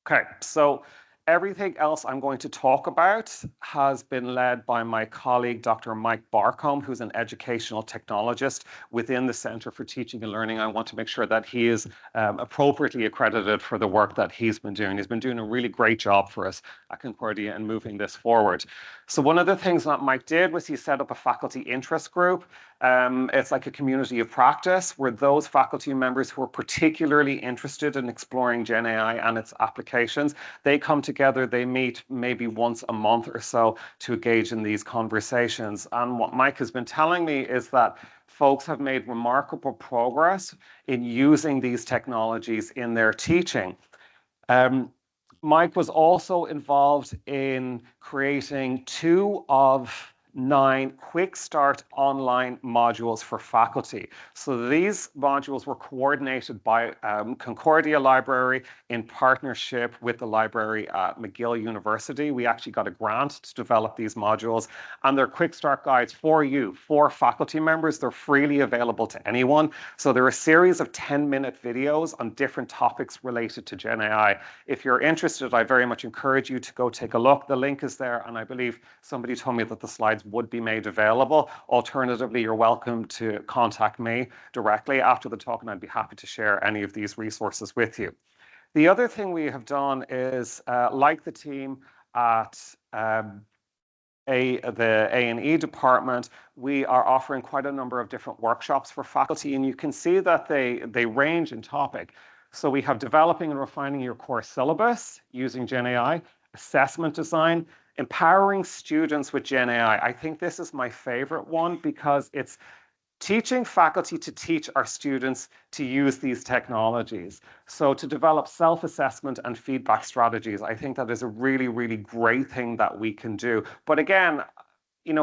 N: Okay, so everything else I'm going to talk about has been led by my colleague, Dr. Mike Barcombe, who's an educational technologist within the Center for Teaching and Learning. I want to make sure that he is appropriately accredited for the work that he's been doing. He's been doing a really great job for us at Concordia in moving this forward. So one of the things that Mike did was he set up a faculty interest group. It's like a community of practice where those faculty members who are particularly interested in exploring Gen AI and its applications, they come together, they meet maybe once a month or so to engage in these conversations. And what Mike has been telling me is that folks have made remarkable progress in using these technologies in their teaching. Mike was also involved in creating 2 of 9 quick start online modules for faculty. So these modules were coordinated by Concordia Library in partnership with the library at McGill University. We actually got a grant to develop these modules, and they're quick start guides for you, for faculty members. They're freely available to anyone. So they're a series of 10-minute videos on different topics related to Gen AI. If you're interested, I very much encourage you to go take a look. The link is there, and I believe somebody told me that the slides would be made available. Alternatively, you're welcome to contact me directly after the talk, and I'd be happy to share any of these resources with you. The other thing we have done is, like the team at the A&E department, we are offering quite a number of different workshops for faculty, and you can see that they range in topic. So we have developing and refining your course syllabus using Gen AI, assessment design, empowering students with Gen AI. I think this is my favorite one because it's teaching faculty to teach our students to use these technologies. So to develop self-assessment and feedback strategies, I think that is a really, really great thing that we can do. But again,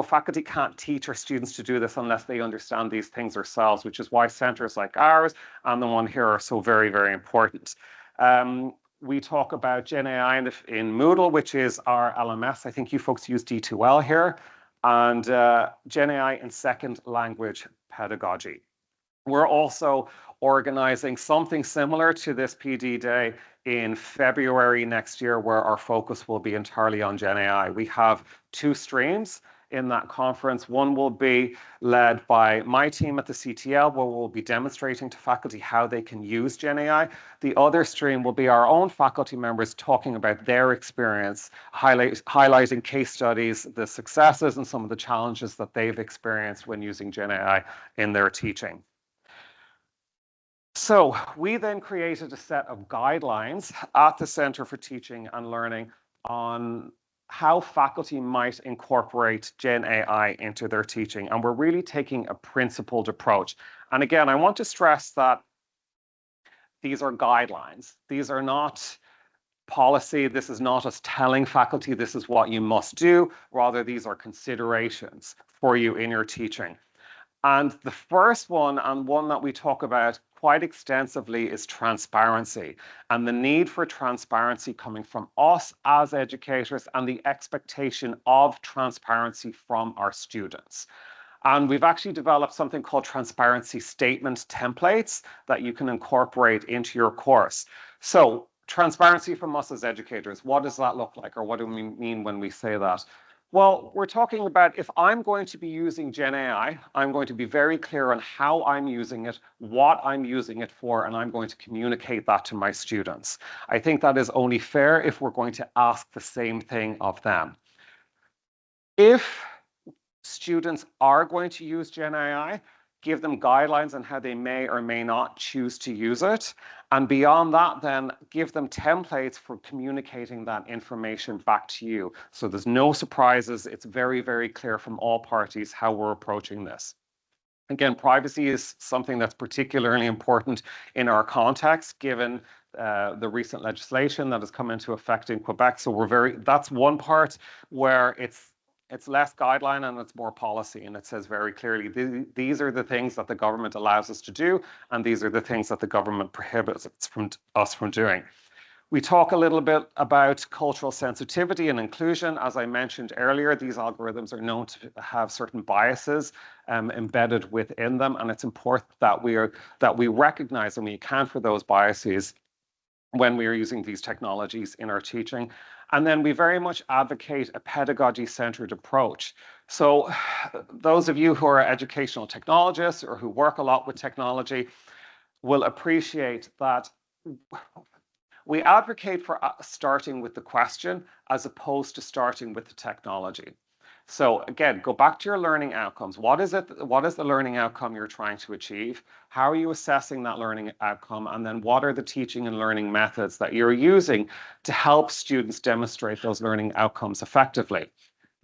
N: faculty can't teach our students to do this unless they understand these things themselves, which is why centers like ours and the one here are so very, very important. We talk about Gen AI in Moodle, which is our LMS. I think you folks use D2L here, and Gen AI in second language pedagogy. We're also organizing something similar to this PD Day in February next year, where our focus will be entirely on Gen AI. We have 2 streams in that conference. One will be led by my team at the CTL, where we'll be demonstrating to faculty how they can use Gen AI. The other stream will be our own faculty members talking about their experience, highlighting case studies, the successes and some of the challenges that they've experienced when using Gen AI in their teaching. So we then created a set of guidelines at the Center for Teaching and Learning on how faculty might incorporate Gen AI into their teaching. And we're really taking a principled approach. And again, I want to stress that these are guidelines. These are not policy. This is not us telling faculty this is what you must do. Rather, these are considerations for you in your teaching. And the first one, and one that we talk about quite extensively, is transparency, and the need for transparency coming from us as educators and the expectation of transparency from our students. And we've actually developed something called transparency statement templates that you can incorporate into your course. So transparency from us as educators, what does that look like, or what do we mean when we say that? Well, we're talking about, if I'm going to be using Gen AI, I'm going to be very clear on how I'm using it, what I'm using it for, and I'm going to communicate that to my students. I think that is only fair if we're going to ask the same thing of them. If students are going to use Gen AI, give them guidelines on how they may or may not choose to use it. And beyond that, then give them templates for communicating that information back to you. So there's no surprises. It's very, very clear from all parties how we're approaching this. Again, privacy is something that's particularly important in our context, given the recent legislation that has come into effect in Quebec. So that's one part where it's less guideline and it's more policy, and it says very clearly, these are the things that the government allows us to do, and these are the things that the government prohibits us from doing. We talk a little bit about cultural sensitivity and inclusion. As I mentioned earlier, these algorithms are known to have certain biases embedded within them, and it's important that we recognize and we account for those biases when we are using these technologies in our teaching. And then we very much advocate a pedagogy-centered approach. So those of you who are educational technologists or who work a lot with technology will appreciate that we advocate for starting with the question as opposed to starting with the technology. So again, go back to your learning outcomes. What is the learning outcome you're trying to achieve? How are you assessing that learning outcome? And then what are the teaching and learning methods that you're using to help students demonstrate those learning outcomes effectively?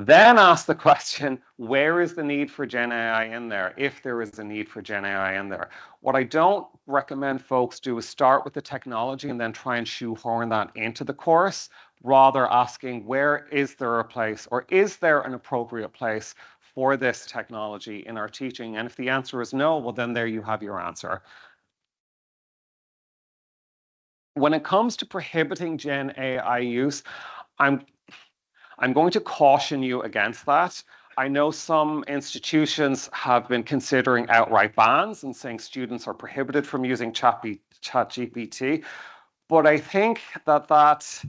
N: Then ask the question, where is the need for Gen AI in there, if there is a need for Gen AI in there? What I don't recommend folks do is start with the technology and then try and shoehorn that into the course, rather asking, where is there a place, or is there an appropriate place for this technology in our teaching? And if the answer is no, well, then there you have your answer. When it comes to prohibiting Gen AI use, I'm going to caution you against that. I know some institutions have been considering outright bans and saying students are prohibited from using ChatGPT, but I think that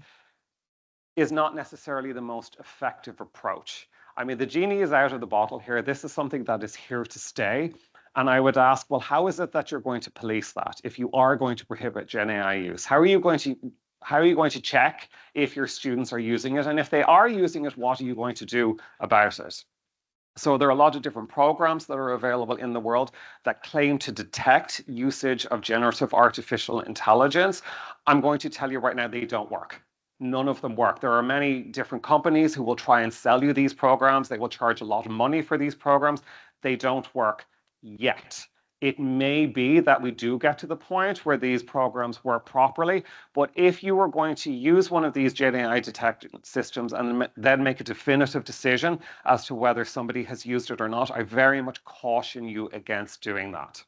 N: is not necessarily the most effective approach. I mean, the genie is out of the bottle here. This is something that is here to stay. And I would ask, well, how is it that you're going to police that if you are going to prohibit Gen AI use? How are you going to check if your students are using it? And if they are using it, what are you going to do about it? So there are a lot of different programs that are available in the world that claim to detect usage of generative artificial intelligence. I'm going to tell you right now, they don't work. None of them work. There are many different companies who will try and sell you these programs. They will charge a lot of money for these programs. They don't work yet. It may be that we do get to the point where these programs work properly, but if you are going to use one of these Gen AI detection systems and then make a definitive decision as to whether somebody has used it or not, I very much caution you against doing that.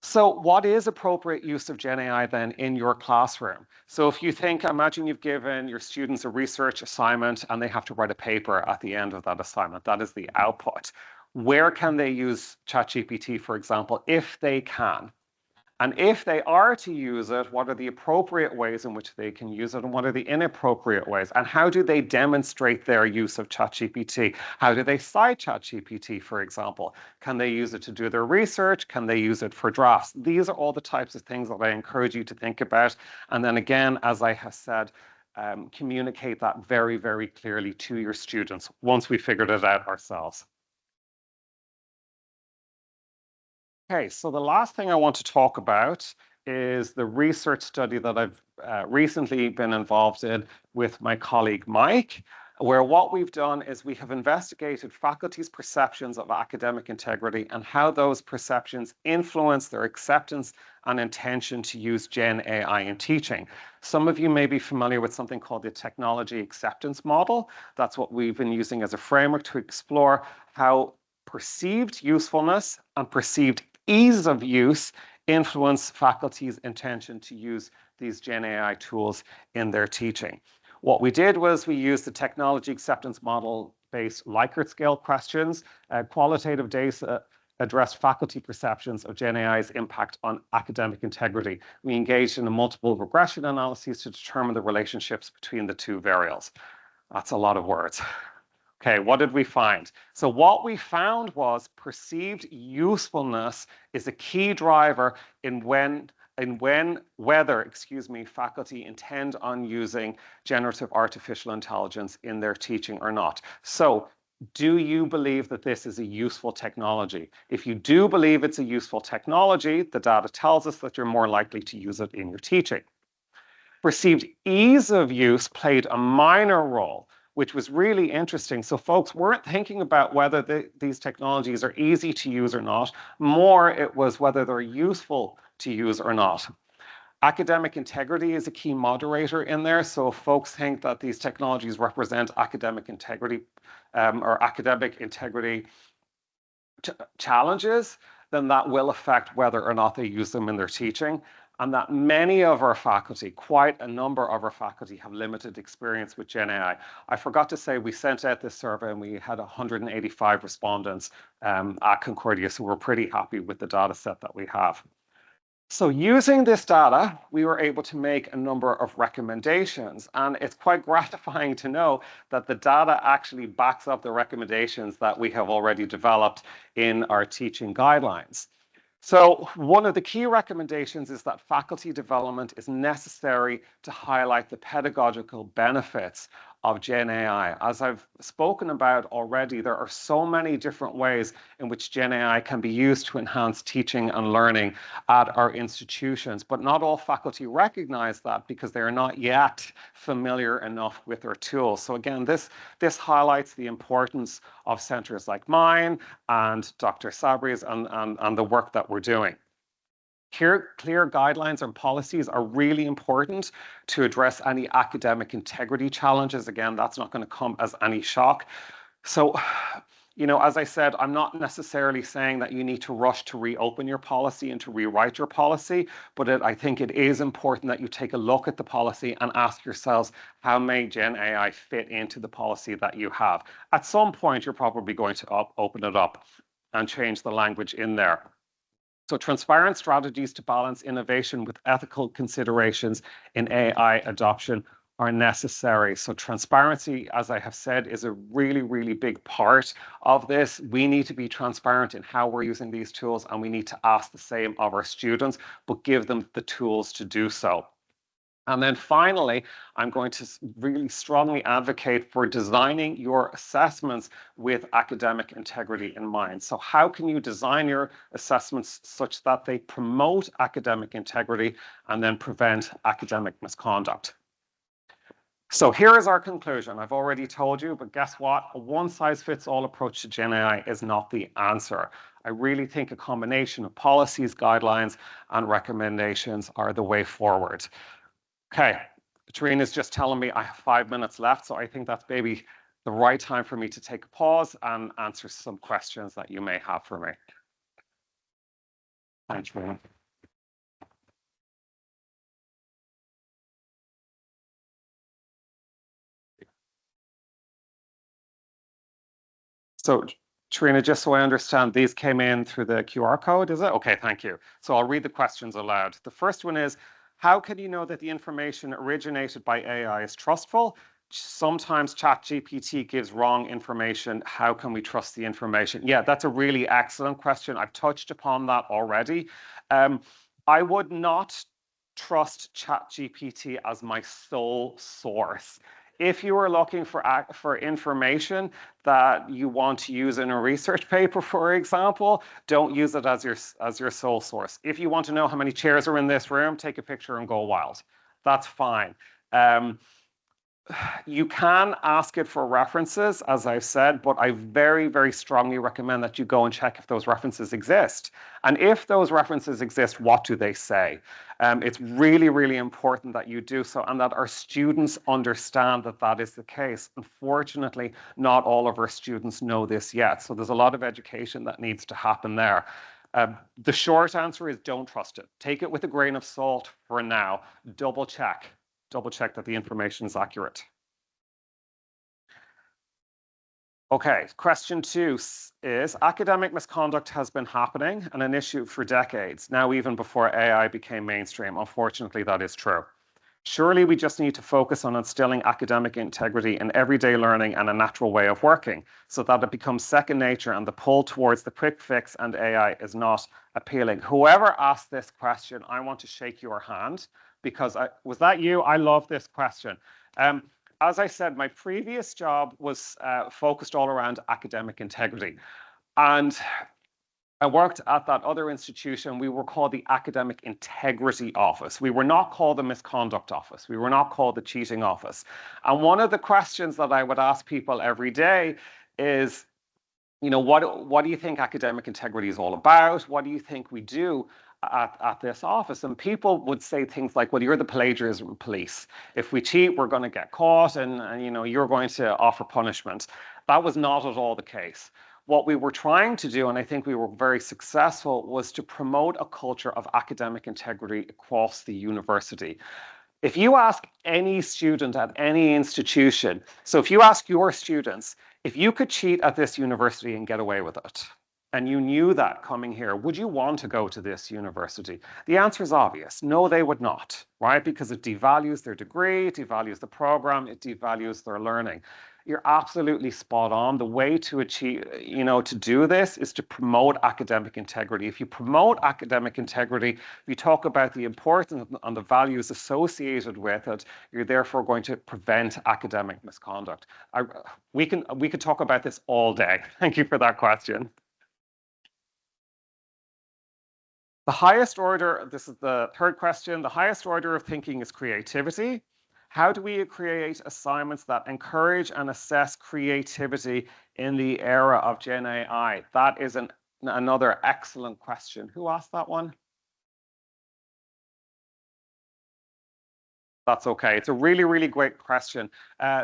N: So what is appropriate use of Gen AI then in your classroom? So if you imagine you've given your students a research assignment and they have to write a paper at the end of that assignment. That is the output. Where can they use ChatGPT, for example, if they can? And if they are to use it, what are the appropriate ways in which they can use it, and what are the inappropriate ways? And how do they demonstrate their use of ChatGPT? How do they cite ChatGPT, for example? Can they use it to do their research? Can they use it for drafts? These are all the types of things that I encourage you to think about. And then again, as I have said, communicate that very, very clearly to your students once we figured it out ourselves. Okay, so the last thing I want to talk about is the research study that I've recently been involved in with my colleague Mike, where what we've done is we have investigated faculty's perceptions of academic integrity and how those perceptions influence their acceptance and intention to use Gen AI in teaching. Some of you may be familiar with something called the technology acceptance model. That's what we've been using as a framework to explore how perceived usefulness and perceived ease of use influence faculty's intention to use these Gen AI tools in their teaching. What we did was we used the technology acceptance model-based Likert scale questions. Qualitative data addressed faculty perceptions of Gen AI's impact on academic integrity. We engaged in a multiple regression analysis to determine the relationships between the two variables. That's a lot of words. Okay, what did we find? So what we found was perceived usefulness is a key driver in whether faculty intend on using generative artificial intelligence in their teaching or not. So do you believe that this is a useful technology? If you do believe it's a useful technology, the data tells us that you're more likely to use it in your teaching. Perceived ease of use played a minor role, which was really interesting. So folks weren't thinking about whether these technologies are easy to use or not. More, it was whether they're useful to use or not. Academic integrity is a key moderator in there. So if folks think that these technologies represent academic integrity or academic integrity challenges, then that will affect whether or not they use them in their teaching. And that many of our faculty, quite a number of our faculty, have limited experience with Gen AI. I forgot to say we sent out this survey and we had 185 respondents at Concordia, so we're pretty happy with the data set that we have. So using this data, we were able to make a number of recommendations, and it's quite gratifying to know that the data actually backs up the recommendations that we have already developed in our teaching guidelines. So one of the key recommendations is that faculty development is necessary to highlight the pedagogical benefits of Gen AI. As I've spoken about already, there are so many different ways in which Gen AI can be used to enhance teaching and learning at our institutions, but not all faculty recognize that because they are not yet familiar enough with our tools. So again, this highlights the importance of centers like mine and Dr. Sabri's and the work that we're doing. Clear guidelines and policies are really important to address any academic integrity challenges. Again, that's not going to come as any shock. So, you know, as I said, I'm not necessarily saying that you need to rush to reopen your policy and to rewrite your policy, but I think it is important that you take a look at the policy and ask yourselves, how may Gen AI fit into the policy that you have? At some point, you're probably going to open it up and change the language in there. So transparent strategies to balance innovation with ethical considerations in AI adoption are necessary. So transparency, as I have said, is a really, really big part of this. We need to be transparent in how we're using these tools, and we need to ask the same of our students, but give them the tools to do so. And then finally, I'm going to really strongly advocate for designing your assessments with academic integrity in mind. So how can you design your assessments such that they promote academic integrity and then prevent academic misconduct? So here is our conclusion. I've already told you, but guess what? A one-size-fits-all approach to Gen AI is not the answer. I really think a combination of policies, guidelines, and recommendations are the way forward. Okay, Tarina's just telling me I have 5 minutes left, so I think that's maybe the right time for me to take a pause and answer some questions that you may have for me. Thanks, Tarina. So, Tarina, just so I understand, these came in through the QR code, is it? Okay, thank you. So I'll read the questions aloud. The first one is, how can you know that the information originated by AI is trustful? Sometimes ChatGPT gives wrong information. How can we trust the information? Yeah, that's a really excellent question. I've touched upon that already. I would not trust ChatGPT as my sole source. If you are looking for information that you want to use in a research paper, for example, don't use it as your sole source. If you want to know how many chairs are in this room, take a picture and go wild. That's fine. you can ask it for references, as I've said, but I very, very strongly recommend that you go and check if those references exist. And if those references exist, what do they say? It's really, really important that you do so and that our students understand that that is the case. Unfortunately, not all of our students know this yet. So there's a lot of education that needs to happen there. The short answer is don't trust it. Take it with a grain of salt for now. Double check that the information is accurate. Okay, question 2 is, academic misconduct has been happening and an issue for decades, now even before AI became mainstream. Unfortunately, that is true. Surely we just need to focus on instilling academic integrity in everyday learning and a natural way of working so that it becomes second nature and the pull towards the quick fix and AI is not appealing. Whoever asked this question, I want to shake your hand because was that you? I love this question. As I said, my previous job was focused all around academic integrity. And I worked at that other institution. We were called the Academic Integrity Office. We were not called the Misconduct Office. We were not called the Cheating Office. And one of the questions that I would ask people every day is, you know, what do you think academic integrity is all about? What do you think we do at this office? And people would say things like, well, you're the plagiarism police. If we cheat, we're going to get caught and you know, you're going to offer punishment. That was not at all the case. What we were trying to do, and I think we were very successful, was to promote a culture of academic integrity across the university. If you ask any student at any institution, so if you ask your students, if you could cheat at this university and get away with it, and you knew that coming here, would you want to go to this university? The answer is obvious. No, they would not, right? Because it devalues their degree, it devalues the program, it devalues their learning. You're absolutely spot on. The way to achieve, you know, to do this is to promote academic integrity. If you promote academic integrity, if you talk about the importance and the values associated with it, you're therefore going to prevent academic misconduct. We could talk about this all day. Thank you for that question. The highest order, this is the third question, the highest order of thinking is creativity. How do we create assignments that encourage and assess creativity in the era of Gen AI? That is another excellent question. Who asked that one? That's okay. It's a really, really great question.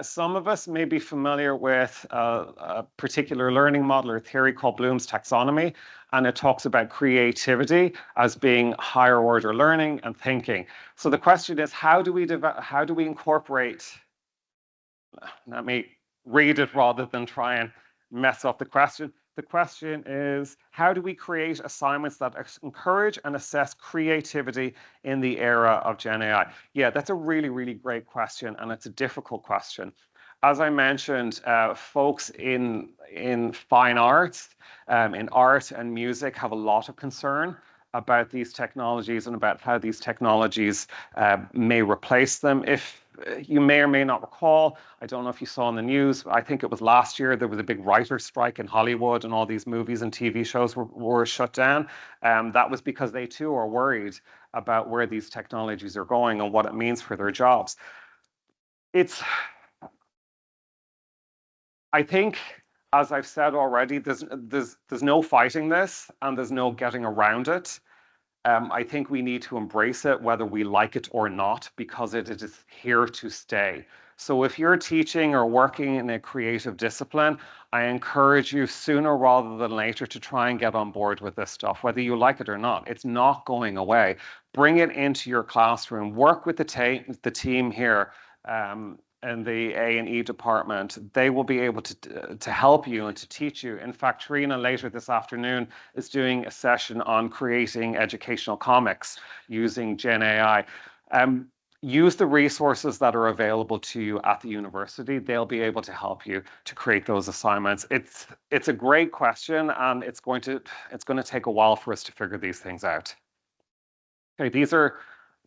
N: Some of us may be familiar with a particular learning model or theory called Bloom's taxonomy, and it talks about creativity as being higher order learning and thinking. So the question is, how do we incorporate? Let me read it rather than try and mess up the question. The question is, how do we create assignments that encourage and assess creativity in the era of Gen AI? Yeah, that's a really, really great question, and it's a difficult question. As I mentioned, folks in fine arts, in art and music have a lot of concern about these technologies and about how these technologies may replace them. If you may or may not recall, I don't know if you saw in the news, I think it was last year, there was a big writer's strike in Hollywood and all these movies and TV shows were shut down. That was because they too are worried about where these technologies are going and what it means for their jobs. I think, as I've said already, there's no fighting this and there's no getting around it. I think we need to embrace it whether we like it or not, because it is here to stay. So if you're teaching or working in a creative discipline, I encourage you sooner rather than later to try and get on board with this stuff, whether you like it or not. It's not going away. Bring it into your classroom. Work with the team here in the A&E department. They will be able to help you and to teach you. In fact, Trina later this afternoon is doing a session on creating educational comics using Gen AI. Use the resources that are available to you at the university. They'll be able to help you to create those assignments. It's a great question, and it's going to take a while for us to figure these things out. Okay, these are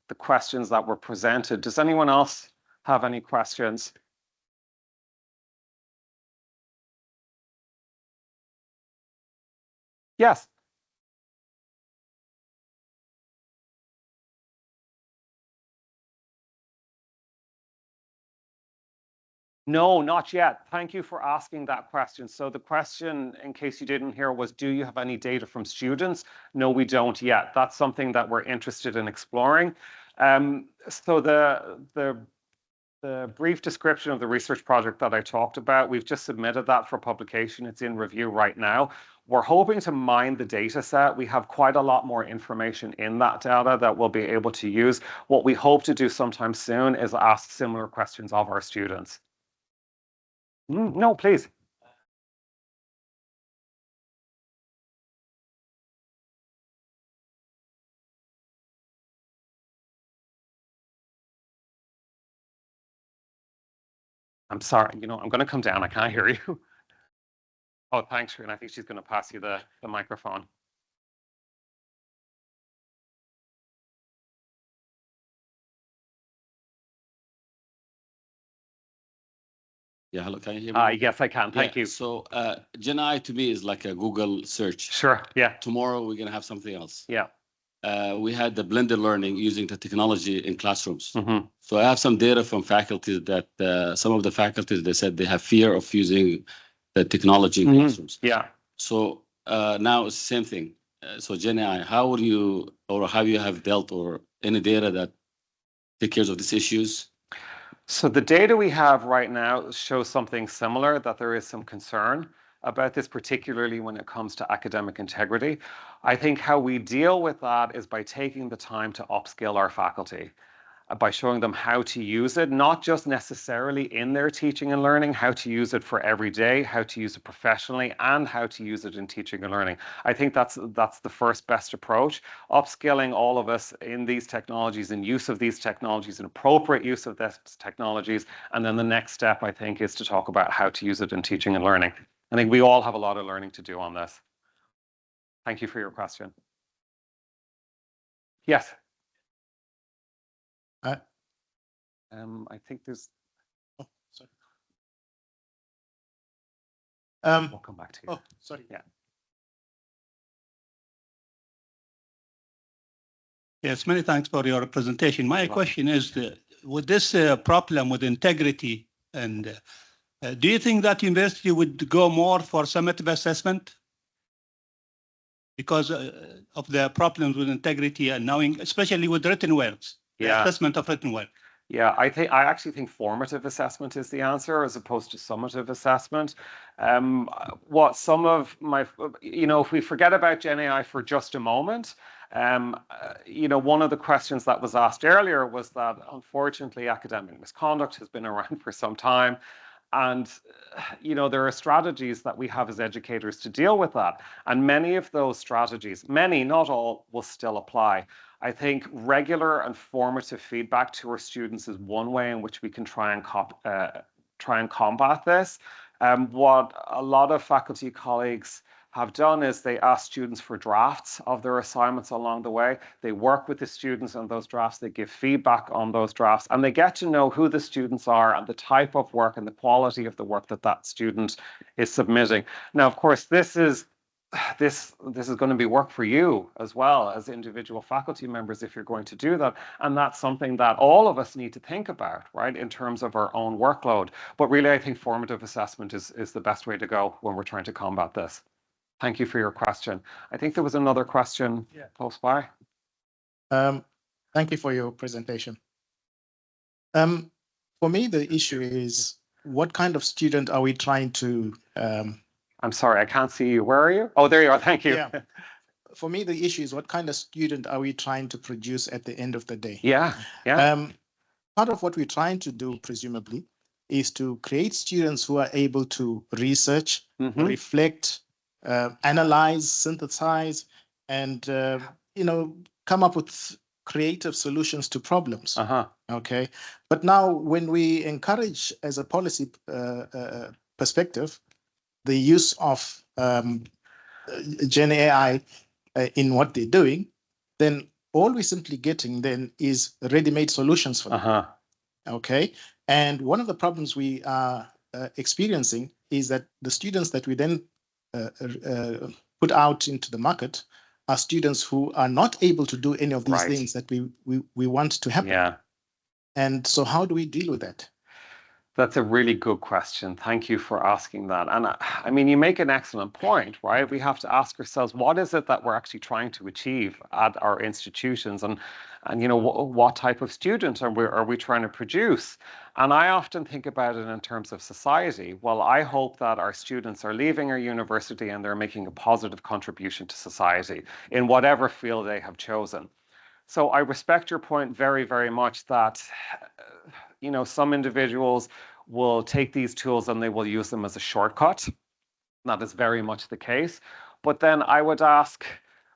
N: the questions that were presented. Does anyone else have any questions? Yes. No, not yet. Thank you for asking that question. So the question, in case you didn't hear, was, do you have any data from students? No, we don't yet. That's something that we're interested in exploring. So the brief description of the research project that I talked about, we've just submitted that for publication. It's in review right now. We're hoping to mine the data set. We have quite a lot more information in that data that we'll be able to use. What we hope to do sometime soon is ask similar questions of our students. No, please. I'm sorry, I'm going to come down. I can't hear you. Oh, thanks, and I think she's going to pass you the microphone.
O: Yeah, hello, can you hear me?
N: Yes, I can. Thank you.
O: So Gen AI to me is like a Google search.
N: Sure, yeah.
O: Tomorrow we're going to have something else.
N: Yeah.
O: We had the blended learning using the technology in classrooms.
N: Mm-hmm.
O: So I have some data from faculty that some of the faculties, they said they have fear of using the technology in classrooms.
N: Yeah.
O: So now it's the same thing. So Gen AI, how would you, or how you have dealt, or any data that take care of these issues?
N: So the data we have right now shows something similar, that there is some concern about this, particularly when it comes to academic integrity. I think how we deal with that is by taking the time to upskill our faculty, by showing them how to use it, not just necessarily in their teaching and learning, how to use it for every day, how to use it professionally, and how to use it in teaching and learning. I think that's the first best approach, upskilling all of us in these technologies, in use of these technologies, in appropriate use of these technologies. And then the next step, I think, is to talk about how to use it in teaching and learning. I think we all have a lot of learning to do on this. Thank you for your question. Yes. I think there's.
P: Oh, sorry.
N: We'll come back to you.
P: Oh, sorry.
N: Yeah.
L: Yes, many thanks for your presentation. My question is, with this problem with integrity, and do you think that university would go more for summative assessment because of the problems with integrity and knowing, especially with written works, the assessment of written work?
N: Yeah, I actually think formative assessment is the answer as opposed to summative assessment. What some of my, if we forget about Gen AI for just a moment, one of the questions that was asked earlier was that unfortunately academic misconduct has been around for some time. And, there are strategies that we have as educators to deal with that. And many of those strategies, many, not all, will still apply. I think regular and formative feedback to our students is one way in which we can try and combat this. What a lot of faculty colleagues have done is they ask students for drafts of their assignments along the way. They work with the students on those drafts, they give feedback on those drafts, and they get to know who the students are and the type of work and the quality of the work that student is submitting. Now, of course, this is going to be work for you as well as individual faculty members if you're going to do that. And that's something that all of us need to think about, right, in terms of our own workload. But really, I think formative assessment is the best way to go when we're trying to combat this. Thank you for your question. I think there was another question close by.
P: Thank you for your presentation. For me, the issue is what kind of student are we trying to...
N: I'm sorry, I can't see you. Where are you? Oh, there you are. Thank you.
P: Yeah. For me, the issue is what kind of student are we trying to produce at the end of the day?
N: Yeah, yeah.
P: Part of what we're trying to do, presumably, is to create students who are able to research, reflect, analyze, synthesize, and come up with creative solutions to problems. Okay, but now when we encourage, as a policy perspective, the use of Gen AI in what they're doing, then all we're simply getting then is ready-made solutions for them. Okay, and one of the problems we are experiencing is that the students that we then put out into the market are students who are not able to do any of these things that we want to happen.
N: Yeah.
P: And so how do we deal with that?
N: That's a really good question. Thank you for asking that. And I mean, you make an excellent point, right? We have to ask ourselves, what is it that we're actually trying to achieve at our institutions, and you know, what type of student are we trying to produce? And I often think about it in terms of society. Well, I hope that our students are leaving our university and they're making a positive contribution to society in whatever field they have chosen. So I respect your point very, very much that, you know, some individuals will take these tools and they will use them as a shortcut. That is very much the case. But then I would ask,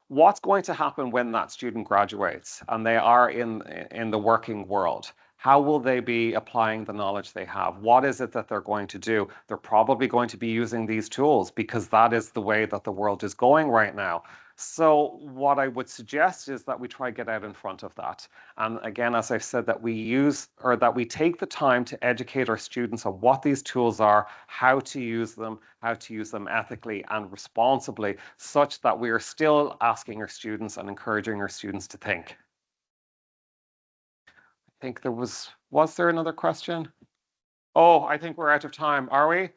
N: what's going to happen when that student graduates and they are in the working world? How will they be applying the knowledge they have? What is it that they're going to do? They're probably going to be using these tools because that is the way that the world is going right now. So what I would suggest is that we try to get out in front of that. And again, as I've said, that we use, or that we take the time to educate our students on what these tools are, how to use them ethically and responsibly, such that we are still asking our students and encouraging our students to think. I think there was there another question? Oh, I think we're out of time, are we?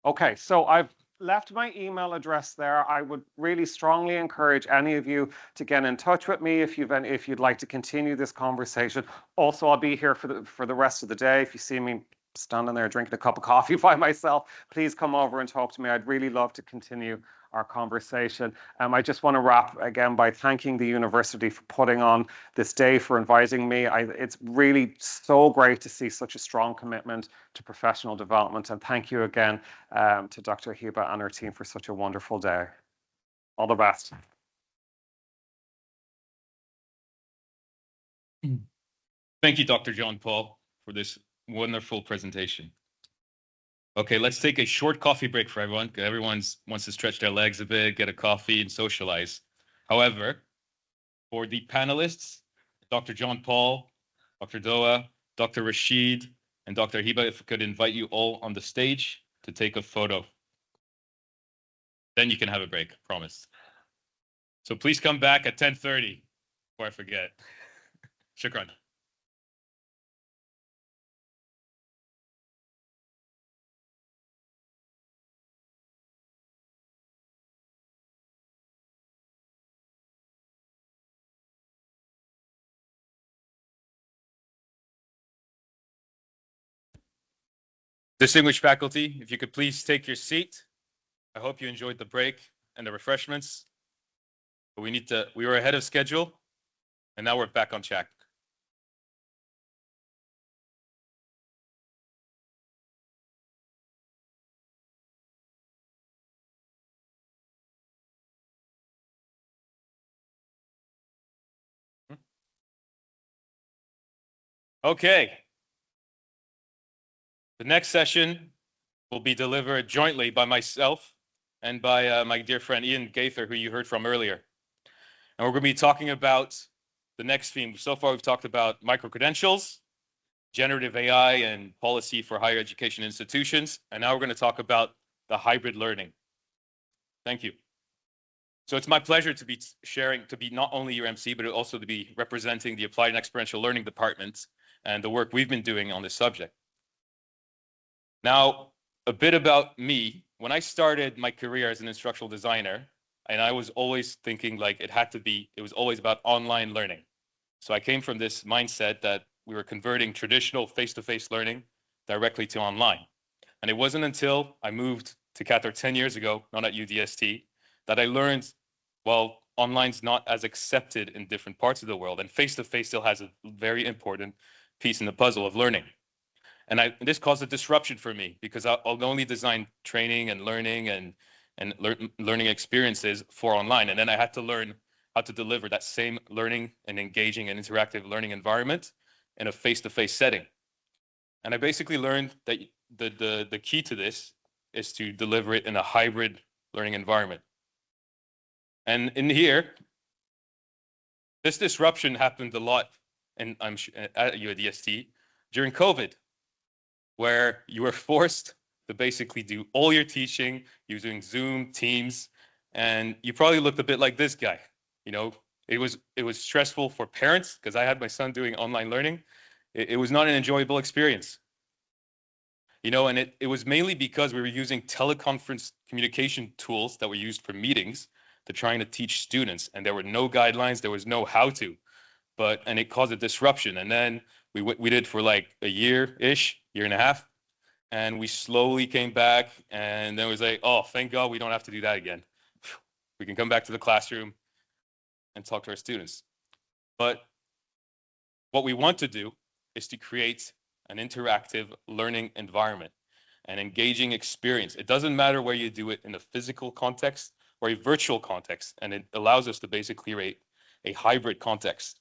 N: Okay, so I've left my email address there. I would really strongly encourage any of you to get in touch with me if you'd like to continue this conversation. Also, I'll be here for the rest of the day. If you see me standing there drinking a cup of coffee by myself, please come over and talk to me. I'd really love to continue our conversation. I just want to wrap again by thanking the university for putting on this day, for inviting me. It's really so great to see such a strong commitment to professional development. And thank you again to Dr. Hiba and her team for such a wonderful day. All the best.
A: Thank you, Dr. John Paul, for this wonderful presentation. Okay, let's take a short coffee break for everyone. Everyone wants to stretch their legs a bit, get a coffee, and socialize. However, for the panelists, Dr. John Paul, Dr. Doa, Dr. Rashid, and Dr. Hiba, if I could invite you all on the stage to take a photo. Then you can have a break, promise. So please come back at 10:30 before I forget. Shukran. Distinguished faculty, if you could please take your seat. I hope you enjoyed the break and the refreshments. But we were ahead of schedule, and now we're back on track. Okay. The next session will be delivered jointly by myself and by my dear friend Ian Gaither, who you heard from earlier. And we're going to be talking about the next theme. So far, we've talked about micro-credentials, generative AI, and policy for higher education institutions. And now we're going to talk about the hybrid learning. Thank you. So it's my pleasure to be not only your MC, but also to be representing the Applied and Experiential Learning Department and the work we've been doing on this subject. Now, a bit about me. When I started my career as an instructional designer, and I was always thinking like it was always about online learning. So I came from this mindset that we were converting traditional face-to-face learning directly to online. And it wasn't until I moved to Qatar 10 years ago, not at UDST, that I learned, well, online's not as accepted in different parts of the world, and face-to-face still has a very important piece in the puzzle of learning. And this caused a disruption for me because I'll only design training and learning and learning experiences for online. And then I had to learn how to deliver that same learning and engaging and interactive learning environment in a face-to-face setting. And I basically learned that the key to this is to deliver it in a hybrid learning environment. And in here, this disruption happened a lot, and I'm at UDST during COVID, where you were forced to basically do all your teaching using Zoom, Teams, and you probably looked a bit like this guy. You know, it was stressful for parents because I had my son doing online learning. It was not an enjoyable experience. And it was mainly because we were using teleconference communication tools that were used for meetings to trying to teach students, and there were no guidelines, there was no how-to, and it caused a disruption. And then we did for like a year-ish, year and a half, and we slowly came back, and then it was like, oh, thank God we don't have to do that again. We can come back to the classroom and talk to our students. But what we want to do is to create an interactive learning environment, an engaging experience. It doesn't matter where you do it, in a physical context or a virtual context, and it allows us to basically create a hybrid context.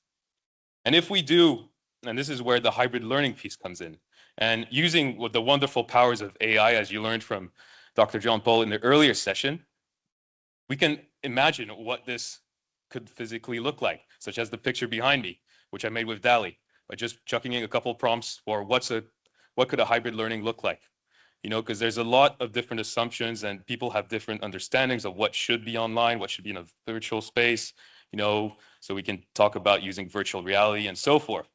A: And if we do, and this is where the hybrid learning piece comes in, and using the wonderful powers of AI, as you learned from Dr. John Paul in the earlier session, we can imagine what this could physically look like, such as the picture behind me, which I made with DALL-E, by just chucking in a couple prompts for what could a hybrid learning look like? Because there's a lot of different assumptions, and people have different understandings of what should be online, what should be in a virtual space, so we can talk about using virtual reality and so forth.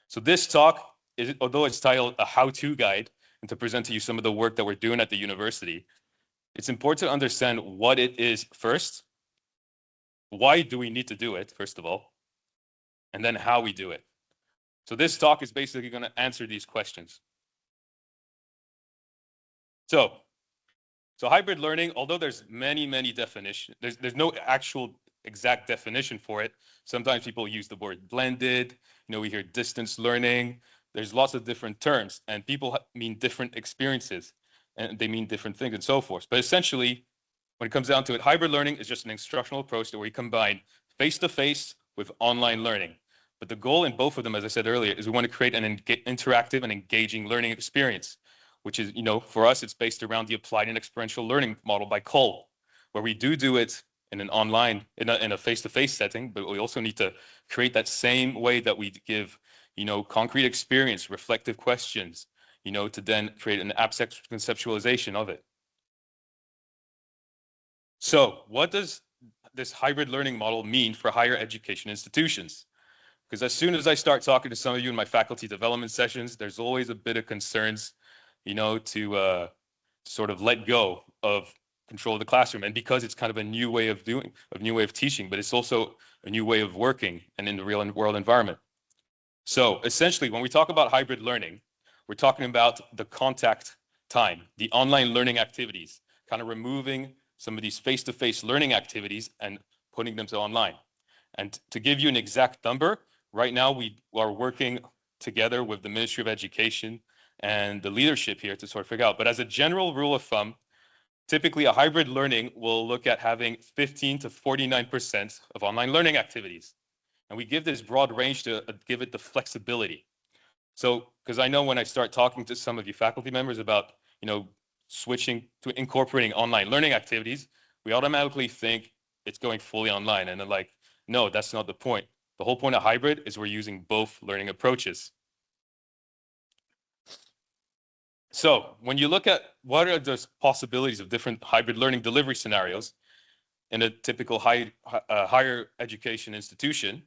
A: So this talk, although it's titled a how-to guide, and to present to you some of the work that we're doing at the university, it's important to understand what it is first, why do we need to do it, first of all, and then how we do it. So this talk is basically going to answer these questions. So hybrid learning, although there's many definitions, there's no actual exact definition for it. Sometimes people use the word blended, we hear distance learning. There's lots of different terms, and people mean different experiences, and they mean different things and so forth. But essentially, when it comes down to it, hybrid learning is just an instructional approach where we combine face-to-face with online learning. But the goal in both of them, as I said earlier, is we want to create an interactive and engaging learning experience, which is, for us, it's based around the applied and experiential learning model by Cole, where we do it in an online, in a face-to-face setting, but we also need to create that same way that we give, concrete experience, reflective questions, to then create an abstract conceptualization of it. So what does this hybrid learning model mean for higher education institutions? Because as soon as I start talking to some of you in my faculty development sessions, there's always a bit of concerns, to sort of let go of control of the classroom. And because it's kind of a new way of teaching, but it's also a new way of working and in the real world environment. So essentially, when we talk about hybrid learning, we're talking about the contact time, the online learning activities, kind of removing some of these face-to-face learning activities and putting them to online. And to give you an exact number, right now we are working together with the Ministry of Education and the leadership here to sort of figure out. But as a general rule of thumb, typically a hybrid learning will look at having 15 to 49% of online learning activities. And we give this broad range to give it the flexibility. So, because I know when I start talking to some of you faculty members about, switching to incorporating online learning activities, we automatically think it's going fully online. And they're like, no, that's not the point. The whole point of hybrid is we're using both learning approaches. So when you look at what are the possibilities of different hybrid learning delivery scenarios in a typical higher education institution,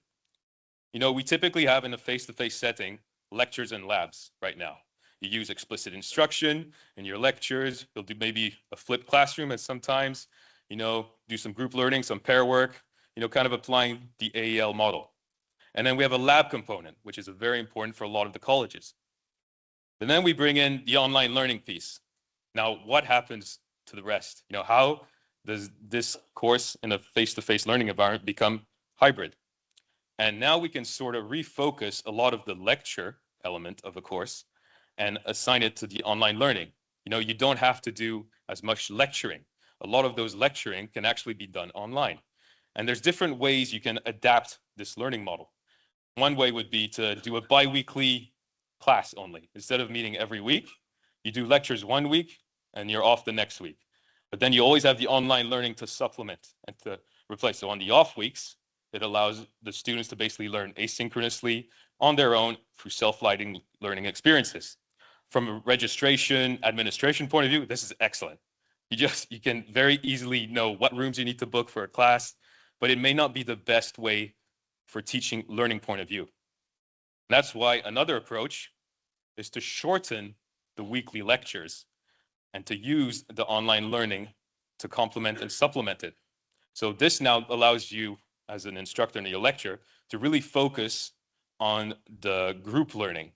A: we typically have in a face-to-face setting lectures and labs right now. You use explicit instruction in your lectures. You'll do maybe a flipped classroom, and sometimes, do some group learning, some pair work, kind of applying the AEL model. And then we have a lab component, which is very important for a lot of the colleges. And then we bring in the online learning piece. Now, what happens to the rest? How does this course in a face-to-face learning environment become hybrid? And now we can sort of refocus a lot of the lecture element of a course and assign it to the online learning. You don't have to do as much lecturing. A lot of those lecturing can actually be done online. And there's different ways you can adapt this learning model. One way would be to do a bi-weekly class only. Instead of meeting every week, you do lectures 1 week and you're off the next week. But then you always have the online learning to supplement and to replace. So on the off weeks, it allows the students to basically learn asynchronously on their own through self-guiding learning experiences. From a registration, administration point of view, this is excellent. You can very easily know what rooms you need to book for a class, but it may not be the best way for teaching learning point of view. That's why another approach is to shorten the weekly lectures and to use the online learning to complement and supplement it. So this now allows you as an instructor in your lecture to really focus on the group learning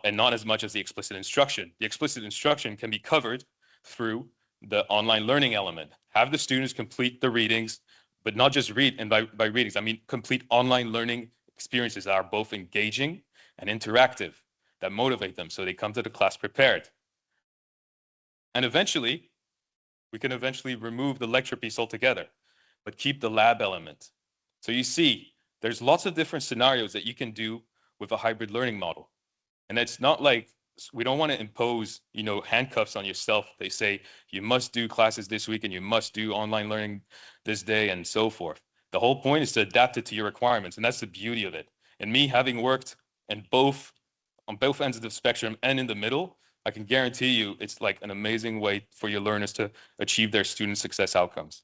A: and not as much as the explicit instruction. The explicit instruction can be covered through the online learning element. Have the students complete the readings, but not just read, and by readings, I mean complete online learning experiences that are both engaging and interactive, that motivate them so they come to the class prepared. And eventually, we can remove the lecture piece altogether, but keep the lab element. So you see, there's lots of different scenarios that you can do with a hybrid learning model. And it's not like we don't want to impose, handcuffs on yourself. They say you must do classes this week and you must do online learning this day and so forth. The whole point is to adapt it to your requirements, and that's the beauty of it. And me having worked on both ends of the spectrum and in the middle, I can guarantee you it's like an amazing way for your learners to achieve their student success outcomes.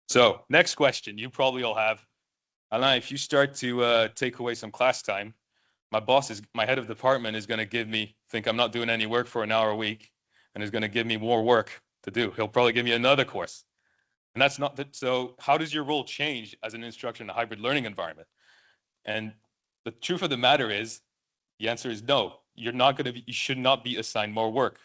A: So next question you probably all have. Alain, if you start to take away some class time, my head of department is going to think I'm not doing any work for an hour a week and is going to give me more work to do. He'll probably give me another course. And that's not that. So how does your role change as an instructor in a hybrid learning environment? And the truth of the matter is, the answer is no. You should not be assigned more work.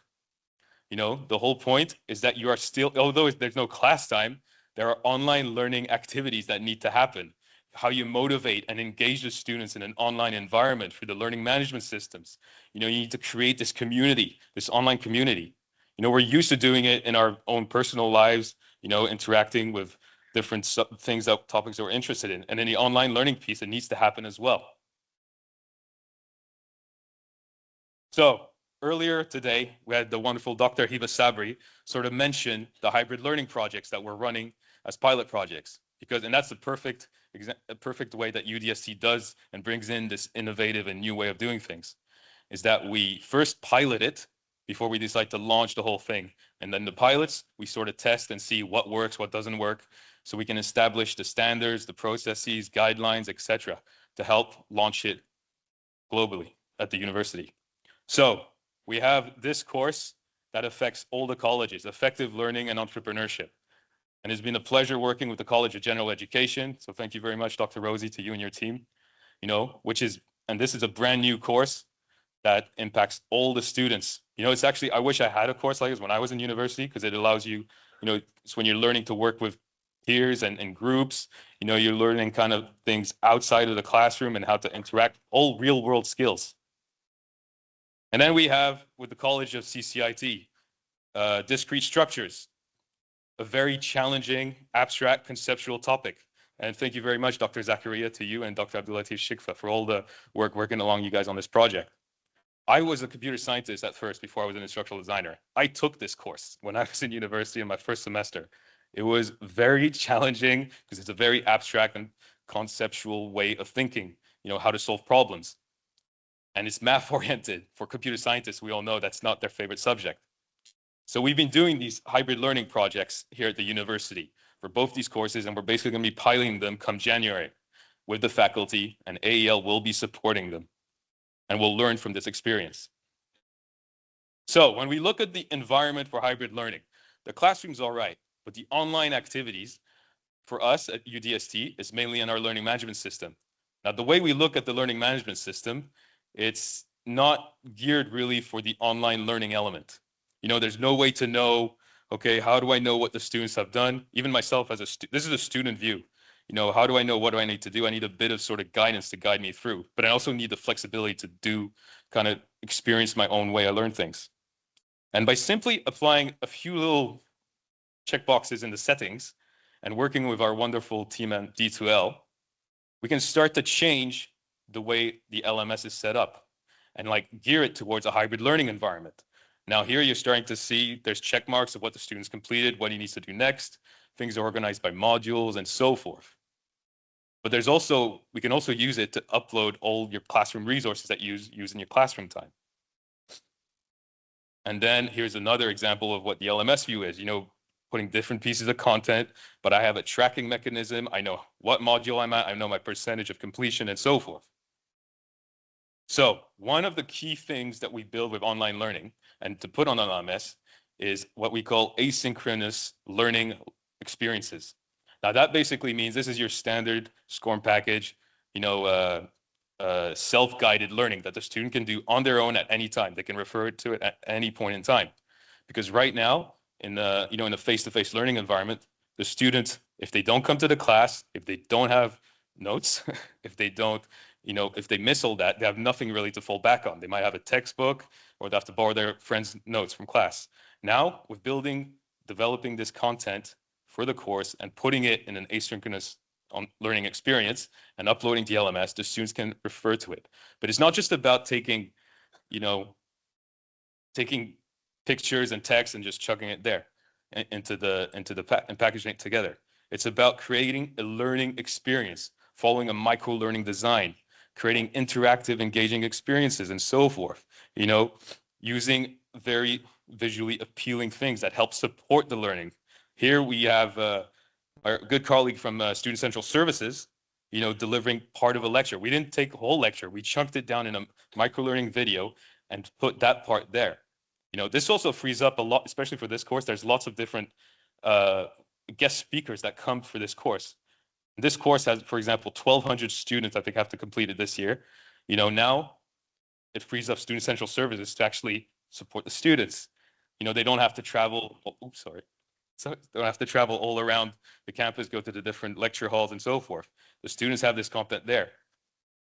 A: The whole point is that you are still, although there's no class time, there are online learning activities that need to happen. How you motivate and engage the students in an online environment through the learning management systems. You need to create this community, this online community. We're used to doing it in our own personal lives, interacting with different topics that we're interested in. And in the online learning piece, it needs to happen as well. So earlier today, we had the wonderful Dr. Hiba Sabri sort of mention the hybrid learning projects that we're running as pilot projects. And that's the perfect way that UDST does and brings in this innovative and new way of doing things, is that we first pilot it before we decide to launch the whole thing. And then the pilots, we sort of test and see what works, what doesn't work, so we can establish the standards, the processes, guidelines, etc., to help launch it globally at the university. So we have this course that affects all the colleges, Effective Learning and Entrepreneurship. And it's been a pleasure working with the College of General Education. So thank you very much, Dr. Rosie, to you and your team, and this is a brand new course that impacts all the students. It's actually, I wish I had a course like this when I was in university, because it allows you, it's when you're learning to work with peers and groups, you're learning kind of things outside of the classroom and how to interact, all real world skills. And then we have, with the College of CCIT, discrete structures, a very challenging, abstract, conceptual topic. And thank you very much, Dr. Zakaria, to you and Dr. Abdulatif Shikfa for all the work working along you guys on this project. I was a computer scientist at first before I was an instructional designer. I took this course when I was in university in my first semester. It was very challenging because it's a very abstract and conceptual way of thinking, how to solve problems. And it's math oriented. For computer scientists, we all know that's not their favorite subject. So we've been doing these hybrid learning projects here at the university for both these courses, and we're basically going to be piloting them come January with the faculty, and AEL will be supporting them, and we'll learn from this experience. So when we look at the environment for hybrid learning, the classroom's all right, but the online activities for us at UDST is mainly in our learning management system. Now, the way we look at the learning management system, it's not geared really for the online learning element. There's no way to know, okay, how do I know what the students have done? Even myself as this is a student view. How do I know what do I need to do? I need a bit of sort of guidance to guide me through, but I also need the flexibility to kind of experience my own way I learn things. And by simply applying a few little checkboxes in the settings and working with our wonderful team at D2L, we can start to change the way the LMS is set up and gear it towards a hybrid learning environment. Now here you're starting to see there's check marks of what the students completed, what he needs to do next. Things are organized by modules and so forth. But we can also use it to upload all your classroom resources that you use in your classroom time. And then here's another example of what the LMS view is, putting different pieces of content, but I have a tracking mechanism. I know what module I'm at. I know my percentage of completion and so forth. So one of the key things that we build with online learning and to put on an LMS is what we call asynchronous learning experiences. Now that basically means this is your standard SCORM package, self-guided learning that the student can do on their own at any time. They can refer to it at any point in time. Because right now, in the face-to-face learning environment, the students, if they don't come to the class, if they don't have notes, if they don't, if they miss all that, they have nothing really to fall back on. They might have a textbook or they have to borrow their friends' notes from class. Now, with developing this content for the course and putting it in an asynchronous learning experience and uploading to LMS, the students can refer to it. But it's not just about taking pictures and text and just chucking it there and packaging it together. It's about creating a learning experience, following a micro-learning design, creating interactive, engaging experiences, and so forth. Using very visually appealing things that help support the learning. Here we have our good colleague from Student Central Services, delivering part of a lecture. We didn't take a whole lecture. We chunked it down in a micro-learning video and put that part there. This also frees up a lot, especially for this course. There's lots of different guest speakers that come for this course. This course has, for example, 1,200 students, I think, have to complete it this year. Now it frees up Student Central Services to actually support the students. They don't have to travel. So they don't have to travel all around the campus, go to the different lecture halls and so forth. The students have this content there.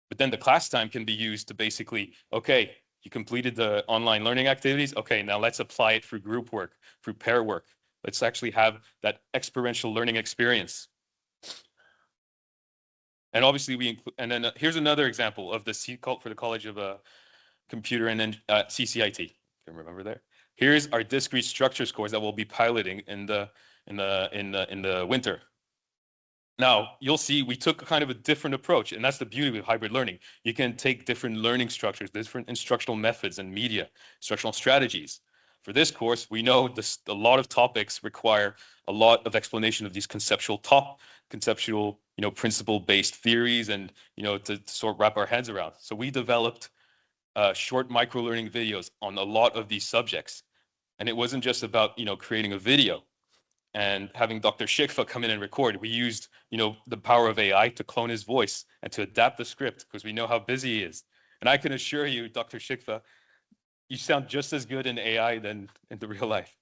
A: But then the class time can be used to basically, okay, you completed the online learning activities. Okay, now let's apply it through group work, through pair work. Let's actually have that experiential learning experience. And obviously we include, and then here's another example of the for the College of Computer and then CCIT. Can remember there. Here's our discrete structures course that we'll be piloting in the winter. Now, you'll see we took kind of a different approach, and that's the beauty of hybrid learning. You can take different learning structures, different instructional methods and media, instructional strategies. For this course, we know a lot of topics require a lot of explanation of these conceptual principle-based theories and, to sort of wrap our heads around. So we developed short micro-learning videos on a lot of these subjects. And it wasn't just about, creating a video and having Dr. Shikfa come in and record. We used, the power of AI to clone his voice and to adapt the script because we know how busy he is. And I can assure you, Dr. Shikfa, you sound just as good in AI than in the real life.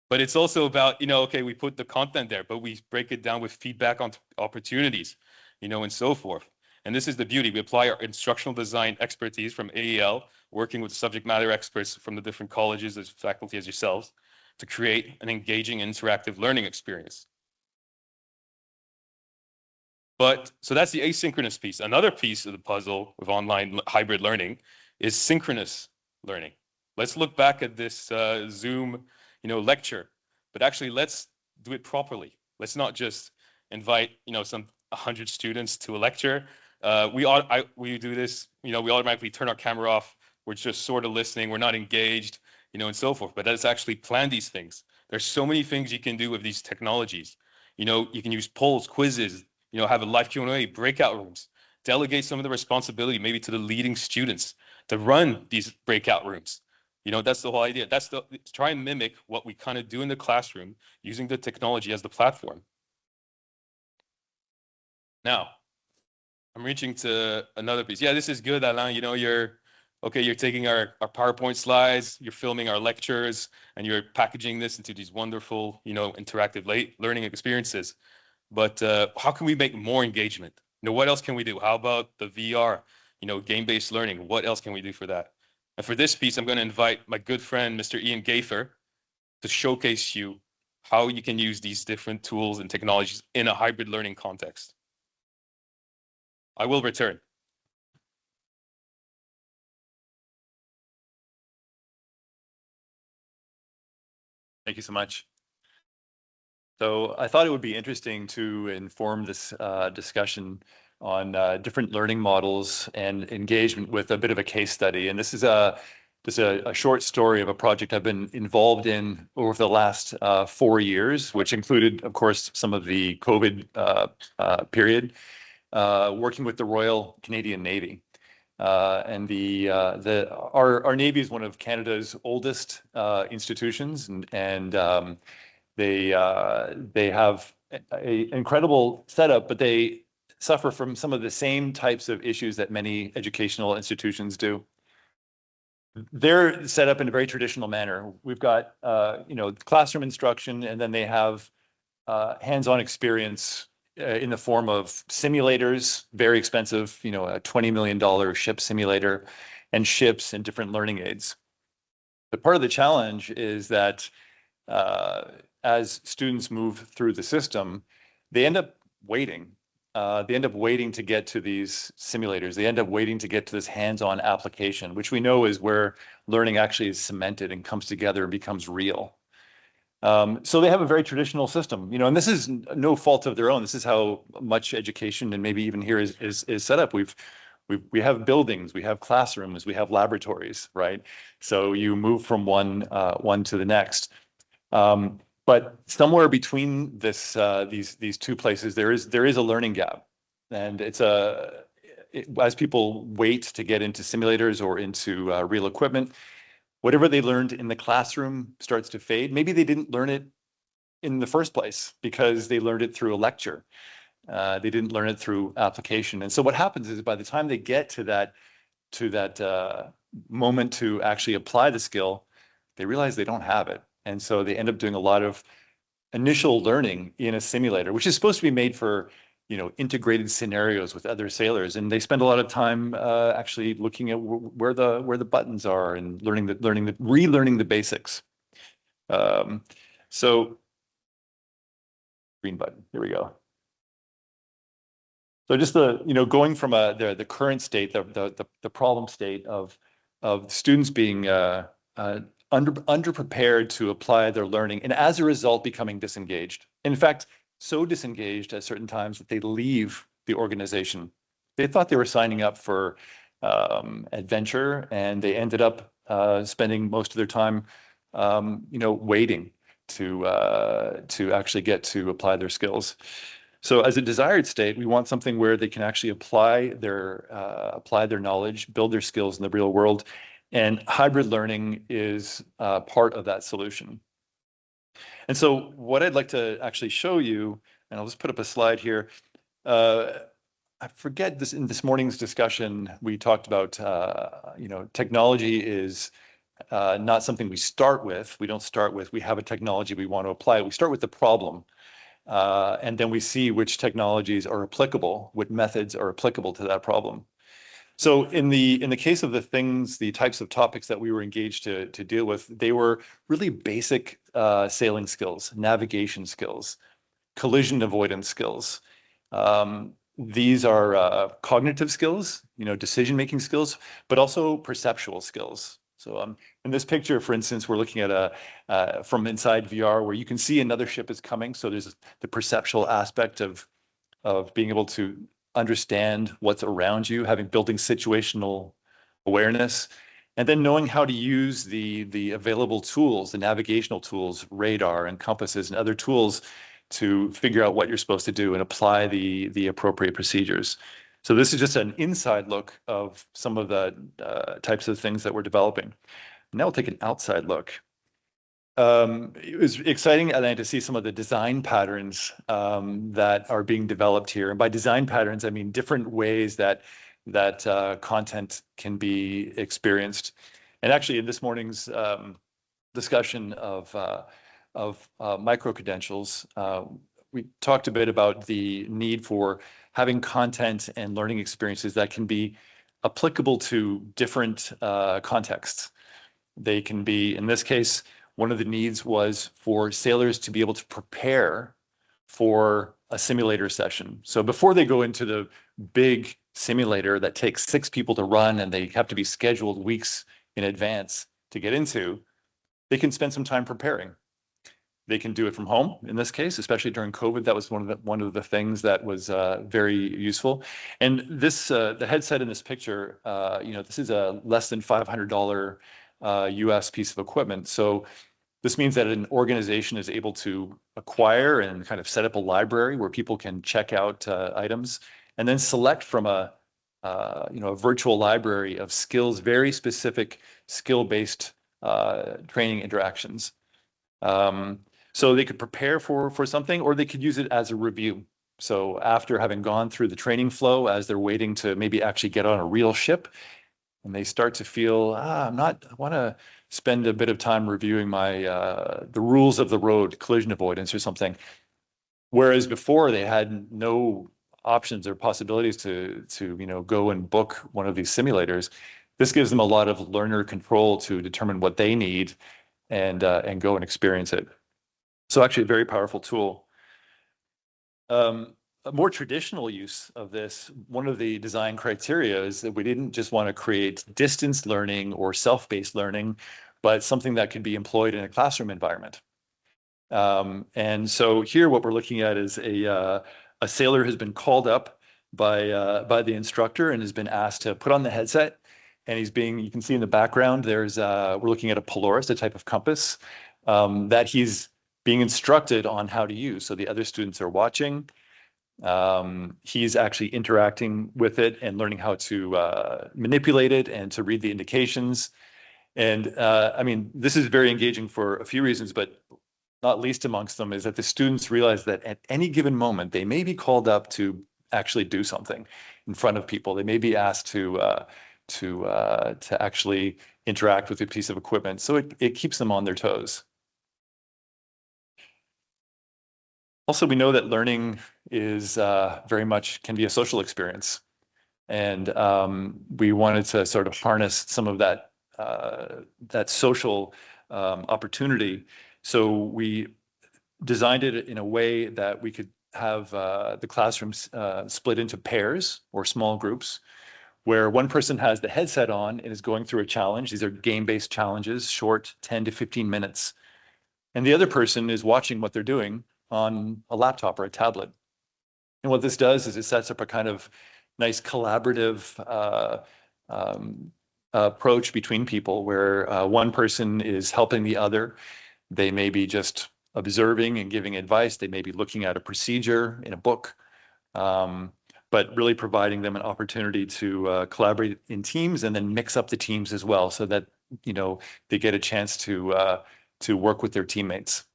A: But it's also about, okay, we put the content there, but we break it down with feedback on opportunities, and so forth. And this is the beauty. We apply our instructional design expertise from AEL, working with subject matter experts from the different colleges as faculty as yourselves, to create an engaging, interactive learning experience. So that's the asynchronous piece. Another piece of the puzzle with online hybrid learning is synchronous learning. Let's look back at this Zoom, lecture, but actually let's do it properly. Let's not just invite, some 100 students to a lecture. We do this, we automatically turn our camera off. We're just sort of listening. We're not engaged, and so forth. But let's actually plan these things. There's so many things you can do with these technologies. You can use polls, quizzes, have a live Q&A, breakout rooms, delegate some of the responsibility maybe to the leading students to run these breakout rooms. That's the whole idea. Try and mimic what we kind of do in the classroom using the technology as the platform. Now, I'm reaching to another piece. Yeah, this is good, Alain. You're taking our PowerPoint slides, you're filming our lectures, and you're packaging this into these wonderful, interactive learning experiences. But how can we make more engagement? What else can we do? How about the VR, game-based learning? What else can we do for that? And for this piece, I'm going to invite my good friend, Mr. Ian Gaither, to showcase you how you can use these different tools and technologies in a hybrid learning context. I will return.
I: Thank you so much. So I thought it would be interesting to inform this discussion on different learning models and engagement with a bit of a case study. And this is just a short story of a project I've been involved in over the last 4 years, which included, of course, some of the COVID period, working with the Royal Canadian Navy. And our Navy is one of Canada's oldest institutions, and they have an incredible setup, but they suffer from some of the same types of issues that many educational institutions do. They're set up in a very traditional manner. We've got classroom instruction, and then they have hands-on experience in the form of simulators, very expensive, a $20 million ship simulator, and ships and different learning aids. But part of the challenge is that as students move through the system, they end up waiting. They end up waiting to get to these simulators. They end up waiting to get to this hands-on application, which we know is where learning actually is cemented and comes together and becomes real. So they have a very traditional system, and this is no fault of their own. This is how much education, and maybe even here, is set up. We have buildings, we have classrooms, we have laboratories, right? So you move from one to the next. But somewhere between these two places, there is a learning gap, and as people wait to get into simulators or into real equipment, whatever they learned in the classroom starts to fade. Maybe they didn't learn it in the first place because they learned it through a lecture. They didn't learn it through application. And so what happens is by the time they get to that moment to actually apply the skill, they realize they don't have it. And so they end up doing a lot of initial learning in a simulator, which is supposed to be made for integrated scenarios with other sailors, and they spend a lot of time actually looking at where the buttons are and relearning the basics. So green button, here we go. So just going from the current state, the problem state of students being underprepared to apply their learning, and as a result becoming disengaged. In fact, so disengaged at certain times that they leave the organization. They thought they were signing up for adventure, and they ended up spending most of their time, waiting to actually get to apply their skills. So as a desired state, we want something where they can actually apply their knowledge, build their skills in the real world, and hybrid learning is part of that solution. And so what I'd like to actually show you, and I'll just put up a slide here. I forget this in this morning's discussion, we talked about, technology is not something we start with. We don't start with, we have a technology we want to apply. We start with the problem. And then we see which technologies are applicable, what methods are applicable to that problem. So in the case of the types of topics that we were engaged to deal with, they were really basic sailing skills, navigation skills, collision avoidance skills. These are cognitive skills, decision-making skills, but also perceptual skills. So in this picture, for instance, we're looking at from inside VR where you can see another ship is coming. So there's the perceptual aspect of being able to understand what's around you, building situational awareness, and then knowing how to use the available tools, the navigational tools, radar and compasses and other tools to figure out what you're supposed to do and apply the appropriate procedures. So this is just an inside look of some of the types of things that we're developing. Now we'll take an outside look. It was exciting to see some of the design patterns that are being developed here. And by design patterns, I mean different ways that content can be experienced. And actually, in this morning's discussion of micro-credentials, we talked a bit about the need for having content and learning experiences that can be applicable to different contexts. They can be, in this case, one of the needs was for sailors to be able to prepare for a simulator session. So before they go into the big simulator that takes 6 people to run and they have to be scheduled weeks in advance to get into, they can spend some time preparing. They can do it from home in this case, especially during COVID. That was one of the things that was very useful. And this the headset in this picture, this is a less than $500 US piece of equipment. So this means that an organization is able to acquire and kind of set up a library where people can check out items and then select from a a virtual library of skills, very specific skill-based training interactions. So they could prepare for something, or they could use it as a review. So after having gone through the training flow, as they're waiting to maybe actually get on a real ship, and they start to feel, I want to spend a bit of time reviewing the rules of the road, collision avoidance or something. Whereas before they had no options or possibilities to go and book one of these simulators. This gives them a lot of learner control to determine what they need and go and experience it. So actually a very powerful tool. A more traditional use of this, one of the design criteria is that we didn't just want to create distance learning or self-paced learning, but something that could be employed in a classroom environment. And so here what we're looking at is a sailor has been called up by the instructor and has been asked to put on the headset. And you can see in the background, we're looking at a Polaris, a type of compass, that he's being instructed on how to use. So the other students are watching. He's actually interacting with it and learning how to manipulate it and to read the indications. And I mean, this is very engaging for a few reasons, but not least amongst them is that the students realize that at any given moment, they may be called up to actually do something in front of people. They may be asked to actually interact with a piece of equipment. So it keeps them on their toes. Also, we know that learning is very much can be a social experience. And we wanted to sort of harness some of that social opportunity. So we designed it in a way that we could have the classrooms split into pairs or small groups, where one person has the headset on and is going through a challenge. These are game-based challenges, short 10 to 15 minutes. And the other person is watching what they're doing on a laptop or a tablet. And what this does is it sets up a kind of nice collaborative approach between people where one person is helping the other. They may be just observing and giving advice. They may be looking at a procedure in a book, but really providing them an opportunity to collaborate in teams and then mix up the teams as well so that, they get a chance to work with their teammates.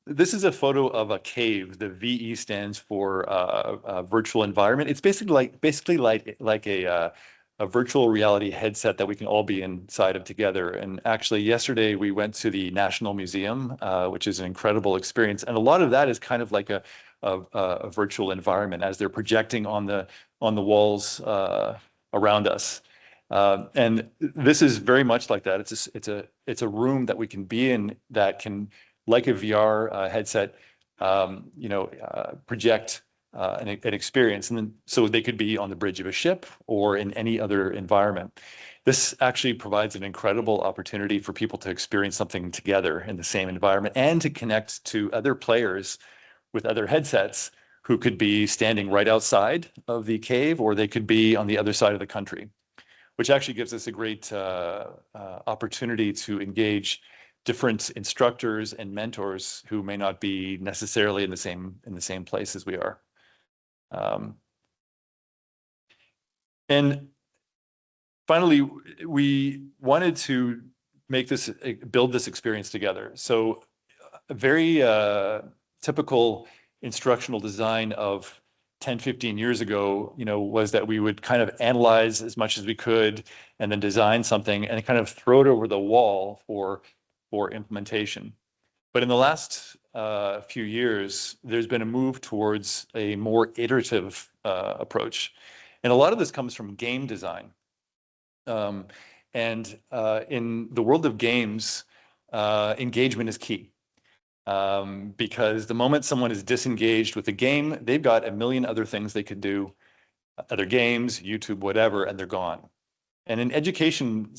I: This is a photo of a cave. The VE stands for virtual environment. It's basically like a virtual reality headset that we can all be inside of together. And actually, yesterday we went to the National Museum, which is an incredible experience. And a lot of that is kind of like a virtual environment as they're projecting on the walls around us. And this is very much like that. It's a room that we can be in that can, like a VR headset, project an experience. And then, so they could be on the bridge of a ship or in any other environment. This actually provides an incredible opportunity for people to experience something together in the same environment and to connect to other players with other headsets who could be standing right outside of the cave, or they could be on the other side of the country, which actually gives us a great opportunity to engage different instructors and mentors who may not be necessarily in the same place as we are. And finally, we wanted to build this experience together. So a very typical instructional design of 10, 15 years ago, was that we would kind of analyze as much as we could and then design something and kind of throw it over the wall for implementation. But in the last few years, there's been a move towards a more iterative approach. And a lot of this comes from game design. And in the world of games, engagement is key. Because the moment someone is disengaged with a game, they've got a million other things they could do, other games, YouTube, whatever, and they're gone. And in education,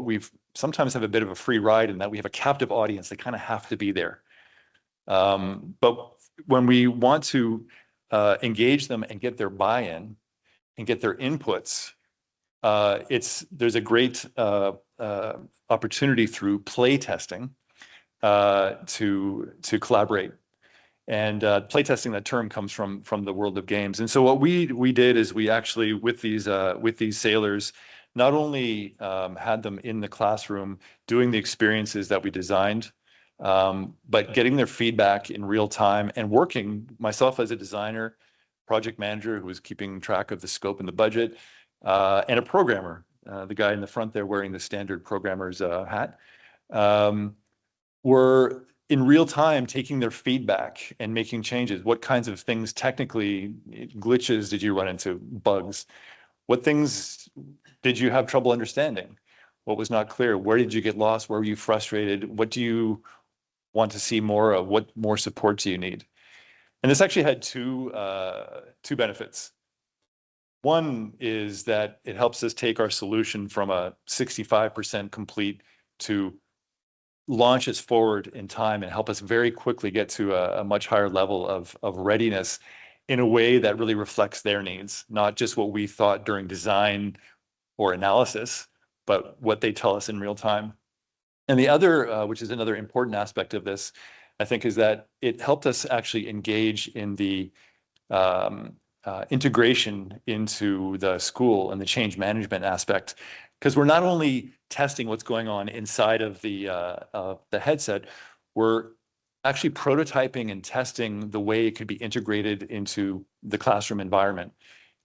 I: we've sometimes have a bit of a free ride in that we have a captive audience. They kind of have to be there. But when we want to engage them and get their buy-in and get their inputs, there's a great opportunity through play testing to collaborate. And playtesting, that term comes from the world of games. And so what we did is we actually, with these sailors, not only had them in the classroom doing the experiences that we designed, but getting their feedback in real time and working, myself as a designer, project manager who was keeping track of the scope and the budget, and a programmer, the guy in the front there wearing the standard programmer's hat, were in real time taking their feedback and making changes. What kinds of things technically, glitches did you run into, bugs? What things did you have trouble understanding? What was not clear? Where did you get lost? Where were you frustrated? What do you want to see more of? What more support do you need? And this actually had two benefits. One is that it helps us take our solution from a 65% complete to launch us forward in time and help us very quickly get to a much higher level of readiness in a way that really reflects their needs, not just what we thought during design or analysis, but what they tell us in real time. And the other, which is another important aspect of this, I think, is that it helped us actually engage in the integration into the school and the change management aspect, because we're not only testing what's going on inside of the headset, we're actually prototyping and testing the way it could be integrated into the classroom environment.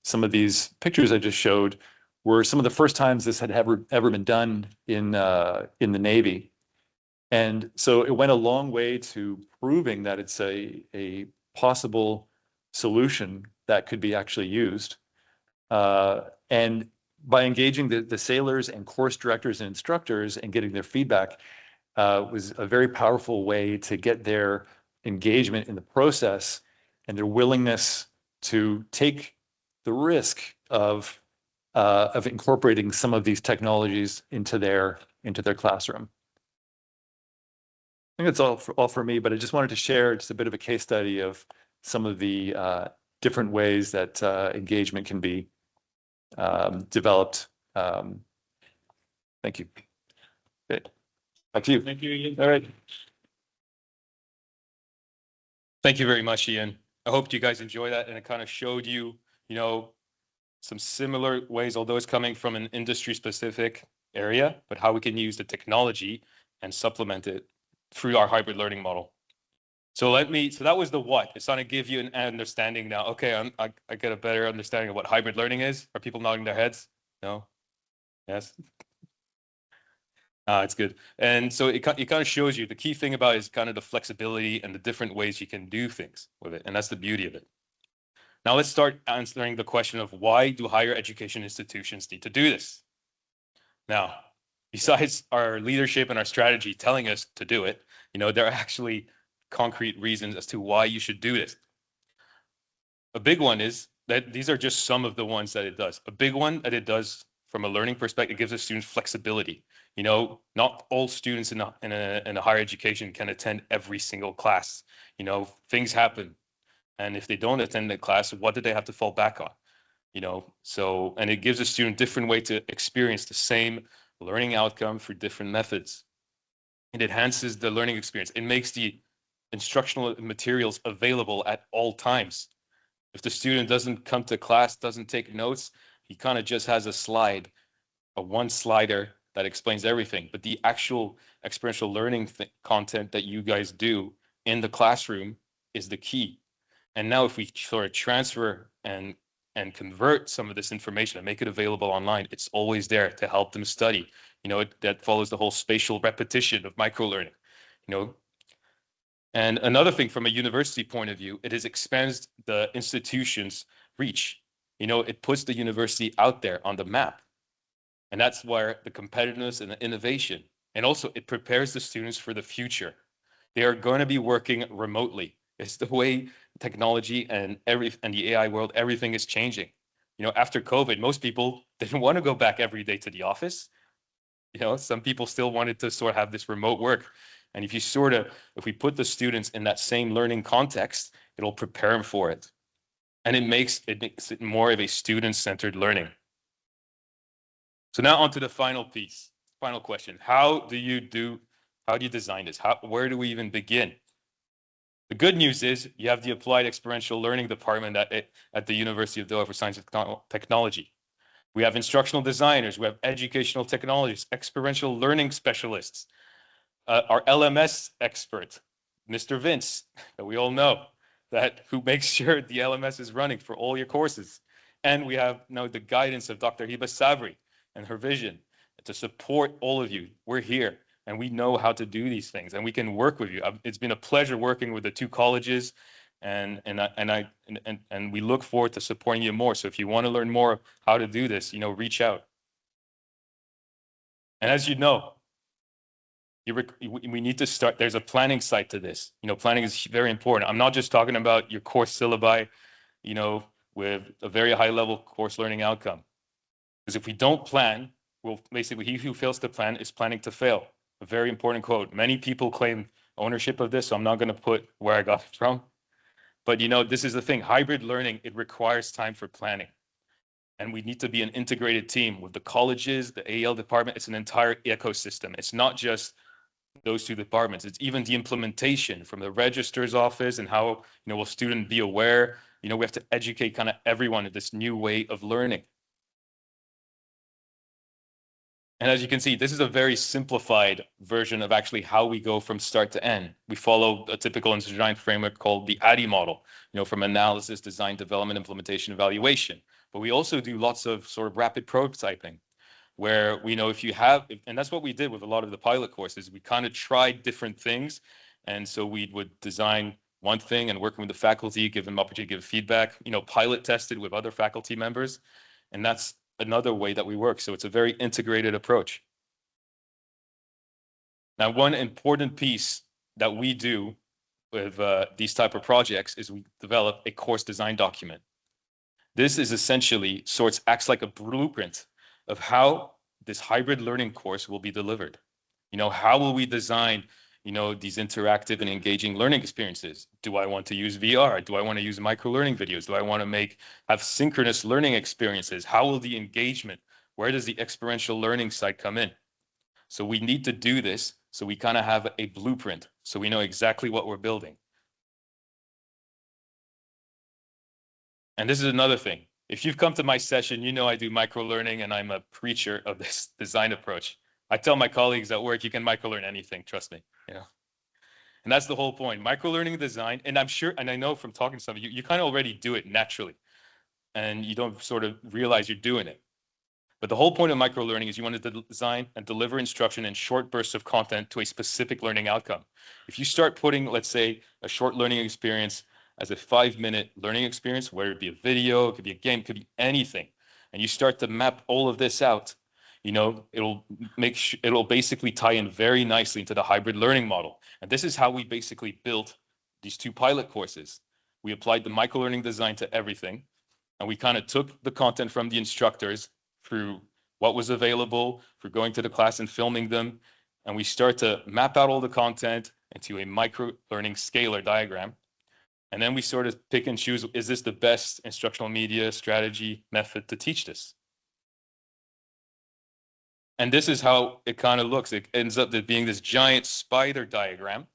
I: Some of these pictures I just showed were some of the first times this had ever been done in the Navy. And so it went a long way to proving that it's a possible solution that could be actually used. And by engaging the sailors and course directors and instructors and getting their feedback was a very powerful way to get their engagement in the process and their willingness to take the risk of incorporating some of these technologies into their classroom. I think that's all for me, but I just wanted to share just a bit of a case study of some of the different ways that engagement can be developed. Thank you. Okay. Back to you.
A: Thank you, Ian.
I: All right.
A: Thank you very much, Ian. I hope you guys enjoy that, and it kind of showed you, some similar ways, although it's coming from an industry-specific area, but how we can use the technology and supplement it through our hybrid learning model. So that was the what. It's trying to give you an understanding now. Okay, I get a better understanding of what hybrid learning is. Are people nodding their heads? No? Yes? It's good. And so it kind of shows you the key thing about it is kind of the flexibility and the different ways you can do things with it. And that's the beauty of it. Now let's start answering the question of why do higher education institutions need to do this? Now, besides our leadership and our strategy telling us to do it, there are actually concrete reasons as to why you should do this. A big one is that these are just some of the ones that it does. A big one that it does from a learning perspective, it gives the students flexibility. Not all students in a higher education can attend every single class. Things happen. And if they don't attend the class, what do they have to fall back on? And it gives a student a different way to experience the same learning outcome through different methods. It enhances the learning experience. It makes the instructional materials available at all times. If the student doesn't come to class, doesn't take notes, he kind of just has a one slider that explains everything. But the actual experiential learning content that you guys do in the classroom is the key. And now if we sort of transfer and convert some of this information and make it available online, it's always there to help them study. That follows the whole spatial repetition of microlearning. And another thing from a university point of view, it has expanded the institution's reach. It puts the university out there on the map. And that's where the competitiveness and the innovation, and also it prepares the students for the future. They are going to be working remotely. It's the way technology and the AI world, everything is changing. After COVID, most people didn't want to go back every day to the office. Some people still wanted to sort of have this remote work. And if we put the students in that same learning context, it'll prepare them for it. And it makes it more of a student-centered learning. So now on to the final piece, final question. How do you design this? Where do we even begin? The good news is you have the Applied Experiential Learning Department at the University of Doha for Science and Technology. We have instructional designers, we have educational technologists, experiential learning specialists, our LMS expert, Mr. Vince, that we all know, who makes sure the LMS is running for all your courses. And we have now the guidance of Dr. Hiba Sabri and her vision to support all of you. We're here and we know how to do these things and we can work with you. It's been a pleasure working with the two colleges and we look forward to supporting you more. So if you want to learn more how to do this, reach out. And as you know, we need to start. There's a planning side to this. Planning is very important. I'm not just talking about your course syllabi, with a very high level course learning outcome. Because if we don't plan, basically he who fails to plan is planning to fail. A very important quote. Many people claim ownership of this, so I'm not going to put where I got it from. But this is the thing. Hybrid learning, it requires time for planning. And we need to be an integrated team with the colleges, the AL department. It's an entire ecosystem. It's not just those two departments. It's even the implementation from the registrar's office and how, will student be aware. We have to educate kind of everyone in this new way of learning. And as you can see, this is a very simplified version of actually how we go from start to end. We follow a typical design framework called the ADDIE model, from analysis, design, development, implementation, evaluation. But we also do lots of sort of rapid prototyping, where we know and that's what we did with a lot of the pilot courses. We kind of tried different things. And so we would design one thing and working with the faculty, give them opportunity to give feedback, pilot tested with other faculty members. And that's another way that we work. So it's a very integrated approach. Now, one important piece that we do with these type of projects is we develop a course design document. This is essentially acts like a blueprint of how this hybrid learning course will be delivered. How will we design, these interactive and engaging learning experiences? Do I want to use VR? Do I want to use micro-learning videos? Do I want to have synchronous learning experiences? How will the engagement, where does the experiential learning side come in? So we need to do this so we kind of have a blueprint, so we know exactly what we're building. And this is another thing. If you've come to my session, I do micro-learning and I'm a preacher of this design approach. I tell my colleagues at work, you can micro-learn anything, trust me. And that's the whole point. Micro-learning design, and I'm sure, and I know from talking to some of you, you kind of already do it naturally. And you don't sort of realize you're doing it. But the whole point of micro-learning is you want to design and deliver instruction in short bursts of content to a specific learning outcome. If you start putting, let's say, a short learning experience as a 5-minute learning experience, whether it be a video, it could be a game, it could be anything, and you start to map all of this out, it'll basically tie in very nicely into the hybrid learning model. And this is how we basically built these two pilot courses. We applied the micro-learning design to everything, and we kind of took the content from the instructors through what was available, for going to the class and filming them, and we start to map out all the content into a micro-learning scalar diagram. And then we sort of pick and choose, is this the best instructional media strategy method to teach this? And this is how it kind of looks. It ends up being this giant spider diagram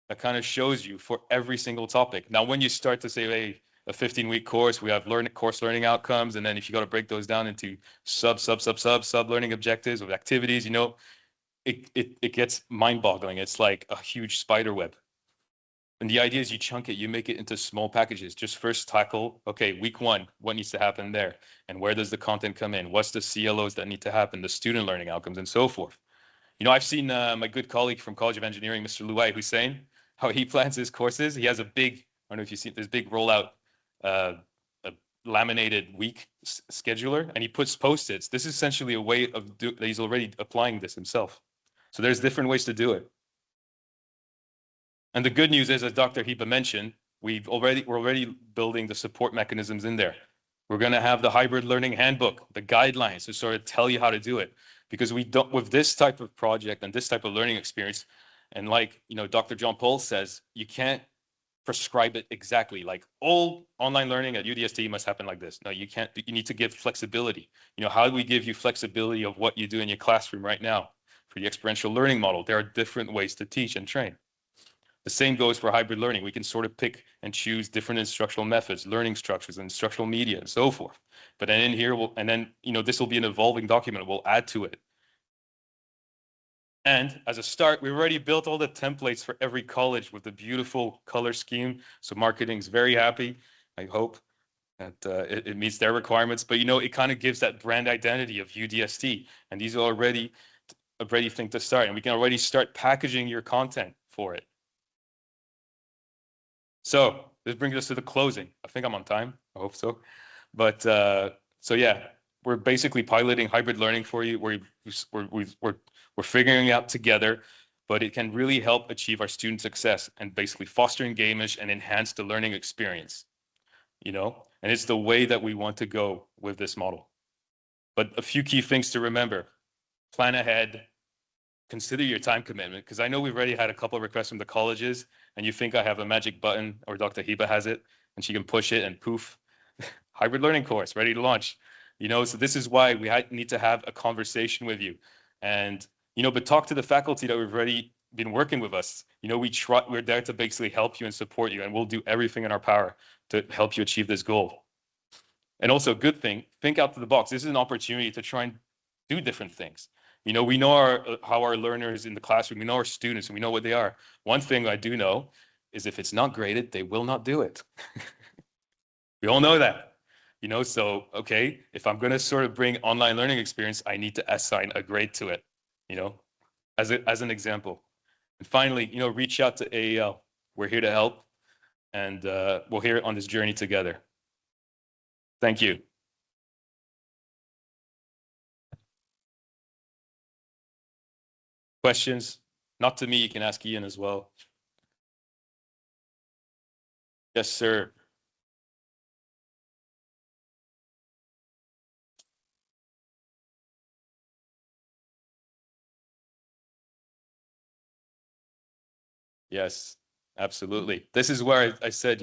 A: that kind of shows you for every single topic. Now, when you start to say, hey, a 15-week course, we have course learning outcomes, and then if you got to break those down into sub learning objectives with activities, it gets mind-boggling. It's like a huge spider web. And the idea is you chunk it, you make it into small packages. Just first tackle, okay, week 1, what needs to happen there? And where does the content come in? What's the CLOs that need to happen, the student learning outcomes, and so forth. I've seen my good colleague from College of Engineering, Mr. Luai Hussein, how he plans his courses. He has I don't know if you've seen this big rollout, a laminated week scheduler, and he puts Post-its. This is essentially a way of he's already applying this himself. So there's different ways to do it. And the good news is, as Dr. Hiba mentioned, we're already building the support mechanisms in there. We're going to have the hybrid learning handbook, the guidelines to sort of tell you how to do it. Because with this type of project and this type of learning experience, and like, Dr. John Paul says, you can't prescribe it exactly. Like all online learning at UDST must happen like this. No, you can't. You need to give flexibility. How do we give you flexibility of what you do in your classroom right now? For the experiential learning model, there are different ways to teach and train. The same goes for hybrid learning. We can sort of pick and choose different instructional methods, learning structures, instructional media, and so forth. But then in here, this will be an evolving document. We'll add to it. And as a start, we've already built all the templates for every college with the beautiful color scheme. So marketing's very happy, I hope, that it meets their requirements. But, it kind of gives that brand identity of UDST. And these are already a ready thing to start. And we can already start packaging your content for it. So this brings us to the closing. I think I'm on time. I hope so. But so yeah, we're basically piloting hybrid learning for you. We're figuring it out together, but it can really help achieve our student success and basically foster engagement and enhance the learning experience. And it's the way that we want to go with this model. But a few key things to remember: plan ahead. Consider your time commitment, because I know we've already had a couple of requests from the colleges, and you think I have a magic button, or Dr. Hiba has it, and she can push it and poof, hybrid learning course ready to launch. So this is why we need to have a conversation with you, and but talk to the faculty that we've already been working with us. We're there to basically help you and support you, and we'll do everything in our power to help you achieve this goal. And also, good thing, think out of the box. This is an opportunity to try and do different things. We know how our learners in the classroom, we know our students, and we know what they are. One thing I do know is if it's not graded, they will not do it. We all know that. So, okay, if I'm going to sort of bring online learning experience, I need to assign a grade to it, as an example. And finally, reach out to AEL. We're here to help, and we're here on this journey together. Thank you. Questions? Not to me, you can ask Ian as well. Yes, sir. Yes, absolutely. This is where I said,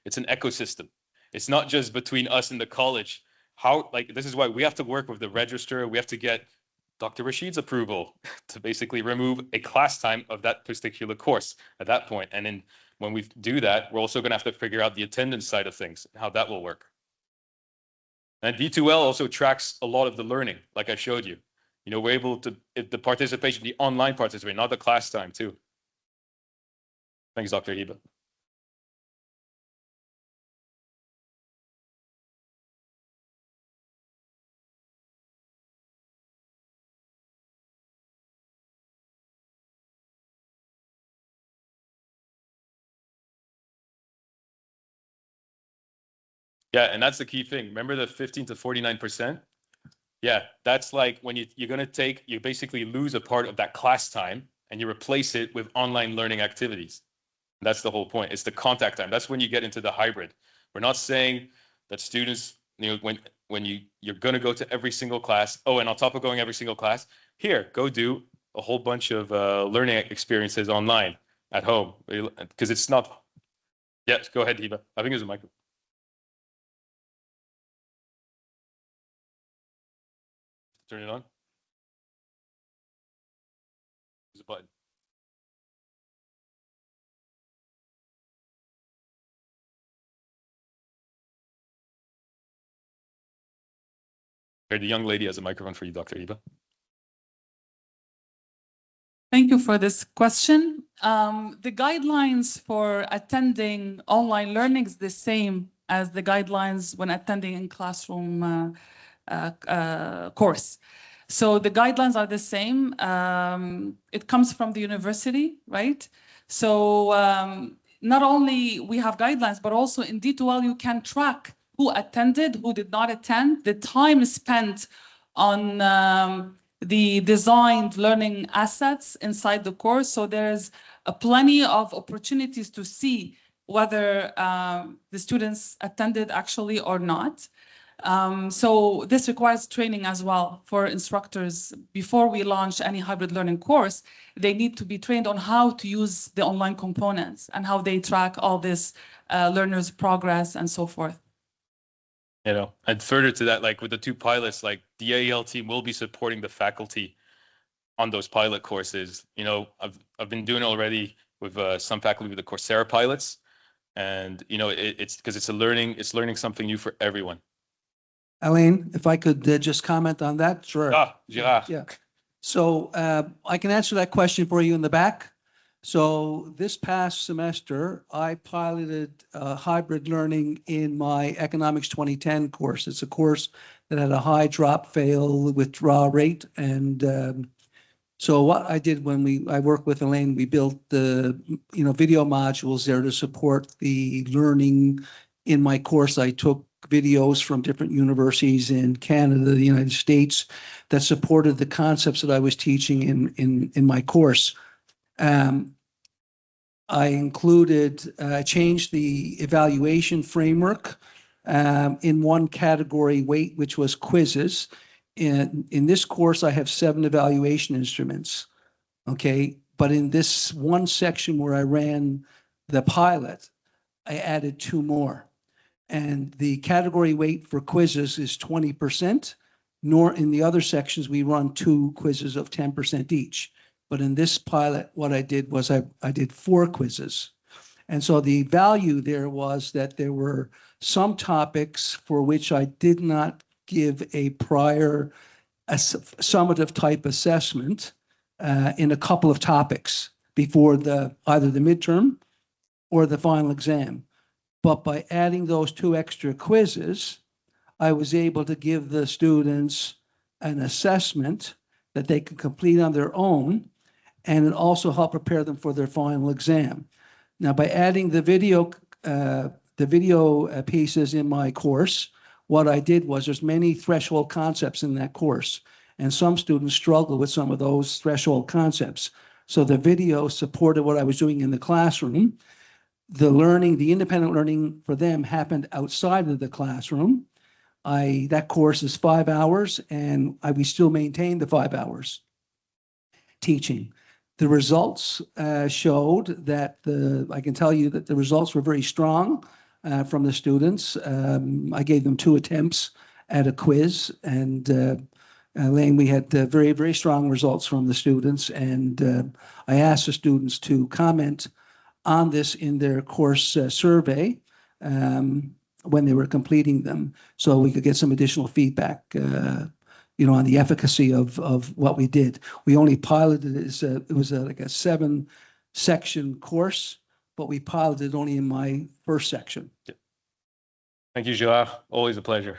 A: it's an ecosystem. It's not just between us and the college. This is why we have to work with the registrar. We have to get Dr. Rashid's approval to basically remove a class time of that particular course at that point. And then when we do that, we're also going to have to figure out the attendance side of things, how that will work. And D2L also tracks a lot of the learning, like I showed you. We're able to, the participation, the online participation, not the class time too. Thanks, Dr. Hiba. Yeah, and that's the key thing. Remember the 15 to 49%? Yeah, that's like when you basically lose a part of that class time and you replace it with online learning activities. That's the whole point. It's the contact time. That's when you get into the hybrid. We're not saying that students, when you're going to go to every single class. Oh, and on top of going every single class, here, go do a whole bunch of learning experiences online at home, because it's not. Yes, go ahead, Hiba. I think there's a microphone. Turn it on. There's a button. Here, the young lady has a microphone for you, Dr. Hiba.
E: Thank you for this question. The guidelines for attending online learning is the same as the guidelines when attending in classroom course. So the guidelines are the same. It comes from the university, right? So not only we have guidelines, but also in D2L you can track who attended, who did not attend, the time spent on the designed learning assets inside the course. So there's plenty of opportunities to see whether the students attended actually or not. So this requires training as well for instructors. Before we launch any hybrid learning course, they need to be trained on how to use the online components and how they track all this learners' progress and so forth.
A: And further to that, like with the two pilots, like the AEL team will be supporting the faculty on those pilot courses. I've been doing already with some faculty with the Coursera pilots. And, you know, it's because it's learning something new for everyone.
Q: Elaine, if I could just comment on that. Sure.
A: Girard.
Q: Yeah. So I can answer that question for you in the back. So this past semester, I piloted hybrid learning in my Economics 2010 course. It's a course that had a high drop fail withdrawal rate. And so what I did when I worked with Elaine, we built the video modules there to support the learning. In my course, I took videos from different universities in Canada, the United States, that supported the concepts that I was teaching in my course. I included, changed the evaluation framework in one category weight, which was quizzes. In this course, I have 7 evaluation instruments, okay? But in this one section where I ran the pilot, I added 2 more. And the category weight for quizzes is 20%, nor in the other sections, we run 2 quizzes of 10% each. But in this pilot, what I did was I did 4 quizzes. And so the value there was that there were some topics for which I did not give a prior summative type assessment in a couple of topics before either the midterm or the final exam. But by adding those 2 extra quizzes, I was able to give the students an assessment that they could complete on their own, and it also helped prepare them for their final exam. Now, by adding the video pieces in my course, what I did was there's many threshold concepts in that course, and some students struggle with some of those threshold concepts. So the video supported what I was doing in the classroom. The independent learning for them happened outside of the classroom. That course is 5 hours, and we still maintain the 5 hours teaching. The results showed that I can tell you that the results were very strong from the students. I gave them 2 attempts at a quiz, and Elaine, we had very, very strong results from the students. And I asked the students to comment on this in their course survey when they were completing them, so we could get some additional feedback on the efficacy of what we did. We only piloted it it was like a 7-section course, but we piloted only in my first section.
A: Thank you, Girard. Always a pleasure.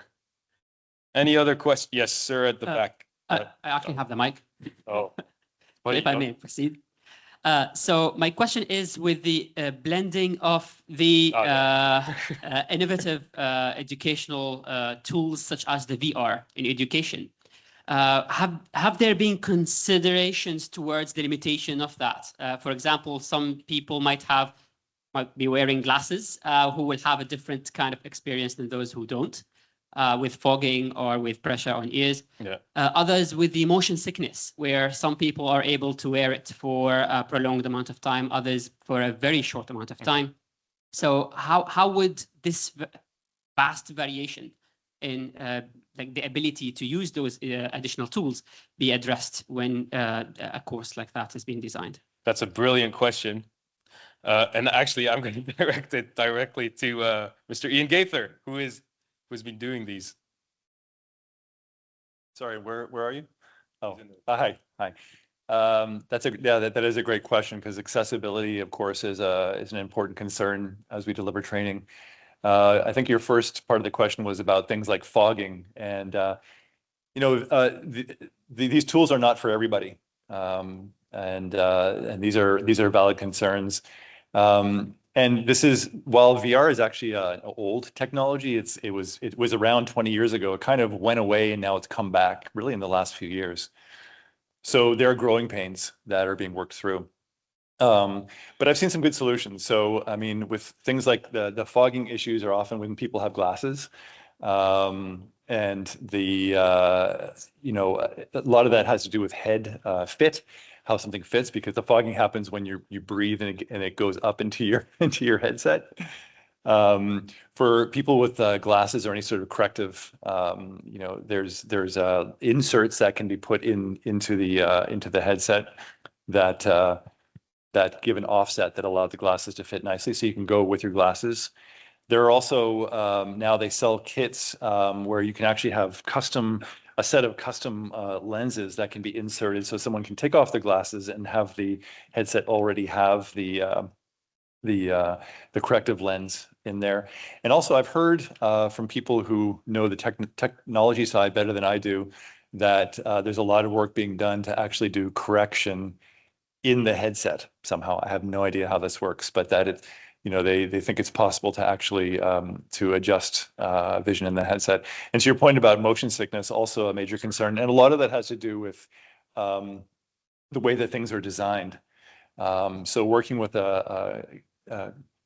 A: Any other questions? Yes, sir, at the back.
R: I actually have the mic.
A: Oh,
R: if I may proceed. So my question is with the blending of the innovative educational tools such as the VR in education. Have there been considerations towards the limitation of that? For example, some people might be wearing glasses who will have a different kind of experience than those who don't, with fogging or with pressure on ears.
A: Yeah.
R: Others with the motion sickness, where some people are able to wear it for a prolonged amount of time, others for a very short amount of time. So how would this vast variation in like the ability to use those additional tools be addressed when a course like that is being designed?
A: That's a brilliant question. And actually, I'm going to direct it directly to Mr. Ian Gaither, who's been doing these.
I: Sorry, where are you? Oh, hi. That is a great question, because accessibility, of course, is an important concern as we deliver training. I think your first part of the question was about things like fogging, and these tools are not for everybody, and these are valid concerns. And this is, while VR is actually an old technology, it was around 20 years ago. It kind of went away, and now it's come back really in the last few years. So there are growing pains that are being worked through. But I've seen some good solutions. So, I mean, with things like the fogging issues are often when people have glasses. And a lot of that has to do with head fit, how something fits, because the fogging happens when you breathe and it goes up into your headset. For people with glasses or any sort of corrective, there's inserts that can be put into the headset that that give an offset that allow the glasses to fit nicely, so you can go with your glasses. There are also now they sell kits where you can actually have a set of custom lenses that can be inserted, so someone can take off the glasses and have the headset already have the corrective lens in there. And also I've heard from people who know the technology side better than I do that there's a lot of work being done to actually do correction in the headset somehow. I have no idea how this works, but that it, they think it's possible to actually to adjust vision in the headset. And to your point about motion sickness, also a major concern. And a lot of that has to do with the way that things are designed. So working with a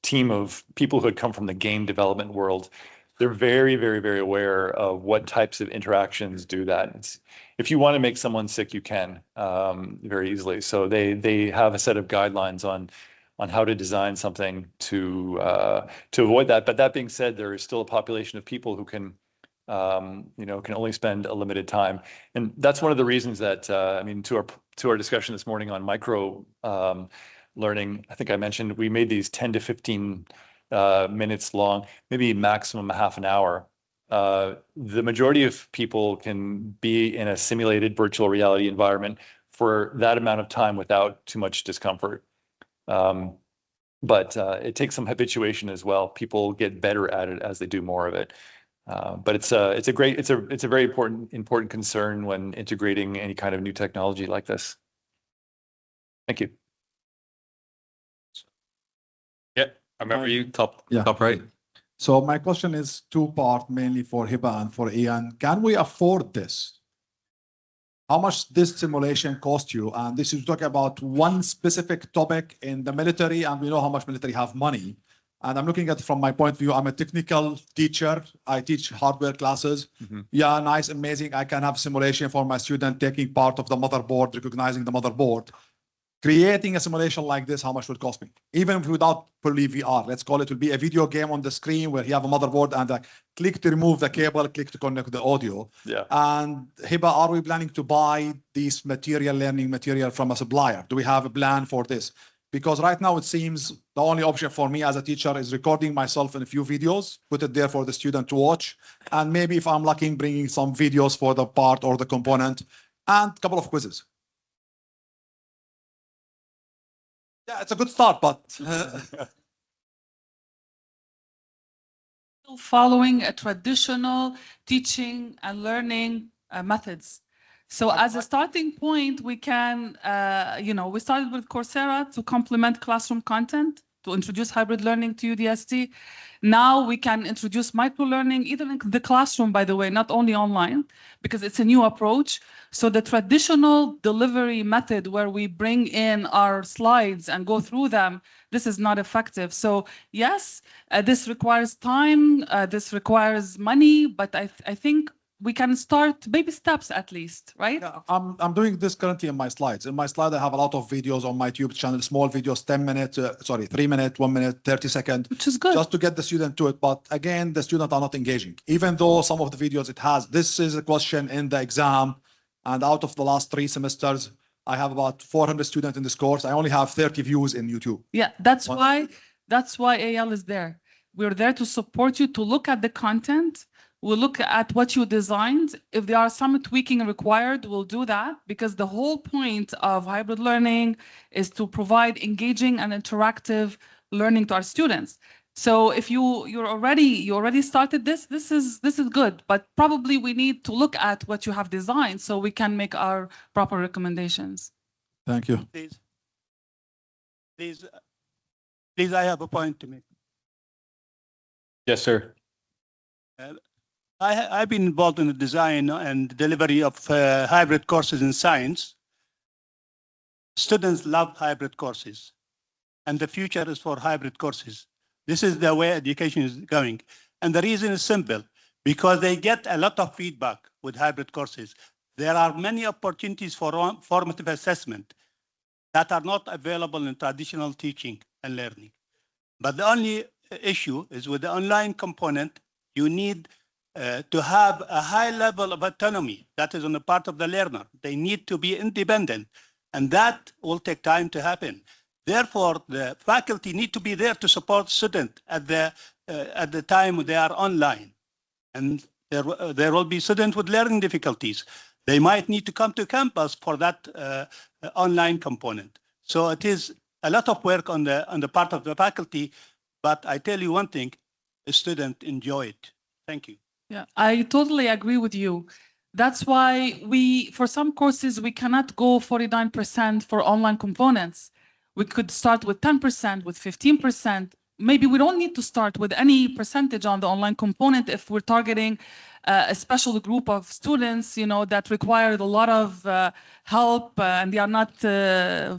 I: team of people who had come from the game development world, they're very, very, very aware of what types of interactions do that. If you want to make someone sick, you can very easily. So they have a set of guidelines on how to design something to avoid that. But that being said, there is still a population of people who can only spend a limited time, and that's one of the reasons that to our discussion this morning on micro learning. I think I mentioned we made these 10 to 15 minutes long, maybe maximum a half an hour. The majority of people can be in a simulated virtual reality environment for that amount of time without too much discomfort. But it takes some habituation as well. People get better at it as they do more of it. But it's a very important concern when integrating any kind of new technology like this. Thank you.
A: Yeah, I remember you top right.
S: So my question is two-part, mainly for Hiba and for Ian. Can we afford this? How much this simulation cost you? And this is talking about one specific topic in the military, and we know how much military have money. And I'm looking at it from my point of view. I'm a technical teacher. I teach hardware classes. Yeah, nice, amazing. I can have simulation for my student taking part of the motherboard, recognizing the motherboard. Creating a simulation like this, how much would it cost me? Even without fully VR, let's call it, will be a video game on the screen where you have a motherboard and click to remove the cable, click to connect the audio.
I: Yeah.
S: And Hiba, are we planning to buy these learning material from a supplier? Do we have a plan for this? Because right now it seems the only option for me as a teacher is recording myself in a few videos, put it there for the student to watch. And maybe if I'm lucky, bringing some videos for the part or the component and a couple of quizzes. Yeah, it's a good start, but
E: following a traditional teaching and learning methods. So as a starting point, we can, we started with Coursera to complement classroom content, to introduce hybrid learning to UDST. Now we can introduce micro-learning, even in the classroom, by the way, not only online, because it's a new approach. So the traditional delivery method where we bring in our slides and go through them, this is not effective. So yes, this requires time, this requires money, but I think we can start baby steps at least, right?
S: Yeah, I'm doing this currently in my slides. In my slide, I have a lot of videos on my YouTube channel, small videos, 10 minutes, 3 minutes, 1 minute, 30 seconds.
E: Which is good.
S: Just to get the student to it. But again, the students are not engaging. Even though some of the videos it has, this is a question in the exam. And out of the last 3 semesters, I have about 400 students in this course. I only have 30 views in YouTube.
E: Yeah, that's why AL is there. We're there to support you, to look at the content. We'll look at what you designed. If there are some tweaking required, we'll do that, because the whole point of hybrid learning is to provide engaging and interactive learning to our students. So if you already started this is good, but probably we need to look at what you have designed so we can make our proper recommendations.
S: Thank you.
L: Please, I have a point to make.
A: Yes, sir.
L: I've been involved in the design and delivery of hybrid courses in science. Students love hybrid courses, and the future is for hybrid courses. This is the way education is going. And the reason is simple, because they get a lot of feedback with hybrid courses. There are many opportunities for formative assessment that are not available in traditional teaching and learning. But the only issue is with the online component, you need to have a high level of autonomy that is on the part of the learner. They need to be independent, and that will take time to happen. Therefore, the faculty need to be there to support student at the time they are online. And there will be students with learning difficulties. They might need to come to campus for that online component. So it is a lot of work on the part of the faculty, but I tell you one thing, the student enjoy it. Thank you.
E: Yeah, I totally agree with you. That's why for some courses, we cannot go 49% for online components. We could start with 10%, with 15%. Maybe we don't need to start with any percentage on the online component if we're targeting a special group of students, that require a lot of help and they are not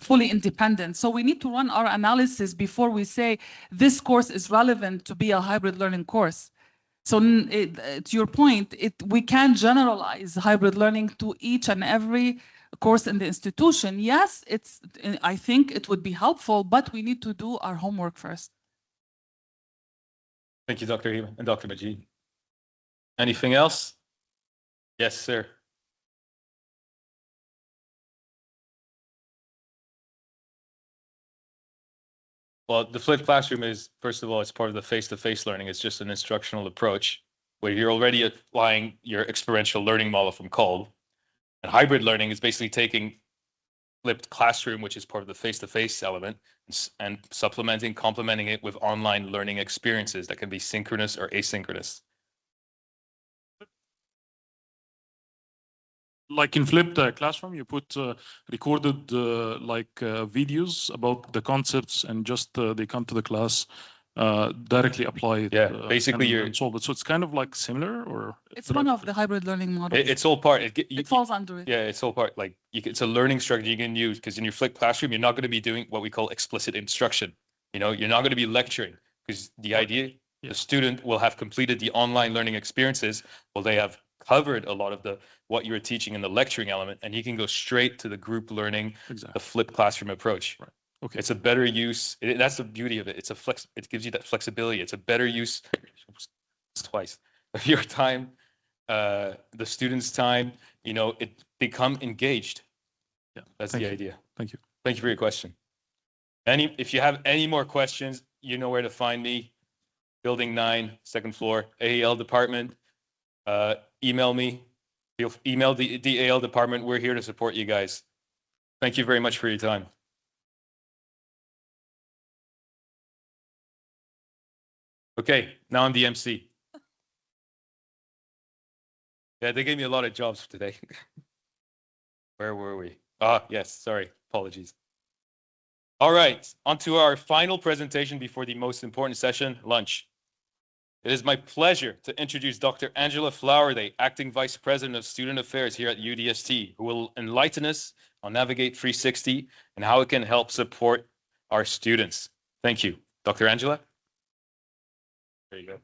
E: fully independent. So we need to run our analysis before we say this course is relevant to be a hybrid learning course. So to your point, we can generalize hybrid learning to each and every course in the institution. Yes, I think it would be helpful, but we need to do our homework first.
A: Thank you, Dr. Hiba and Dr. Majid. Anything else? Yes, sir. Well, the flipped classroom is, first of all, it's part of the face-to-face learning. It's just an instructional approach where you're already applying your experiential learning model from Kolb. And hybrid learning is basically taking flipped classroom, which is part of the face-to-face element, and complementing it with online learning experiences that can be synchronous or asynchronous.
T: Like in flipped classroom, you put recorded videos about the concepts, and just they come to the class, directly apply it.
A: Yeah, basically
T: and solve it. So it's kind of like similar, or
E: it's one of the hybrid learning models.
A: It's all part.
E: It falls under it.
A: Yeah, it's all part. Like it's a learning strategy you can use, because in your flipped classroom, you're not going to be doing what we call explicit instruction. You're not going to be lecturing, because the idea the student will have completed the online learning experiences. Well, they have covered a lot of what you're teaching in the lecturing element, and he can go straight to the group learning, the flipped classroom approach.
T: Right. Okay.
A: It's a better use. That's the beauty of it. It gives you that flexibility. It's a better use twice of your time, the students' time. It become engaged.
T: Yeah,
A: that's the idea.
T: Thank you.
A: Thank you for your question. If you have any more questions, you know where to find me. Building 9, second floor, AEL department. Email me. Email the AEL department. We're here to support you guys. Thank you very much for your time. Okay, now I'm the MC. Yeah, they gave me a lot of jobs today. Where were we? Yes, sorry, apologies. All right, on to our final presentation before the most important session, lunch. It is my pleasure to introduce Dr. Angela Flowerday, Acting Vice President of Student Affairs here at UDST, who will enlighten us on Navigate 360 and how it can help support our students. Thank you. Dr. Angela? There you go.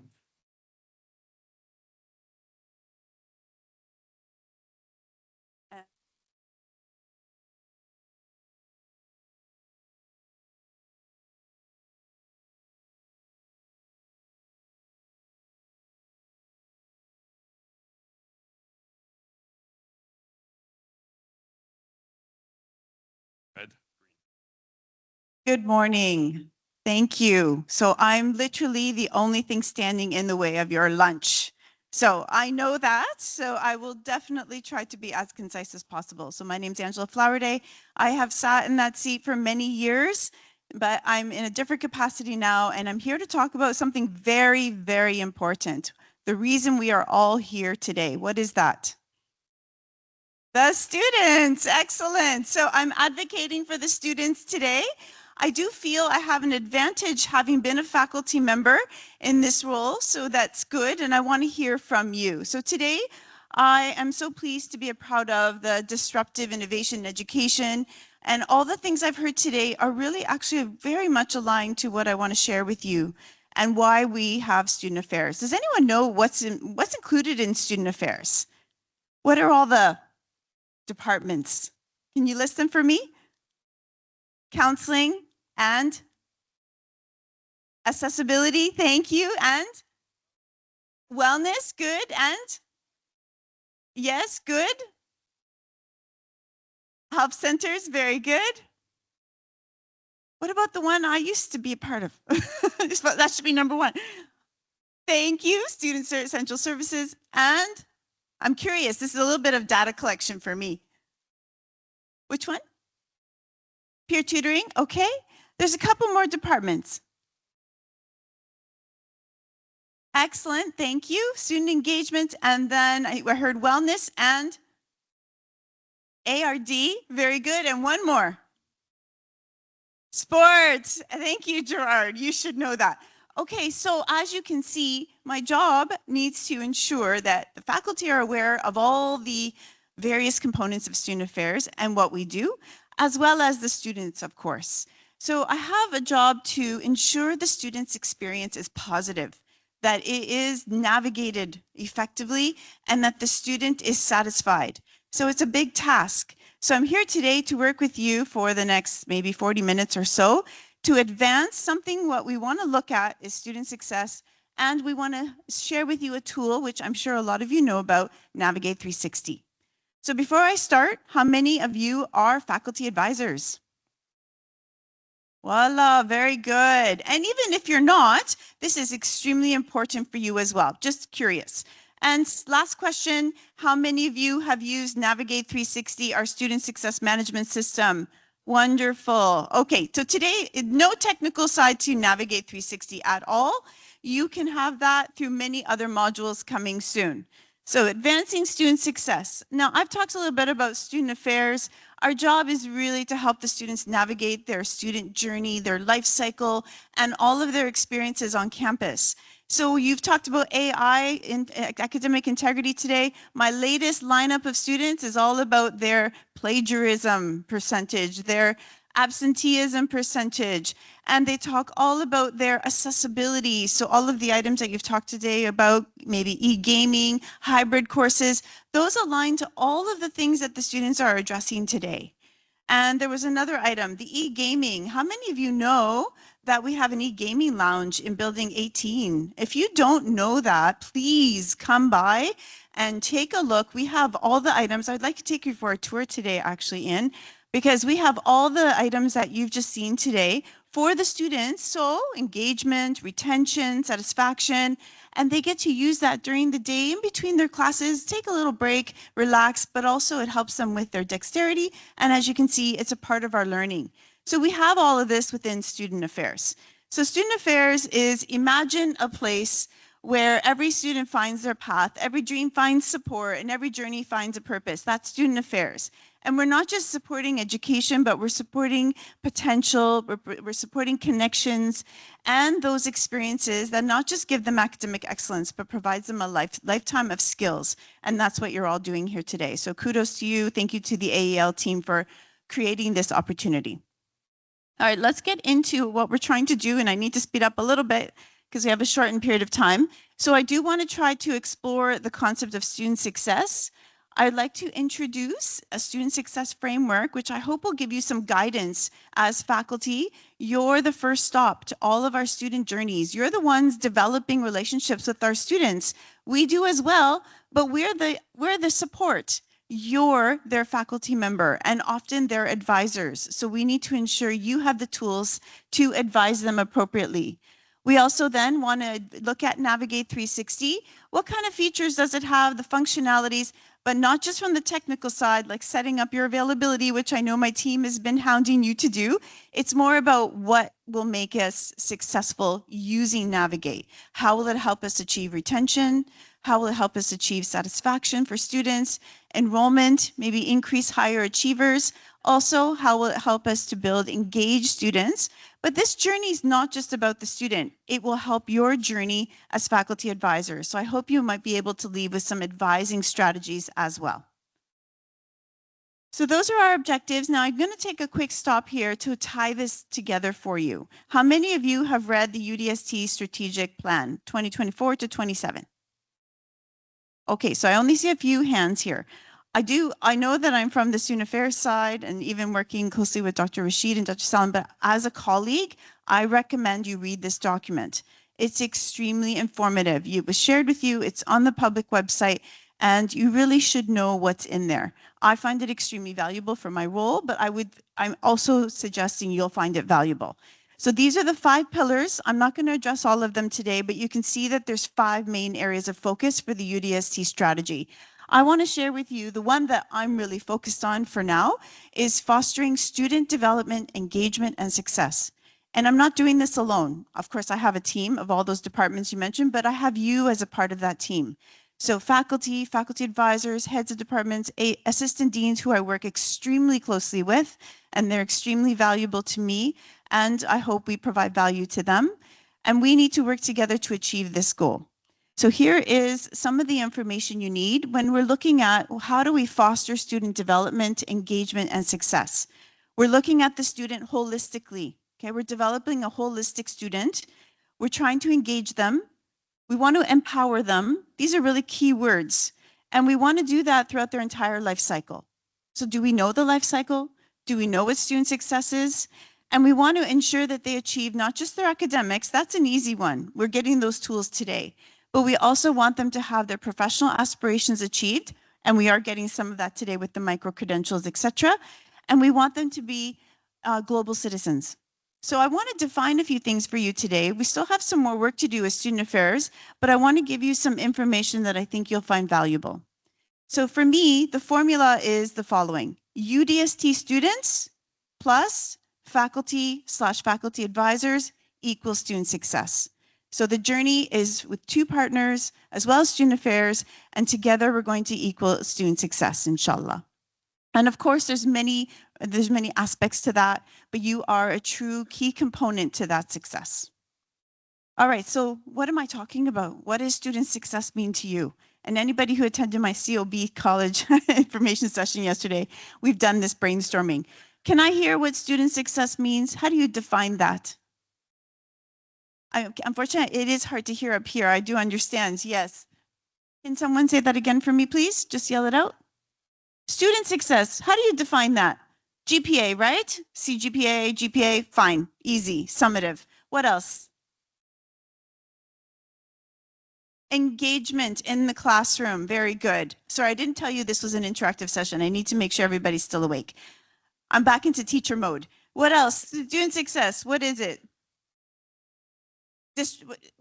U: Good morning. Thank you. So I'm literally the only thing standing in the way of your lunch. So I know that, so I will definitely try to be as concise as possible. So my name's Angela Flowerday. I have sat in that seat for many years, but I'm in a different capacity now, and I'm here to talk about something very, very important. The reason we are all here today. What is that? The students. Excellent. So I'm advocating for the students today. I do feel I have an advantage having been a faculty member in this role, so that's good, and I want to hear from you. So today, I am so pleased to be proud of the disruptive innovation in education, and all the things I've heard today are really actually very much aligned to what I want to share with you and why we have student affairs. Does anyone know what's included in student affairs? What are all the departments? Can you list them for me? Counseling and accessibility, thank you, and wellness, good, and yes, good. Help centers, very good. What about the one I used to be a part of? That should be number 1. Thank you, Student Essential Services. And I'm curious, this is a little bit of data collection for me. Which one? Peer tutoring, okay. There's a couple more departments. Excellent, thank you. Student engagement, and then I heard wellness and ARD, very good. And one more. Sports, thank you, Gerard. You should know that. Okay, so as you can see, my job needs to ensure that the faculty are aware of all the various components of student affairs and what we do, as well as the students, of course. So I have a job to ensure the student's experience is positive, that it is navigated effectively, and that the student is satisfied. So it's a big task. So I'm here today to work with you for the next maybe 40 minutes or so to advance something. What we want to look at is student success, and we want to share with you a tool, which I'm sure a lot of you know about, Navigate 360. So before I start, how many of you are faculty advisors? Voila, very good. And even if you're not, this is extremely important for you as well. Just curious. And last question, how many of you have used Navigate 360, our student success management system? Wonderful. Okay, so today, no technical side to Navigate 360 at all. You can have that through many other modules coming soon. So advancing student success. Now, I've talked a little bit about student affairs. Our job is really to help the students navigate their student journey, their life cycle, and all of their experiences on campus. So you've talked about AI in academic integrity today. My latest lineup of students is all about their plagiarism percentage, their absenteeism percentage, and they talk all about their accessibility. So all of the items that you've talked today about, maybe e-gaming, hybrid courses, those align to all of the things that the students are addressing today. And there was another item, the e-gaming. How many of you know that we have an e-gaming lounge in Building 18? If you don't know that, please come by and take a look. We have all the items. I'd like to take you for a tour today, actually, because we have all the items that you've just seen today for the students. So engagement, retention, satisfaction, and they get to use that during the day in between their classes, take a little break, relax, but also it helps them with their dexterity. And as you can see, it's a part of our learning. So we have all of this within student affairs. So student affairs is imagine a place where every student finds their path, every dream finds support, and every journey finds a purpose. That's student affairs. And we're not just supporting education, but we're supporting potential, we're supporting connections and those experiences that not just give them academic excellence, but provides them a lifetime of skills. And that's what you're all doing here today. So kudos to you. Thank you to the AEL team for creating this opportunity. All right, let's get into what we're trying to do. And I need to speed up a little bit because we have a shortened period of time. So I do want to try to explore the concept of student success. I'd like to introduce a student success framework, which I hope will give you some guidance as faculty. You're the first stop to all of our student journeys. You're the ones developing relationships with our students. We do as well, but we're the support. You're their faculty member and often their advisors. So we need to ensure you have the tools to advise them appropriately. We also then want to look at Navigate 360. What kind of features does it have, the functionalities, but not just from the technical side, like setting up your availability, which I know my team has been hounding you to do. It's more about what will make us successful using Navigate. How will it help us achieve retention? How will it help us achieve satisfaction for students, enrollment, maybe increase higher achievers? Also, how will it help us to build engaged students? But this journey is not just about the student. It will help your journey as faculty advisors. So I hope you might be able to leave with some advising strategies as well. So those are our objectives. Now I'm going to take a quick stop here to tie this together for you. How many of you have read the UDST strategic plan, 2024 to 27? Okay, so I only see a few hands here. I know that I'm from the student affairs side and even working closely with Dr. Rashid and Dr. Salam, but as a colleague, I recommend you read this document. It's extremely informative. It was shared with you, it's on the public website, and you really should know what's in there. I find it extremely valuable for my role, but I'm also suggesting you'll find it valuable. So these are the 5 pillars. I'm not going to address all of them today, but you can see that there's 5 main areas of focus for the UDST strategy. I want to share with you the one that I'm really focused on for now is fostering student development, engagement, and success. And I'm not doing this alone. Of course, I have a team of all those departments you mentioned, but I have you as a part of that team. So faculty, faculty advisors, heads of departments, assistant deans who I work extremely closely with, and they're extremely valuable to me, and I hope we provide value to them. And we need to work together to achieve this goal. So here is some of the information you need when we're looking at how do we foster student development, engagement, and success. We're looking at the student holistically. Okay, we're developing a holistic student. We're trying to engage them. We want to empower them. These are really key words. And we want to do that throughout their entire life cycle. So do we know the life cycle? Do we know what student success is? And we want to ensure that they achieve not just their academics, that's an easy one. We're getting those tools today. But we also want them to have their professional aspirations achieved. And we are getting some of that today with the micro-credentials, etc. And we want them to be global citizens. So I want to define a few things for you today. We still have some more work to do with student affairs, but I want to give you some information that I think you'll find valuable. So for me, the formula is the following. UDST students plus faculty/faculty advisors equals student success. So the journey is with 2 partners as well as student affairs, and together we're going to equal student success, inshallah. And of course, there's many aspects to that, but you are a true key component to that success. All right, so what am I talking about? What does student success mean to you? And anybody who attended my COB college information session yesterday, we've done this brainstorming. Can I hear what student success means? How do you define that? Unfortunately, it is hard to hear up here. I do understand, yes. Can someone say that again for me, please? Just yell it out. Student success, how do you define that? GPA, right? CGPA, GPA, fine, easy, summative. What else? Engagement in the classroom, very good. Sorry, I didn't tell you this was an interactive session. I need to make sure everybody's still awake. I'm back into teacher mode. What else? Student success, what is it?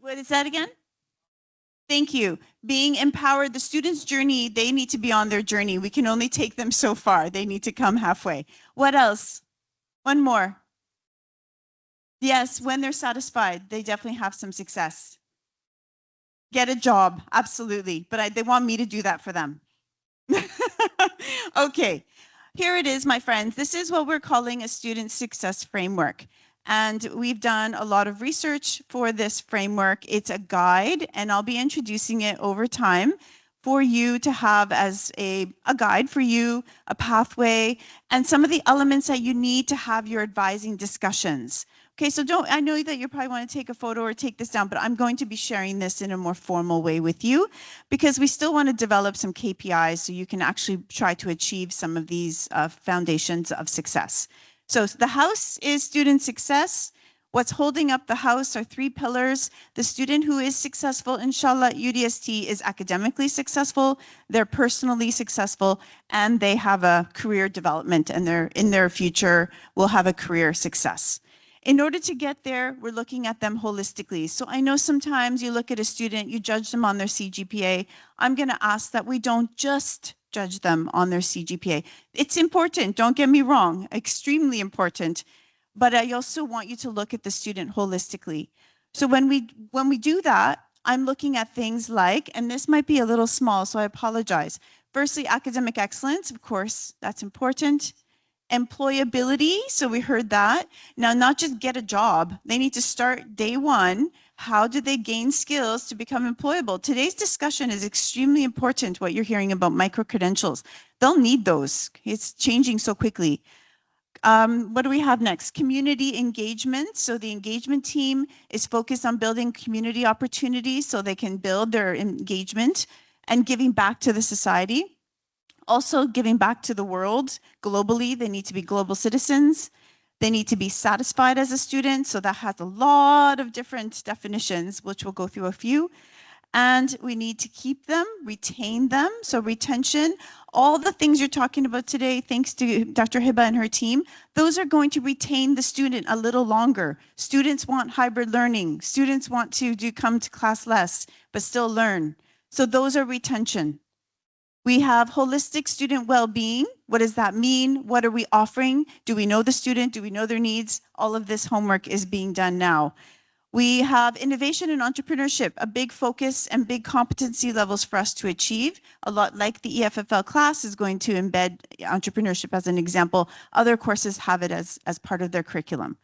U: What is that again? Thank you. Being empowered, the student's journey, they need to be on their journey. We can only take them so far. They need to come halfway. What else? One more. Yes, when they're satisfied, they definitely have some success. Get a job, absolutely. But they want me to do that for them. Okay, here it is, my friends. This is what we're calling a student success framework. And we've done a lot of research for this framework. It's a guide, and I'll be introducing it over time for you to have as a guide for you, a pathway, and some of the elements that you need to have your advising discussions. Okay, so I know that you probably want to take a photo or take this down, but I'm going to be sharing this in a more formal way with you because we still want to develop some KPIs so you can actually try to achieve some of these foundations of success. So the house is student success. What's holding up the house are 3 pillars. The student who is successful, inshallah, UDST is academically successful, they're personally successful, and they have a career development, and in their future will have a career success. In order to get there, we're looking at them holistically. So I know sometimes you look at a student, you judge them on their CGPA. I'm going to ask that we don't just judge them on their CGPA. It's important, don't get me wrong, extremely important. But I also want you to look at the student holistically. So when we do that, I'm looking at things like, and this might be a little small, so I apologize. Firstly, academic excellence, of course, that's important. Employability, so we heard that. Now, not just get a job, they need to start day one. How do they gain skills to become employable? Today's discussion is extremely important, what you're hearing about micro-credentials. They'll need those. It's changing so quickly. What do we have next? Community engagement. So the engagement team is focused on building community opportunities so they can build their engagement and giving back to the society. Also giving back to the world globally. They need to be global citizens. They need to be satisfied as a student. So that has a lot of different definitions, which we'll go through a few. and we need to keep them, retain them. So retention, all the things you're talking about today, thanks to Dr. Hiba and her team, those are going to retain the student a little longer. Students want hybrid learning. Students want to come to class less, but still learn. So those are retention. We have holistic student well-being. What does that mean? What are we offering? Do we know the student? Do we know their needs? All of this homework is being done now. We have innovation and entrepreneurship, a big focus and big competency levels for us to achieve. A lot like the EFFL class is going to embed entrepreneurship as an example. Other courses have it as part of their curriculum.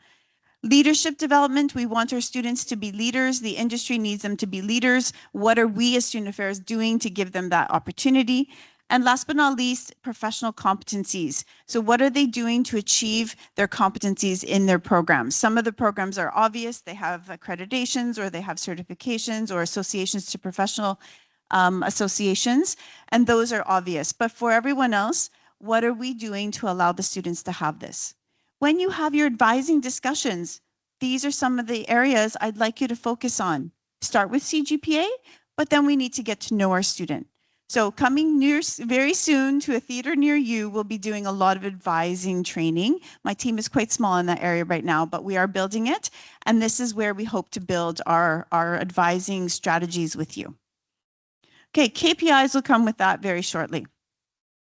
U: Leadership development, we want our students to be leaders. The industry needs them to be leaders. What are we as student affairs doing to give them that opportunity? And last but not least, professional competencies. So what are they doing to achieve their competencies in their programs? Some of the programs are obvious. They have accreditations or they have certifications or associations to professional associations, and those are obvious. But for everyone else, what are we doing to allow the students to have this? When you have your advising discussions, these are some of the areas I'd like you to focus on. Start with CGPA, but then we need to get to know our student. So coming very soon to a theater near you, we'll be doing a lot of advising training. My team is quite small in that area right now, but we are building it. And this is where we hope to build our advising strategies with you. Okay, KPIs will come with that very shortly.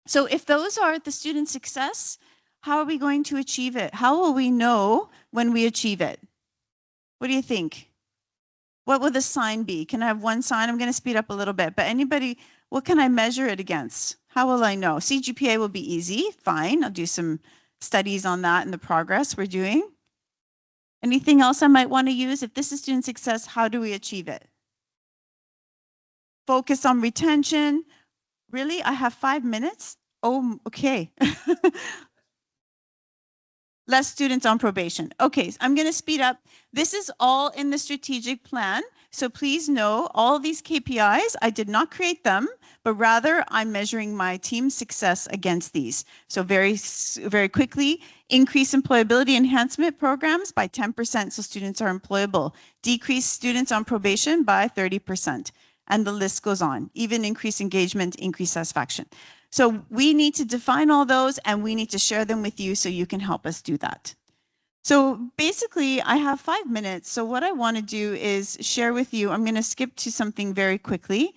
U: So if those are the student success, how are we going to achieve it? How will we know when we achieve it? What do you think? What will the sign be? Can I have one sign? I'm going to speed up a little bit, but anybody, what can I measure it against? How will I know? CGPA will be easy, fine. I'll do some studies on that and the progress we're doing. Anything else I might want to use? If this is student success, how do we achieve it? Focus on retention. Really? I have 5 minutes? Oh, okay. Less students on probation. Okay, so I'm going to speed up. This is all in the strategic plan. So please know all these KPIs, I did not create them, but rather I'm measuring my team's success against these. So very quickly, increase employability enhancement programs by 10% so students are employable. Decrease students on probation by 30%. And the list goes on. Even increase engagement, increase satisfaction. So we need to define all those and we need to share them with you so you can help us do that. So basically, I have 5 minutes. So what I want to do is share with you, I'm going to skip to something very quickly.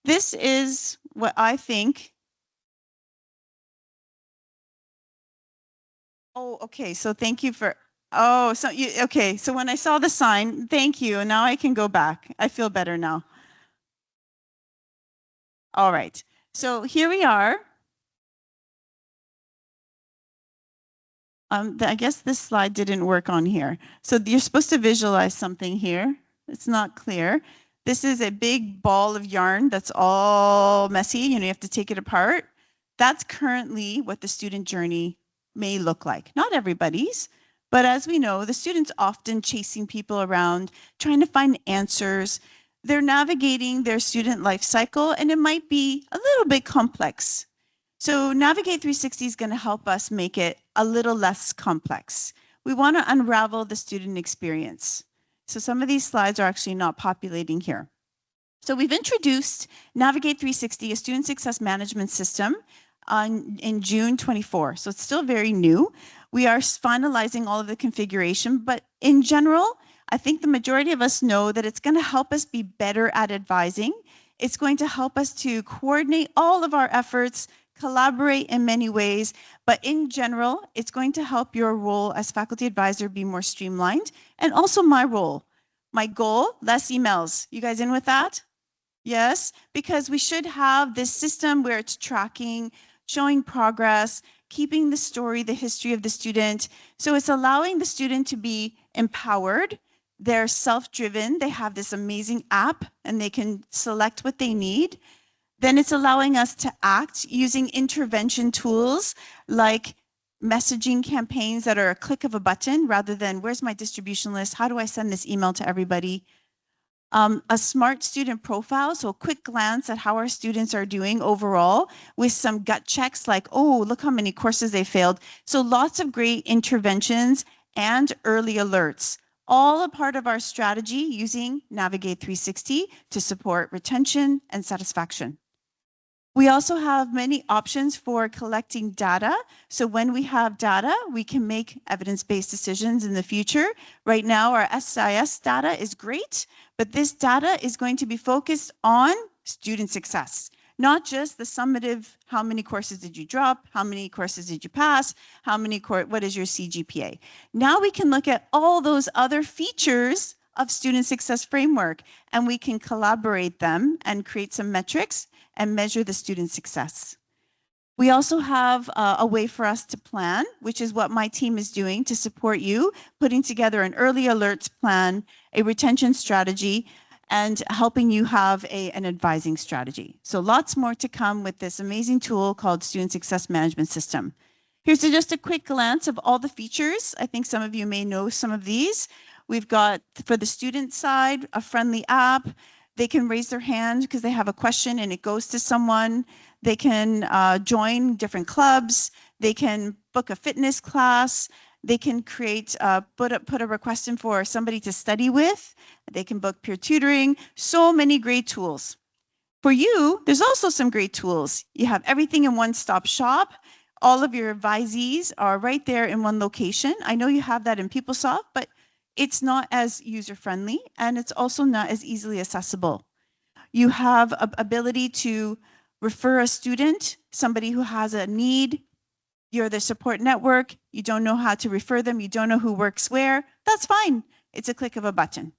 U: This is what I think. Oh, okay. So thank you for, oh, so you, okay. So when I saw the sign, thank you. Now I can go back. I feel better now. All right. So here we are. I guess this slide didn't work on here. So you're supposed to visualize something here. It's not clear. This is a big ball of yarn that's all messy. You have to take it apart. That's currently what the student journey may look like. Not everybody's, but as we know, the students often chasing people around, trying to find answers. They're navigating their student life cycle, and it might be a little bit complex. So Navigate 360 is going to help us make it a little less complex. We want to unravel the student experience. So some of these slides are actually not populating here. So we've introduced Navigate 360, a student success management system, in June 24. So it's still very new. We are finalizing all of the configuration, but in general, I think the majority of us know that it's going to help us be better at advising. It's going to help us to coordinate all of our efforts, collaborate in many ways, but in general, it's going to help your role as faculty advisor be more streamlined, and also my role. My goal, less emails. You guys in with that? Yes, because we should have this system where it's tracking, showing progress, keeping the story, the history of the student. So it's allowing the student to be empowered. They're self-driven. They have this amazing app and they can select what they need. Then it's allowing us to act using intervention tools like messaging campaigns that are a click of a button rather than where's my distribution list? How do I send this email to everybody? A smart student profile, so a quick glance at how our students are doing overall with some gut checks like, oh, look how many courses they failed. So lots of great interventions and early alerts. all a part of our strategy using Navigate 360 to support retention and satisfaction. We also have many options for collecting data. So when we have data, we can make evidence-based decisions in the future. Right now, our SIS data is great, but this data is going to be focused on student success, not just the summative, how many courses did you drop, how many courses did you pass, what is your CGPA. Now we can look at all those other features of student success framework, and we can collaborate them and create some metrics and measure the student success. We also have a way for us to plan, which is what my team is doing to support you, putting together an early alerts plan, a retention strategy, and helping you have an advising strategy. So lots more to come with this amazing tool called Student Success Management System. Here's just a quick glance of all the features. I think some of you may know some of these. We've got, for the student side, a friendly app. They can raise their hand because they have a question and it goes to someone. They can join different clubs. They can book a fitness class. They can create, put a request in for somebody to study with. They can book peer tutoring. So many great tools. For you, there's also some great tools. You have everything in one-stop shop. All of your advisees are right there in one location. I know you have that in PeopleSoft, but it's not as user-friendly, and it's also not as easily accessible. You have ability to refer a student, somebody who has a need. You're the support network. You don't know how to refer them. You don't know who works where. That's fine. It's a click of a button.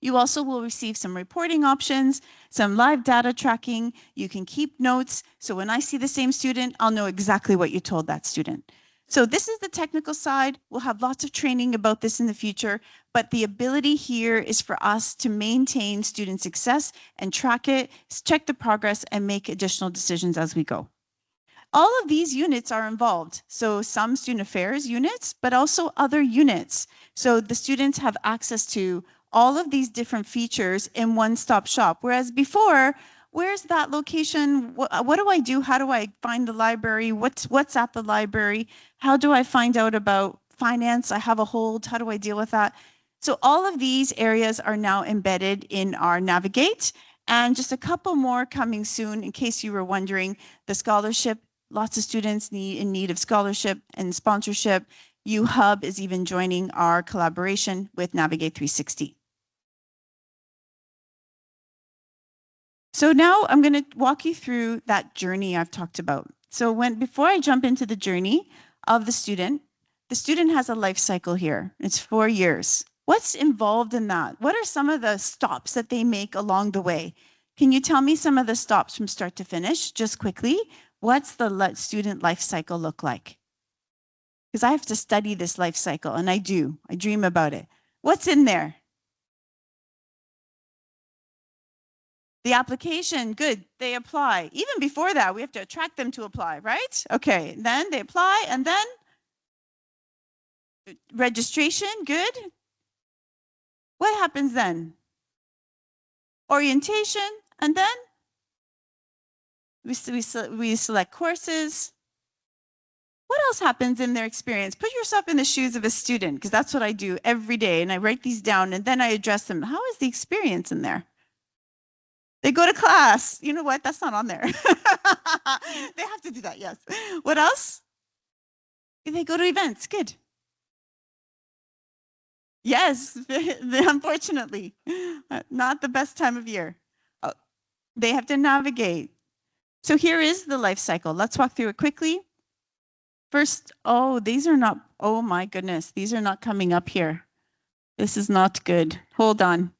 U: You also will receive some reporting options, some live data tracking. You can keep notes. So when I see the same student, I'll know exactly what you told that student. So this is the technical side. We'll have lots of training about this in the future, but the ability here is for us to maintain student success and track it, check the progress, and make additional decisions as we go. All of these units are involved. So some student affairs units, but also other units. So the students have access to all of these different features in one-stop shop, whereas before, where's that location? What do I do? How do I find the library? What's at the library? How do I find out about finance? I have a hold. How do I deal with that? So all of these areas are now embedded in our Navigate, and just a couple more coming soon. In case you were wondering, the scholarship, lots of students in need of scholarship and sponsorship. UHub is even joining our collaboration with Navigate 360. So now I'm going to walk you through that journey I've talked about. So before I jump into the journey of the student has a life cycle here. It's 4 years. What's involved in that? What are some of the stops that they make along the way? Can you tell me some of the stops from start to finish, just quickly? What's the student life cycle look like? Because I have to study this life cycle, and I do. I dream about it. What's in there? The application, good, they apply. Even before that, we have to attract them to apply, right? Okay, then they apply, and then registration, good. What happens then? Orientation, and then we select courses. What else happens in their experience? Put yourself in the shoes of a student, because that's what I do every day, and I write these down, and then I address them. How is the experience in there? They go to class. You know what? That's not on there. They have to do that, yes. What else? They go to events. Good. Yes, unfortunately, not the best time of year. Oh, they have to navigate. So here is the life cycle. Let's walk through it quickly. First, these are not, oh my goodness, these are not coming up here. This is not good. Hold on.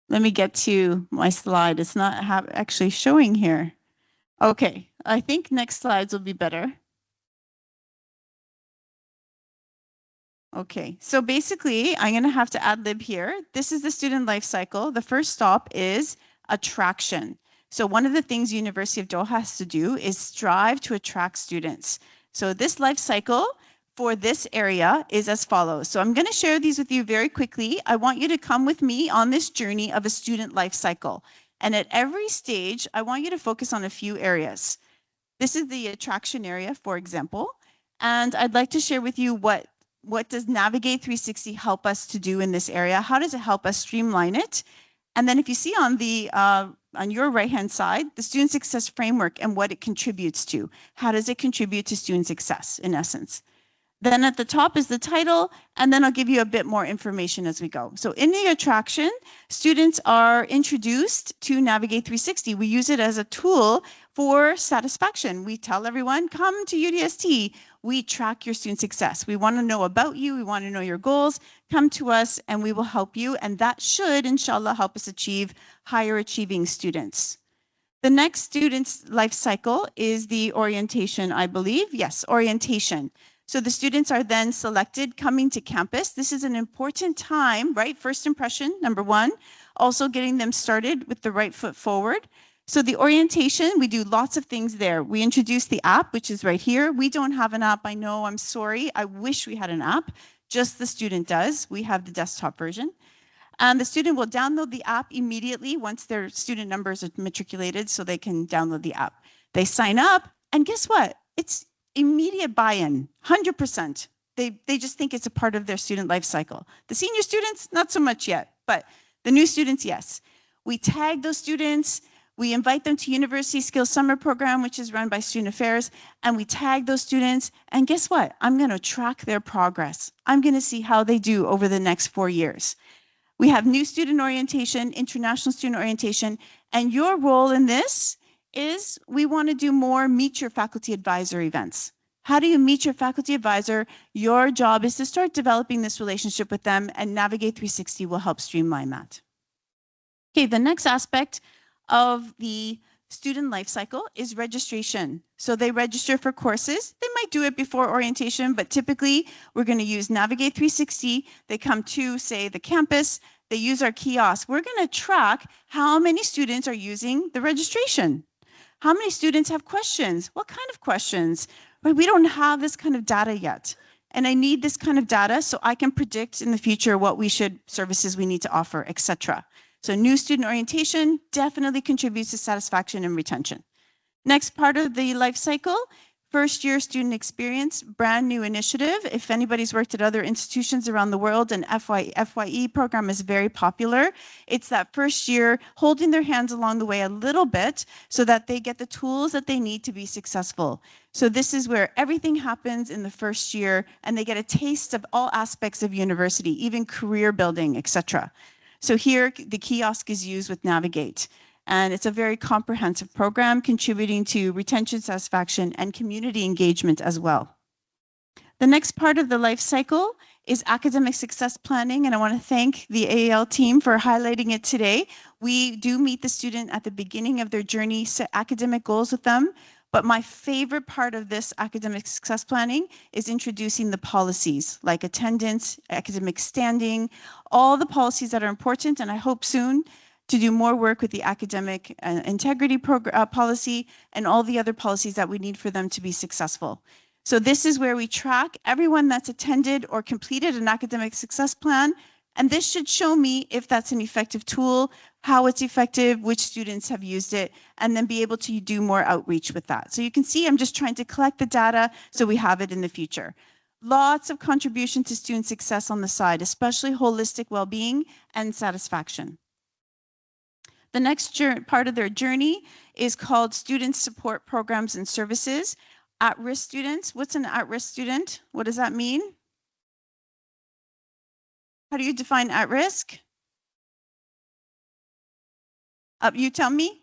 U: Let me get to my slide. It's not actually showing here. Okay, I think next slides will be better. Okay, so basically, I'm going to have to ad lib here. This is the student life cycle. The first stop is attraction. So one of the things University of Doha has to do is strive to attract students. So this life cycle for this area is as follows. So I'm going to share these with you very quickly. I want you to come with me on this journey of a student life cycle. And at every stage, I want you to focus on a few areas. This is the attraction area, for example. And I'd like to share with you what what does Navigate 360 help us to do in this area? How does it help us streamline it? And then if you see on the on your right-hand side, the student success framework and what it contributes to. How does it contribute to student success, in essence? Then at the top is the title, and then I'll give you a bit more information as we go. So in the attraction, students are introduced to Navigate 360. We use it as a tool for satisfaction. We tell everyone, come to UDST. We track your student success. We want to know about you. We want to know your goals. Come to us and we will help you. And that should, inshallah, help us achieve higher achieving students. The next student's life cycle is the orientation, I believe. Yes, orientation. So the students are then selected coming to campus. This is an important time, right? First impression, number one. Also getting them started with the right foot forward. So the orientation, we do lots of things there. We introduce the app, which is right here. We don't have an app, I know, I'm sorry. I wish we had an app. Just the student does. We have the desktop version. And the student will download the app immediately once their student numbers are matriculated so they can download the app. They sign up, and guess what? It's immediate buy-in, 100%. They just think it's a part of their student life cycle. The senior students, not so much yet, but the new students, yes. We tag those students. We invite them to University Skills Summer Program, which is run by Student Affairs, and we tag those students. And guess what? I'm going to track their progress. I'm going to see how they do over the next 4 years. We have new student orientation, international student orientation, and your role in this is we want to do more meet your faculty advisor events. How do you meet your faculty advisor? Your job is to start developing this relationship with them, and Navigate 360 will help streamline that. Okay, the next aspect of the student life cycle is registration. So they register for courses. They might do it before orientation, but typically we're going to use Navigate 360. They come to, say, the campus. They use our kiosk. We're going to track how many students are using the registration. How many students have questions? What kind of questions? But we don't have this kind of data yet. And I need this kind of data so I can predict in the future what services we need to offer, etc. So new student orientation definitely contributes to satisfaction and retention. Next part of the life cycle, first year student experience, brand new initiative. If anybody's worked at other institutions around the world, an FYE program is very popular. It's that first year holding their hands along the way a little bit so that they get the tools that they need to be successful. So this is where everything happens in the first year and they get a taste of all aspects of university, even career building, etc. So here, the kiosk is used with Navigate, and it's a very comprehensive program contributing to retention, satisfaction, and community engagement as well. The next part of the life cycle is academic success planning, and I want to thank the AAL team for highlighting it today. We do meet the student at the beginning of their journey, set academic goals with them, but my favorite part of this academic success planning is introducing the policies like attendance, academic standing, all the policies that are important, and I hope soon to do more work with the academic integrity policy and all the other policies that we need for them to be successful. So this is where we track everyone that's attended or completed an academic success plan, and this should show me if that's an effective tool, how it's effective, which students have used it, and then be able to do more outreach with that. So you can see I'm just trying to collect the data so we have it in the future. Lots of contribution to student success on the side, especially holistic well-being and satisfaction. The next part of their journey is called Student Support Programs and Services. At-risk students, what's an at-risk student? What does that mean? How do you define at-risk? You tell me.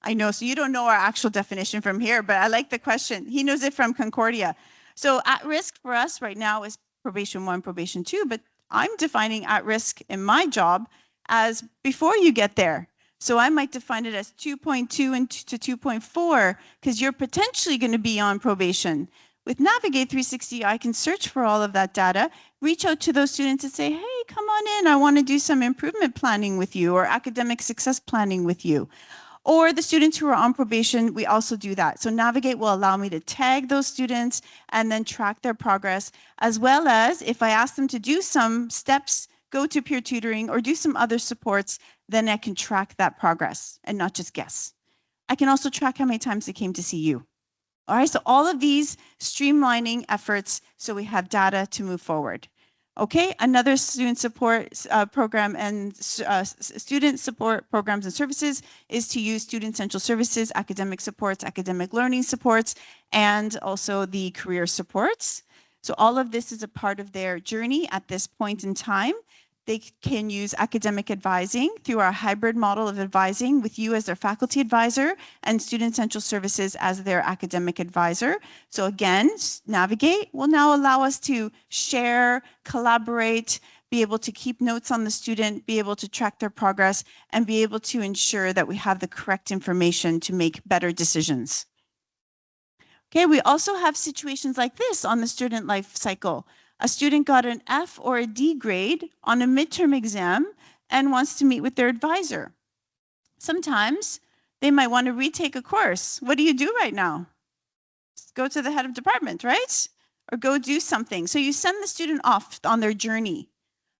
U: I know, so you don't know our actual definition from here, but I like the question. He knows it from Concordia. So at-risk for us right now is probation 1, probation 2, but I'm defining at-risk in my job as before you get there. So I might define it as 2.2 and to 2.4 because you're potentially going to be on probation. With Navigate 360, I can search for all of that data, reach out to those students and say, hey, come on in, I want to do some improvement planning with you or academic success planning with you. Or the students who are on probation, we also do that. So Navigate will allow me to tag those students and then track their progress, as well as if I ask them to do some steps, go to peer tutoring or do some other supports, then I can track that progress and not just guess. I can also track how many times they came to see you. All right, so all of these streamlining efforts so we have data to move forward. Okay, another student support program and student support programs and services is to use student central services, academic supports, academic learning supports, and also the career supports. So all of this is a part of their journey at this point in time. They can use academic advising through our hybrid model of advising with you as their faculty advisor and student central services as their academic advisor. So again, Navigate will now allow us to share, collaborate, be able to keep notes on the student, be able to track their progress, and be able to ensure that we have the correct information to make better decisions. Okay, we also have situations like this on the student life cycle. A student got an F or a D grade on a midterm exam and wants to meet with their advisor. Sometimes they might want to retake a course. What do you do right now? Go to the head of department, right? Or go do something. So you send the student off on their journey.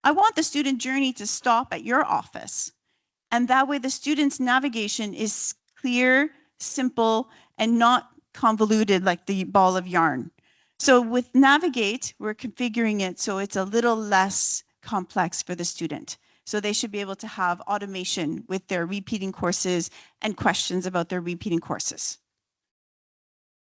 U: I want the student journey to stop at your office. And that way the student's navigation is clear, simple, and not convoluted like the ball of yarn. So with Navigate, we're configuring it so it's a little less complex for the student. So they should be able to have automation with their repeating courses and questions about their repeating courses.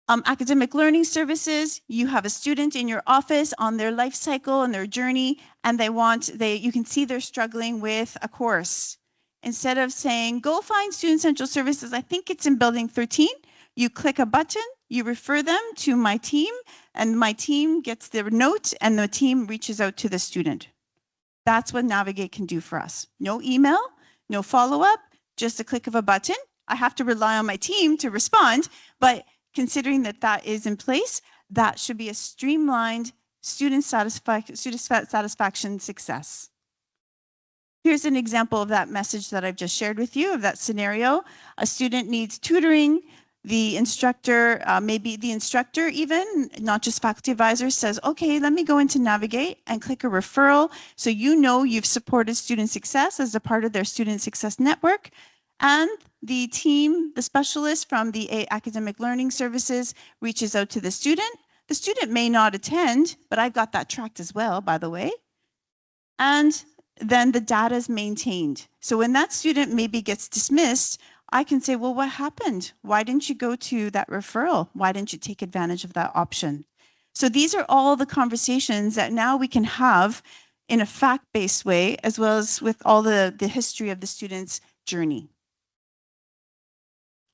U: Academic learning services, you have a student in your office on their life cycle and their journey, and you can see they're struggling with a course. Instead of saying, go find student central services, I think it's in building 13, you click a button, you refer them to my team, and my team gets their note, and the team reaches out to the student. That's what Navigate can do for us. No email, no follow-up, just a click of a button. I have to rely on my team to respond, but considering that that is in place, that should be a streamlined student satisfaction success. Here's an example of that message that I've just shared with you, of that scenario. A student needs tutoring. The instructor, maybe the instructor even, not just faculty advisor, says, okay, let me go into Navigate and click a referral so you know you've supported student success as a part of their student success network. And the team, the specialist from the academic learning services reaches out to the student. The student may not attend, but I've got that tracked as well, by the way. And then the data is maintained. So when that student maybe gets dismissed, I can say, well, what happened? Why didn't you go to that referral? Why didn't you take advantage of that option? So these are all the conversations that now we can have in a fact-based way, as well as with all the history of the student's journey.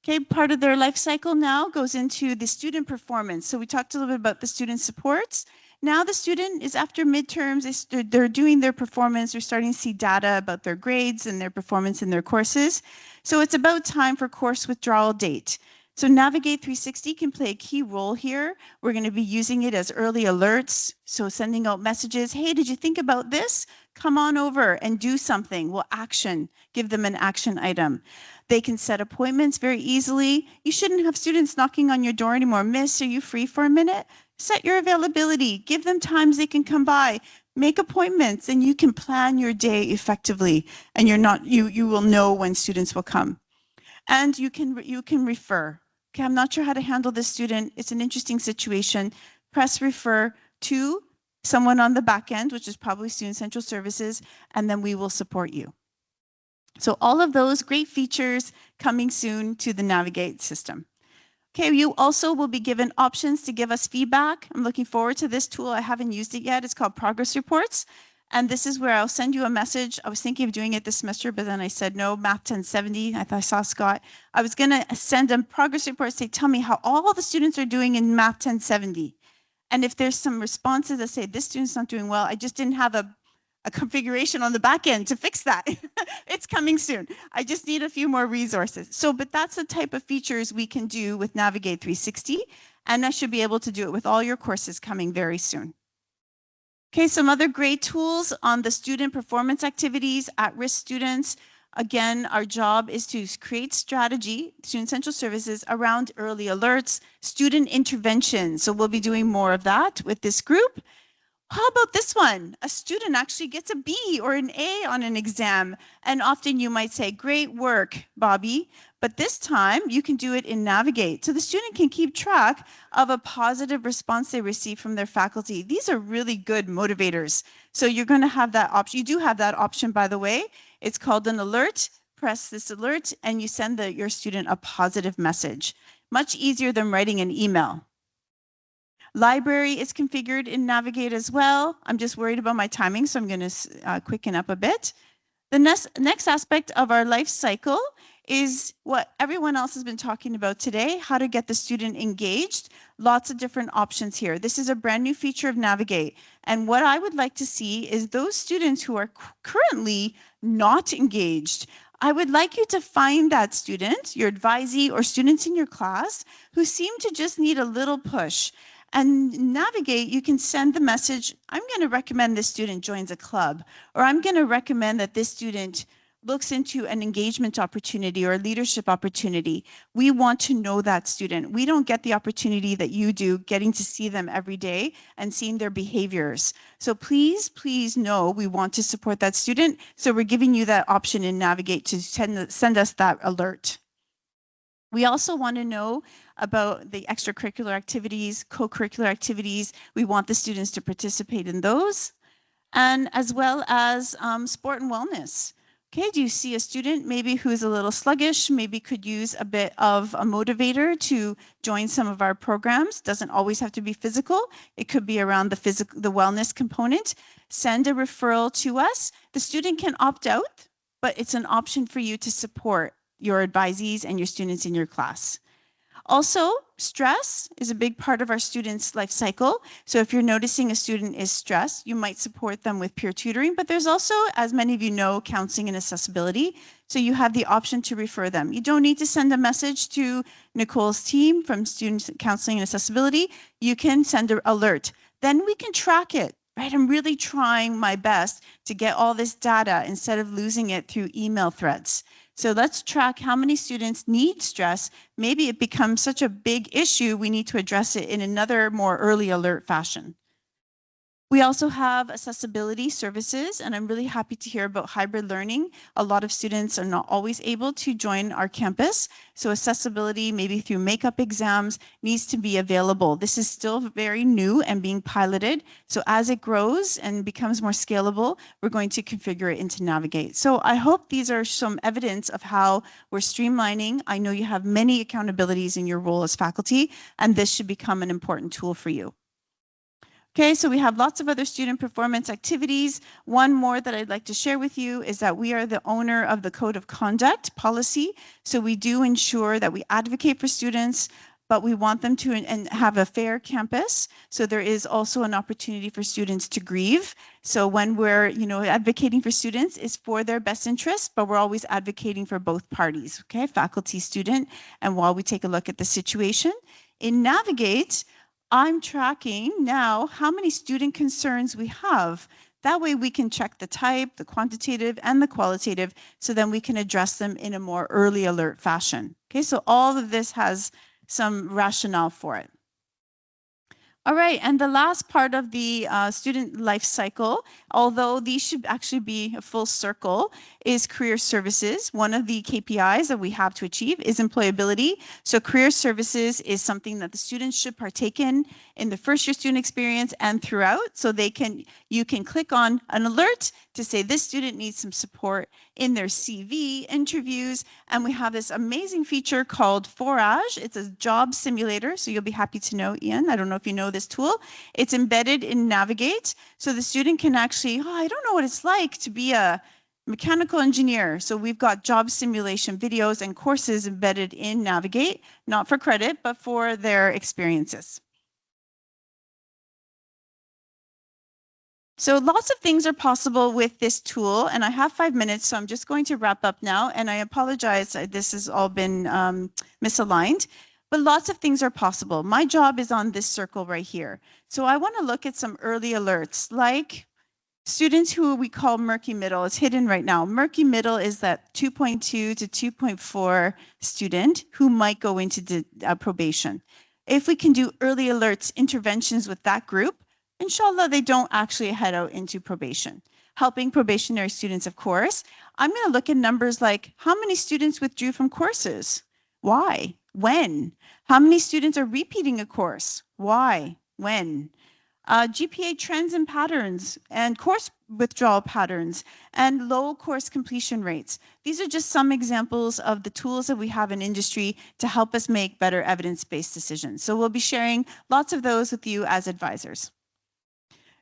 U: Okay, part of their life cycle now goes into the student performance. So we talked a little bit about the student supports. Now the student is after midterms, they're doing their performance, they're starting to see data about their grades and their performance in their courses. So it's about time for course withdrawal date. So Navigate 360 can play a key role here. We're going to be using it as early alerts. So sending out messages, hey, did you think about this? Come on over and do something. We'll give them an action item. They can set appointments very easily. You shouldn't have students knocking on your door anymore. Miss, are you free for a minute? Set your availability, give them times they can come by, make appointments, and you can plan your day effectively, and you will know when students will come. And you can refer. Okay, I'm not sure how to handle this student. It's an interesting situation. Press refer to someone on the back end, which is probably Student Central Services, and then we will support you. So all of those great features coming soon to the Navigate system. Okay, you also will be given options to give us feedback. I'm looking forward to this tool. I haven't used it yet. It's called Progress Reports. And this is where I'll send you a message. I was thinking of doing it this semester, but then I said, no, Math 1070. I saw Scott. I was going to send a progress report, say, tell me how all the students are doing in Math 1070. And if there's some responses that say, this student's not doing well, I just didn't have a configuration on the back end to fix that. It's coming soon. I just need a few more resources. But that's the type of features we can do with Navigate 360, and I should be able to do it with all your courses coming very soon. Okay, some other great tools on the student performance activities, at-risk students. Again, our job is to create strategy, Student Central Services, around early alerts, student intervention. So we'll be doing more of that with this group. How about this one? A student actually gets a B or an A on an exam. And often you might say, great work, Bobby. But this time you can do it in Navigate. So the student can keep track of a positive response they receive from their faculty. These are really good motivators. So you're going to have that option. You do have that option, by the way. It's called an alert. Press this alert and you send your student a positive message. Much easier than writing an email. Library is configured in Navigate as well. I'm just worried about my timing, so I'm going to quicken up a bit. The next aspect of our life cycle is what everyone else has been talking about today, how to get the student engaged. Lots of different options here. This is a brand new feature of Navigate. And what I would like to see is those students who are currently not engaged. I would like you to find that student, your advisee or students in your class who seem to just need a little push. And Navigate, you can send the message, I'm going to recommend this student joins a club, or I'm going to recommend that this student looks into an engagement opportunity or a leadership opportunity. We want to know that student. We don't get the opportunity that you do, getting to see them every day and seeing their behaviors. So please, please know we want to support that student. So we're giving you that option in Navigate to send us that alert. We also want to know about the extracurricular activities, co-curricular activities. We want the students to participate in those, and as well as sport and wellness. Okay, do you see a student maybe who's a little sluggish, maybe could use a bit of a motivator to join some of our programs? Doesn't always have to be physical. It could be around the wellness component. Send a referral to us. The student can opt out, but it's an option for you to support your advisees and your students in your class. Also, stress is a big part of our students' life cycle. So if you're noticing a student is stressed, you might support them with peer tutoring, but there's also, as many of you know, counseling and accessibility. So you have the option to refer them. You don't need to send a message to Nicole's team from Student Counseling and Accessibility. You can send an alert. Then we can track it. Right? I'm really trying my best to get all this data instead of losing it through email threads. So let's track how many students need stress. Maybe it becomes such a big issue, we need to address it in another more early alert fashion. We also have accessibility services, and I'm really happy to hear about hybrid learning. A lot of students are not always able to join our campus, so accessibility, maybe through makeup exams, needs to be available. This is still very new and being piloted, so as it grows and becomes more scalable, we're going to configure it into Navigate. So I hope these are some evidence of how we're streamlining. I know you have many accountabilities in your role as faculty, and this should become an important tool for you. Okay, so we have lots of other student performance activities. One more that I'd like to share with you is that we are the owner of the Code of Conduct policy. So we do ensure that we advocate for students, but we want them to have a fair campus. So there is also an opportunity for students to grieve. So when we're, advocating for students, is for their best interest, but we're always advocating for both parties, okay, faculty, student, and while we take a look at the situation. In Navigate, I'm tracking now how many student concerns we have. That way we can check the type, the quantitative, and the qualitative, so then we can address them in a more early alert fashion. Okay, so all of this has some rationale for it. All right, and the last part of the student life cycle, although these should actually be a full circle, is career services. One of the KPIs that we have to achieve is employability. So career services is something that the students should partake in the first year student experience and throughout. So you can click on an alert to say this student needs some support in their CV, interviews, and we have this amazing feature called Forage. It's a job simulator, so you'll be happy to know, Ian. I don't know if you know this tool. It's embedded in Navigate, so the student can actually, I don't know what it's like to be a mechanical engineer. So we've got job simulation videos and courses embedded in Navigate, not for credit, but for their experiences. So lots of things are possible with this tool, and I have 5 minutes, so I'm just going to wrap up now, and I apologize, this has all been misaligned, but lots of things are possible. My job is on this circle right here. So I want to look at some early alerts, like students who we call murky middle. It's hidden right now. Murky middle is that 2.2 to 2.4 student who might go into probation. If we can do early alerts interventions with that group, inshallah, they don't actually head out into probation. Helping probationary students, of course. I'm going to look at numbers like how many students withdrew from courses? Why? When? How many students are repeating a course? Why? When? GPA trends and patterns and course withdrawal patterns and low course completion rates. These are just some examples of the tools that we have in industry to help us make better evidence-based decisions. So we'll be sharing lots of those with you as advisors.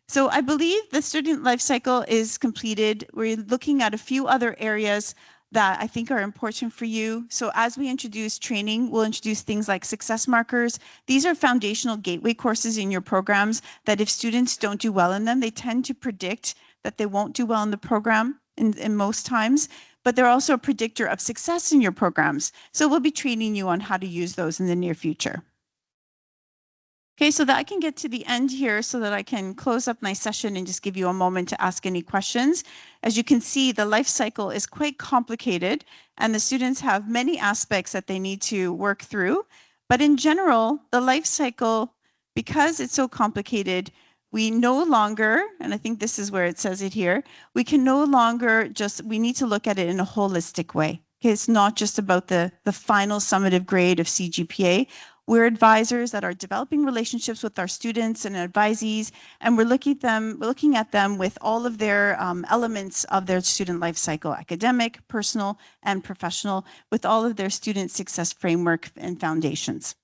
U: So I believe the student life cycle is completed. We're looking at a few other areas that I think are important for you. So as we introduce training, we'll introduce things like success markers. These are foundational gateway courses in your programs that if students don't do well in them, they tend to predict that they won't do well in the program in most times, but they're also a predictor of success in your programs. So we'll be training you on how to use those in the near future. Okay, so that I can get to the end here so that I can close up my session and just give you a moment to ask any questions. As you can see, the life cycle is quite complicated and the students have many aspects that they need to work through. But in general, the life cycle, because it's so complicated, we no longer, and I think this is where it says it here, we can no longer we need to look at it in a holistic way. Okay, it's not just about the final summative grade of CGPA. We're advisors that are developing relationships with our students and advisees, and we're looking at them with all of their elements of their student life cycle, academic, personal, and professional, with all of their student success framework and foundations.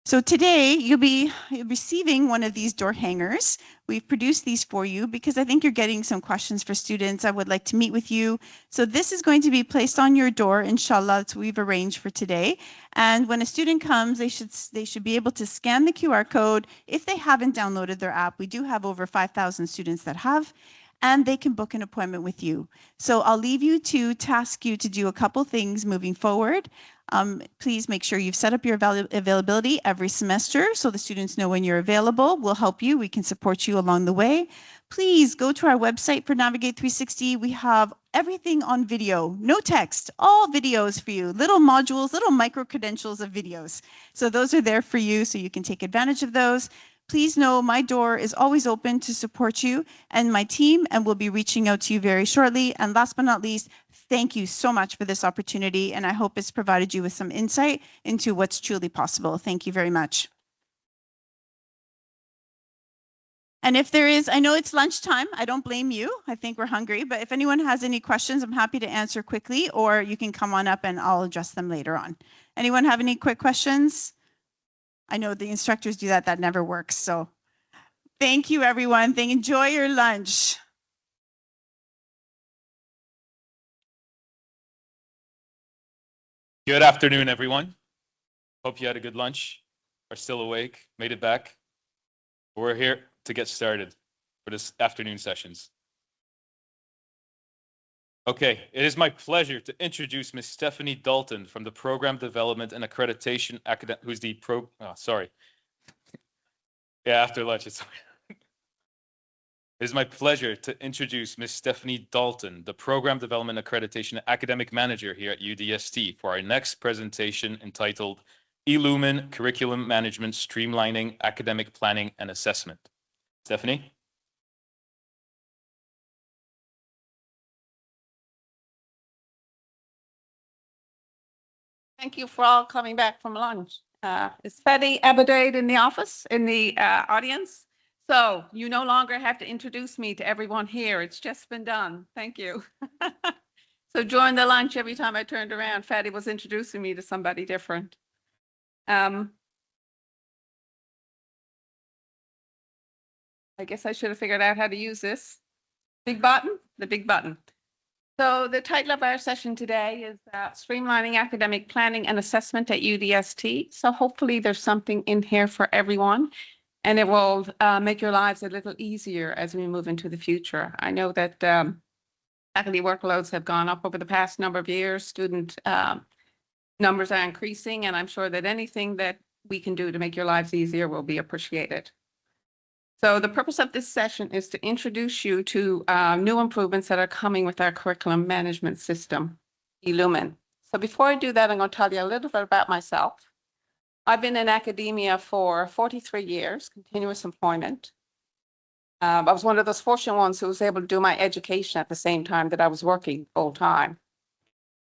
U: So today you'll be receiving one of these door hangers. We've produced these for you because I think you're getting some questions for students. I would like to meet with you. So this is going to be placed on your door, inshallah. That's what we've arranged for today. And when a student comes, they should be able to scan the QR code. If they haven't downloaded their app, we do have over 5,000 students that have, and they can book an appointment with you. So I'll leave you to task you to do a couple things moving forward. Please make sure you've set up your availability every semester so the students know when you're available. We'll help you. We can support you along the way. Please go to our website for Navigate 360. We have everything on video, no text, all videos for you, little modules, little micro credentials of videos. So those are there for you so you can take advantage of those. Please know my door is always open to support you and my team, and we'll be reaching out to you very shortly. And last but not least, thank you so much for this opportunity, and I hope it's provided you with some insight into what's truly possible. Thank you very much. And if there is, I know it's lunchtime, I don't blame you. I think we're hungry, but if anyone has any questions, I'm happy to answer quickly, or you can come on up and I'll address them later on. Anyone have any quick questions? I know the instructors do that, that never works. So thank you, everyone. Enjoy your lunch.
A: Good afternoon, everyone. Hope you had a good lunch, are still awake, made it back. We're here to get started for this afternoon sessions. Okay, it is my pleasure to introduce Ms. Stephanie Dalton from the Program Development and Accreditation Academic, who's the after lunch. It is my pleasure to introduce Ms. Stephanie Dalton, the Program Development Accreditation Academic Manager here at UDST, for our next presentation entitled Illumin Curriculum Management Streamlining Academic Planning and Assessment. Stephanie?
B: Thank you for all coming back from lunch. Is Fadi Abadaid in the office, in the audience? So you no longer have to introduce me to everyone here. It's just been done. Thank you. So during the lunch, every time I turned around, Fadi was introducing me to somebody different. I guess I should have figured out how to use this. Big button? The big button. So the title of our session today is Streamlining Academic Planning and Assessment at UDST. So hopefully there's something in here for everyone, and it will make your lives a little easier as we move into the future. I know that faculty workloads have gone up over the past number of years. Student numbers are increasing, and I'm sure that anything that we can do to make your lives easier will be appreciated. So the purpose of this session is to introduce you to new improvements that are coming with our curriculum management system, Illumin. So before I do that, I'm going to tell you a little bit about myself. I've been in academia for 43 years, continuous employment. I was one of those fortunate ones who was able to do my education at the same time that I was working full time.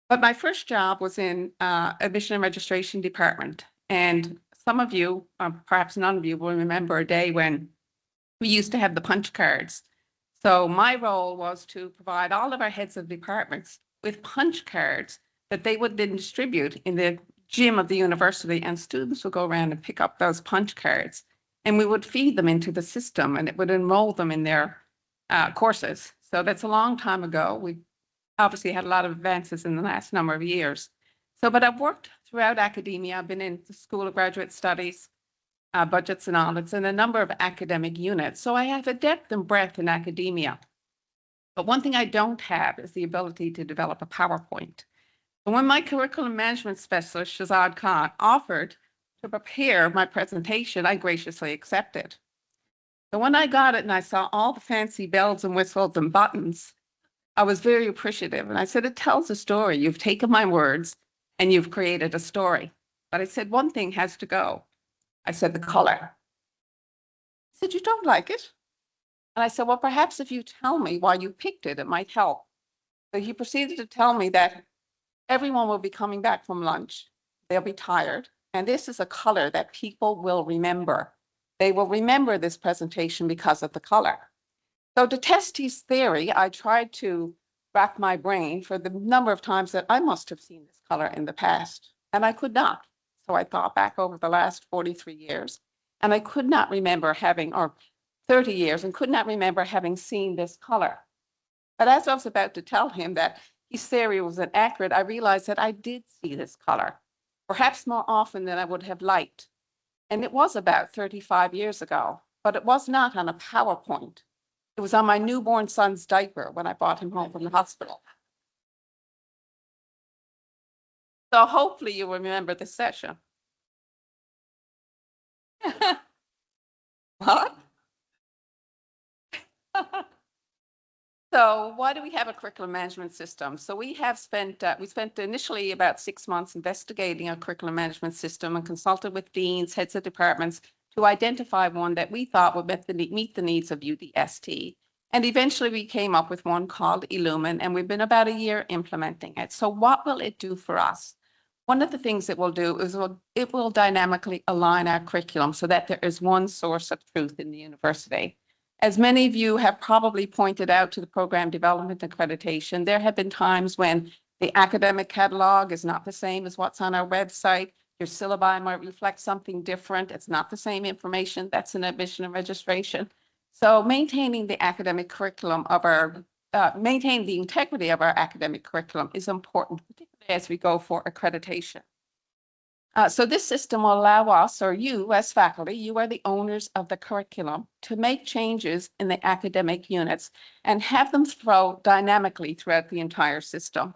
B: But my first job was in admission and registration department. And some of you, perhaps none of you, will remember a day when we used to have the punch cards. So my role was to provide all of our heads of departments with punch cards that they would then distribute in the gym of the university, and students would go around and pick up those punch cards, and we would feed them into the system, and it would enroll them in their courses. So that's a long time ago. We obviously had a lot of advances in the last number of years. So, but I've worked throughout academia. I've been in the School of Graduate Studies, budgets and audits, and a number of academic units. So I have a depth and breadth in academia. But one thing I don't have is the ability to develop a PowerPoint. And when my curriculum management specialist, Shahzad Khan, offered to prepare my presentation, I graciously accepted. So when I got it and I saw all the fancy bells and whistles and buttons, I was very appreciative. And I said, it tells a story. You've taken my words and you've created a story. But I said, one thing has to go. I said, the color. He said, you don't like it? And I said, well, perhaps if you tell me why you picked it, it might help. So he proceeded to tell me that everyone will be coming back from lunch. They'll be tired. And this is a color that people will remember. They will remember this presentation because of the color. So to test his theory, I tried to rack my brain for the number of times that I must have seen this color in the past, and I could not. So I thought back over the last 43 years, and I could not remember having, or 30 years, and could not remember having seen this color. But as I was about to tell him that his theory was inaccurate, I realized that I did see this color, perhaps more often than I would have liked. And it was about 35 years ago, but it was not on a PowerPoint. It was on my newborn son's diaper when I brought him home from the hospital. So hopefully you will remember this session. What? So why do we have a curriculum management system? So we have spent, we spent initially about 6 months investigating a curriculum management system and consulted with deans, heads of departments to identify one that we thought would meet the needs of UDST. And eventually we came up with one called Illumin, and we've been about a year implementing it. So what will it do for us? One of the things it will do is it will dynamically align our curriculum so that there is one source of truth in the university. As many of you have probably pointed out to the program development accreditation, there have been times when the academic catalog is not the same as what's on our website. Your syllabi might reflect something different. It's not the same information that's in admission and registration. So maintaining the academic curriculum of our, maintaining the integrity of our academic curriculum is important, particularly as we go for accreditation. So this system will allow us, or you as faculty, you are the owners of the curriculum, to make changes in the academic units and have them flow dynamically throughout the entire system.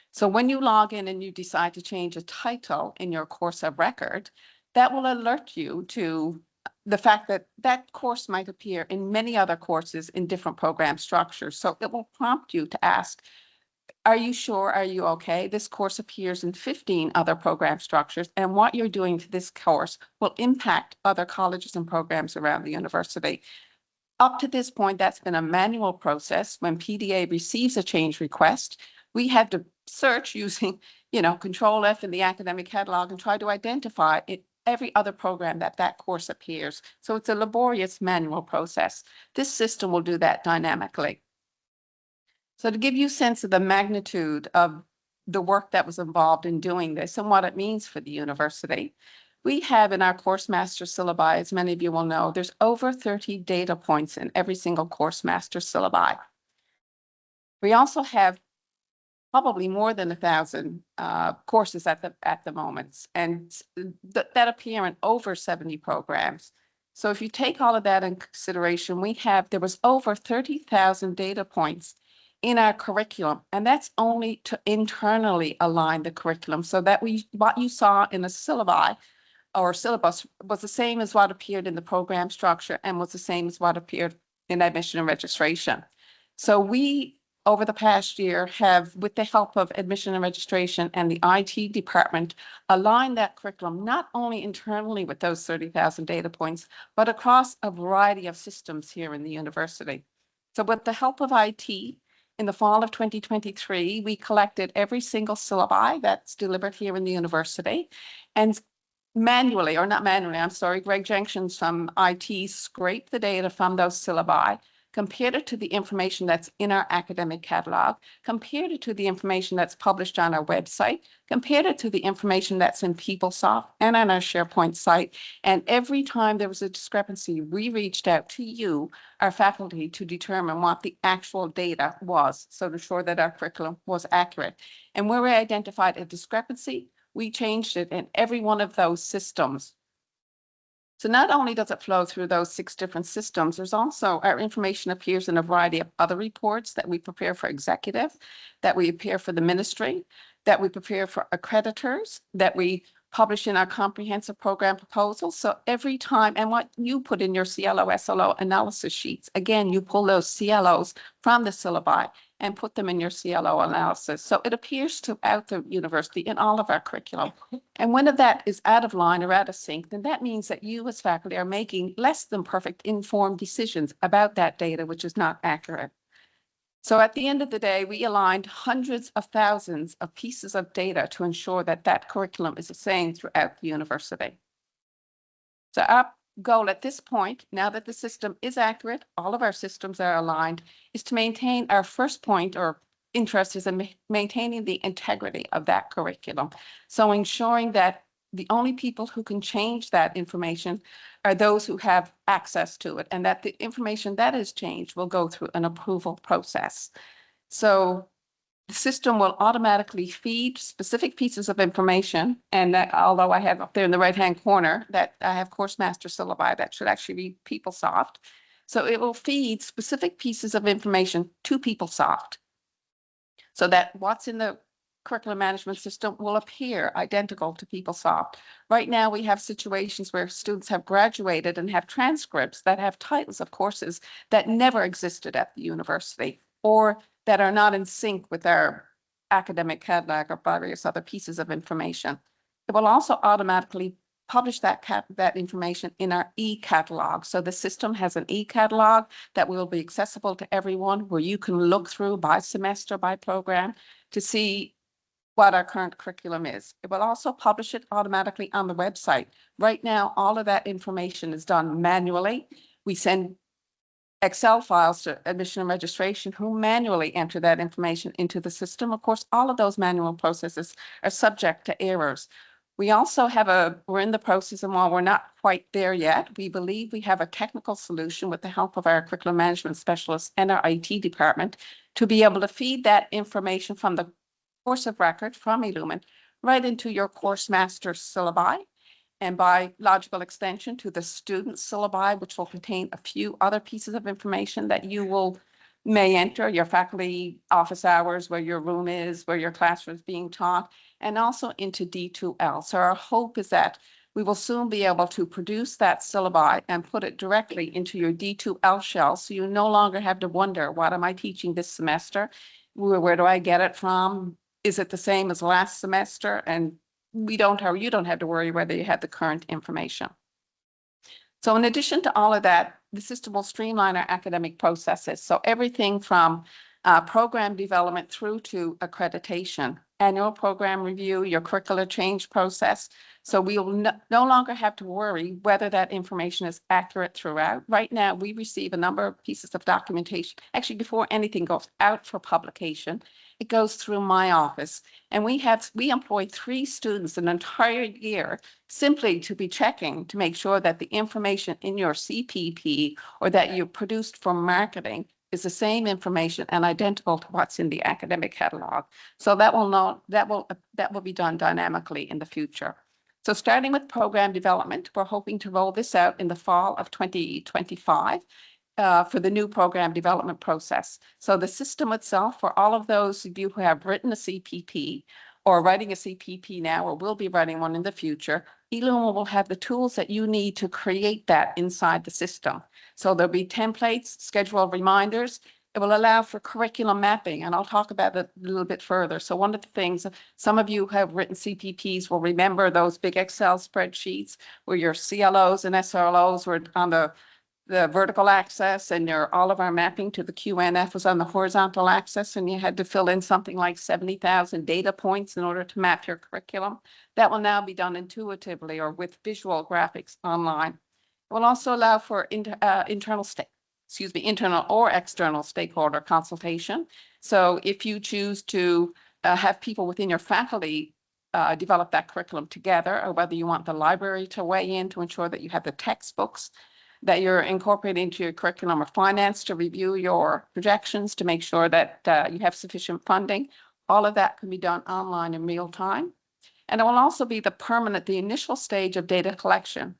B: So when you log in and you decide to change a title in your course of record, that will alert you to the fact that that course might appear in many other courses in different program structures. So it will prompt you to ask, are you sure? Are you okay? This course appears in 15 other program structures, and what you're doing to this course will impact other colleges and programs around the university. Up to this point, that's been a manual process. When PDA receives a change request, we have to search using, Control F in the academic catalog and try to identify every other program that course appears. So it's a laborious manual process. This system will do that dynamically. So to give you a sense of the magnitude of the work that was involved in doing this and what it means for the university, we have in our course master syllabi, as many of you will know, there's over 30 data points in every single course master syllabi. We also have probably more than 1,000 courses at the moment, and that appear in over 70 programs. So if you take all of that in consideration, there was over 30,000 data points in our curriculum, and that's only to internally align the curriculum so that what you saw in a syllabi or syllabus was the same as what appeared in the program structure and was the same as what appeared in admission and registration. So we over the past year have, with the help of admission and registration and the IT department, aligned that curriculum not only internally with those 30,000 data points, but across a variety of systems here in the university. So with the help of IT, in the fall of 2023, we collected every single syllabi that's delivered here in the university, and manually, or not manually, I'm sorry, Greg Jenkins from IT scraped the data from those syllabi, compared it to the information that's in our academic catalog, compared it to the information that's published on our website, compared it to the information that's in PeopleSoft and on our SharePoint site. And every time there was a discrepancy, we reached out to you, our faculty, to determine what the actual data was, so to ensure that our curriculum was accurate. And where we identified a discrepancy, we changed it in every one of those systems. So not only does it flow through those 6 different systems, there's also our information appears in a variety of other reports that we prepare for executive, that we prepare for the ministry, that we prepare for accreditors, that we publish in our comprehensive program proposals. So every time, and what you put in your CLO, SLO analysis sheets, again, you pull those CLOs from the syllabi and put them in your CLO analysis. So it appears throughout the university in all of our curriculum. And when that is out of line or out of sync, then that means that you as faculty are making less than perfect informed decisions about that data, which is not accurate. So at the end of the day, we aligned hundreds of thousands of pieces of data to ensure that that curriculum is the same throughout the university. So our goal at this point, now that the system is accurate, all of our systems are aligned, is to maintain our first point or interest is in maintaining the integrity of that curriculum. So ensuring that the only people who can change that information are those who have access to it, and that the information that is changed will go through an approval process. So the system will automatically feed specific pieces of information, and that, although I have up there in the right-hand corner that I have course master syllabi that should actually be PeopleSoft. So it will feed specific pieces of information to PeopleSoft, so that what's in the curriculum management system will appear identical to PeopleSoft. Right now, we have situations where students have graduated and have transcripts that have titles of courses that never existed at the university, or that are not in sync with our academic catalog or various other pieces of information. It will also automatically publish that information in our e-catalog. So the system has an e-catalog that will be accessible to everyone, where you can look through by semester, by program, to see what our current curriculum is. It will also publish it automatically on the website. Right now, all of that information is done manually. We send Excel files to admission and registration, who manually enter that information into the system. Of course, all of those manual processes are subject to errors. We also have we're in the process, and while we're not quite there yet, we believe we have a technical solution with the help of our curriculum management specialists and our IT department to be able to feed that information from the course of record from Illumin right into your course master syllabi, and by logical extension to the student syllabi, which will contain a few other pieces of information that you may enter, your faculty office hours, where your room is, where your classroom is being taught, and also into D2L. So our hope is that we will soon be able to produce that syllabi and put it directly into your D2L shell, so you no longer have to wonder, what am I teaching this semester? Where do I get it from? Is it the same as last semester? And you don't have to worry whether you have the current information. So in addition to all of that, the system will streamline our academic processes. So everything from program development through to accreditation, annual program review, your curricular change process. So we will no longer have to worry whether that information is accurate throughout. Right now, we receive a number of pieces of documentation. Actually, before anything goes out for publication, it goes through my office. And we employ 3 students an entire year simply to be checking to make sure that the information in your CPP or that you produced for marketing is the same information and identical to what's in the academic catalog. So that will be done dynamically in the future. So starting with program development, we're hoping to roll this out in the fall of 2025 for the new program development process. So the system itself, for all of those of you who have written a CPP or writing a CPP now or will be writing one in the future, Illumin will have the tools that you need to create that inside the system. So there'll be templates, schedule reminders, It will allow for curriculum mapping, and I'll talk about it a little bit further. So one of the things, some of you who have written CPPs will remember those big Excel spreadsheets where your CLOs and SRLOs were on the vertical axis, and all of our mapping to the QNF was on the horizontal axis, and you had to fill in something like 70,000 data points in order to map your curriculum. That will now be done intuitively or with visual graphics online. It will also allow for internal or external stakeholder consultation. So if you choose to have people within your faculty develop that curriculum together, or whether you want the library to weigh in to ensure that you have the textbooks that you're incorporating into your curriculum, or finance to review your projections to make sure that you have sufficient funding, all of that can be done online in real time. And it will also be the initial stage of data collection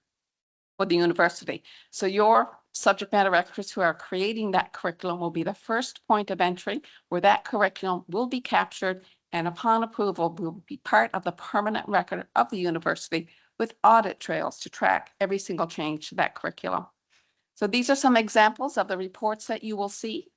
B: for the university. So your subject matter experts who are creating that curriculum will be the first point of entry where that curriculum will be captured, and upon approval will be part of the permanent record of the university with audit trails to track every single change to that curriculum. So these are some examples of the reports that you will see.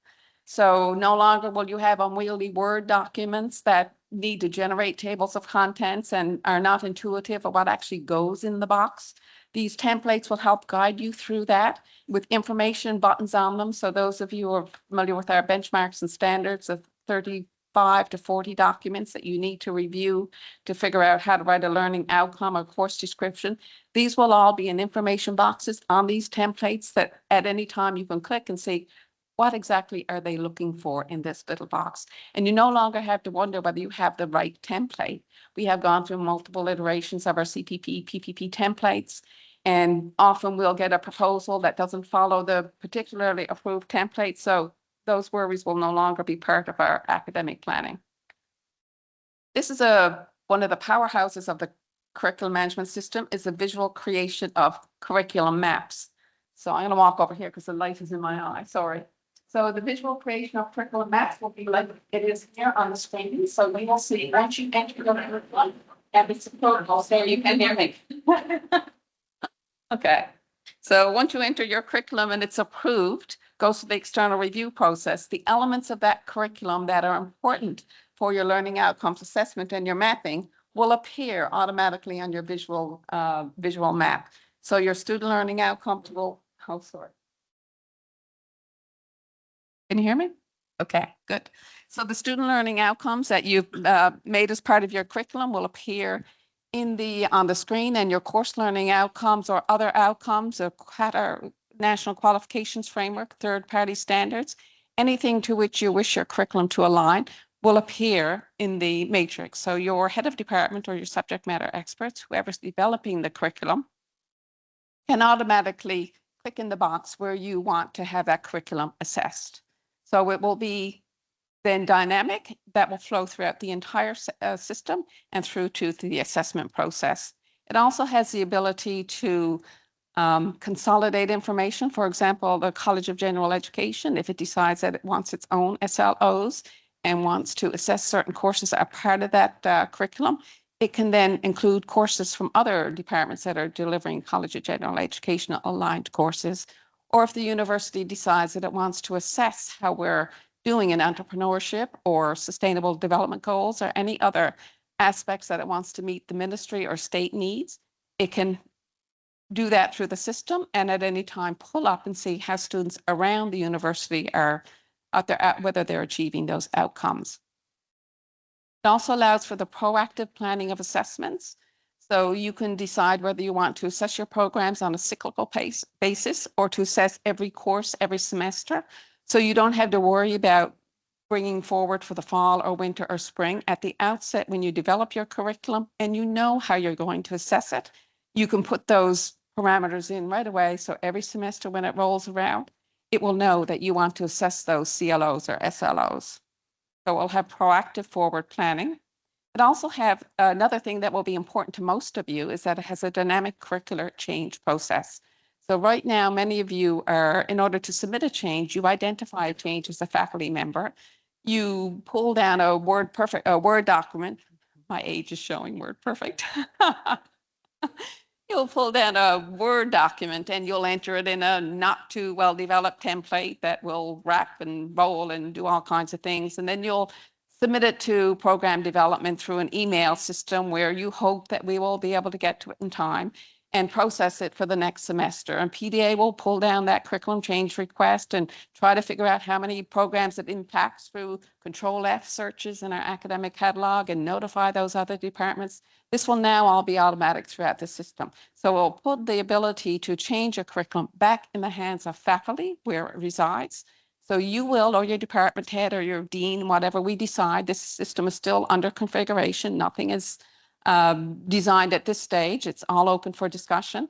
B: So no longer will you have unwieldy Word documents that need to generate tables of contents and are not intuitive of what actually goes in the box. These templates will help guide you through that with information buttons on them. So those of you who are familiar with our benchmarks and standards of 35 to 40 documents that you need to review to figure out how to write a learning outcome or course description, these will all be in information boxes on these templates that at any time you can click and see what exactly are they looking for in this little box. And you no longer have to wonder whether you have the right template. We have gone through multiple iterations of our CPP, PPP templates, and often we'll get a proposal that doesn't follow the particularly approved template. So those worries will no longer be part of our academic planning. This is one of the powerhouses of the curriculum management system, is the visual creation of curriculum maps. So I'm going to walk over here because the light is in my eye, sorry. So the visual creation of curriculum maps will be like it is here on the screen. So we will see once you enter your curriculum, and it's a protocol, so you can hear me. Okay. So once you enter your curriculum and it's approved, goes to the external review process, the elements of that curriculum that are important for your learning outcomes assessment and your mapping will appear automatically on your visual map. So your student learning outcomes will, Can you hear me? Okay, good. So the student learning outcomes that you've made as part of your curriculum will appear on the screen, and your course learning outcomes or other outcomes or national qualifications framework, third-party standards, anything to which you wish your curriculum to align will appear in the matrix. So your head of department or your subject matter experts, whoever's developing the curriculum, can automatically click in the box where you want to have that curriculum assessed. So it will be then dynamic, that will flow throughout the entire system and through to the assessment process. It also has the ability to consolidate information. For example, the College of General Education, if it decides that it wants its own SLOs and wants to assess certain courses that are part of that curriculum, it can then include courses from other departments that are delivering College of General Education aligned courses. Or if the university decides that it wants to assess how we're doing in entrepreneurship or sustainable development goals or any other aspects that it wants to meet the ministry or state needs, it can do that through the system and at any time pull up and see how students around the university are out there, whether they're achieving those outcomes. It also allows for the proactive planning of assessments. So you can decide whether you want to assess your programs on a cyclical basis or to assess every course every semester. So you don't have to worry about bringing forward for the fall or winter or spring. At the outset, when you develop your curriculum and you know how you're going to assess it, you can put those parameters in right away. So every semester when it rolls around, it will know that you want to assess those CLOs or SLOs. So we'll have proactive forward planning. It also have another thing that will be important to most of you is that it has a dynamic curricular change process. So right now, many of you are, in order to submit a change, you identify a change as a faculty member. You pull down a Word document. My age is showing WordPerfect. You'll pull down a Word document and you'll enter it in a not too well-developed template that will wrap and roll and do all kinds of things. And then you'll submit it to program development through an email system where you hope that we will be able to get to it in time and process it for the next semester. And PDA will pull down that curriculum change request and try to figure out how many programs it impacts through Control F searches in our academic catalog and notify those other departments. This will now all be automatic throughout the system. So we'll put the ability to change a curriculum back in the hands of faculty where it resides. So you will, or your department head or your dean, whatever we decide, this system is still under configuration. Nothing is designed at this stage. It's all open for discussion.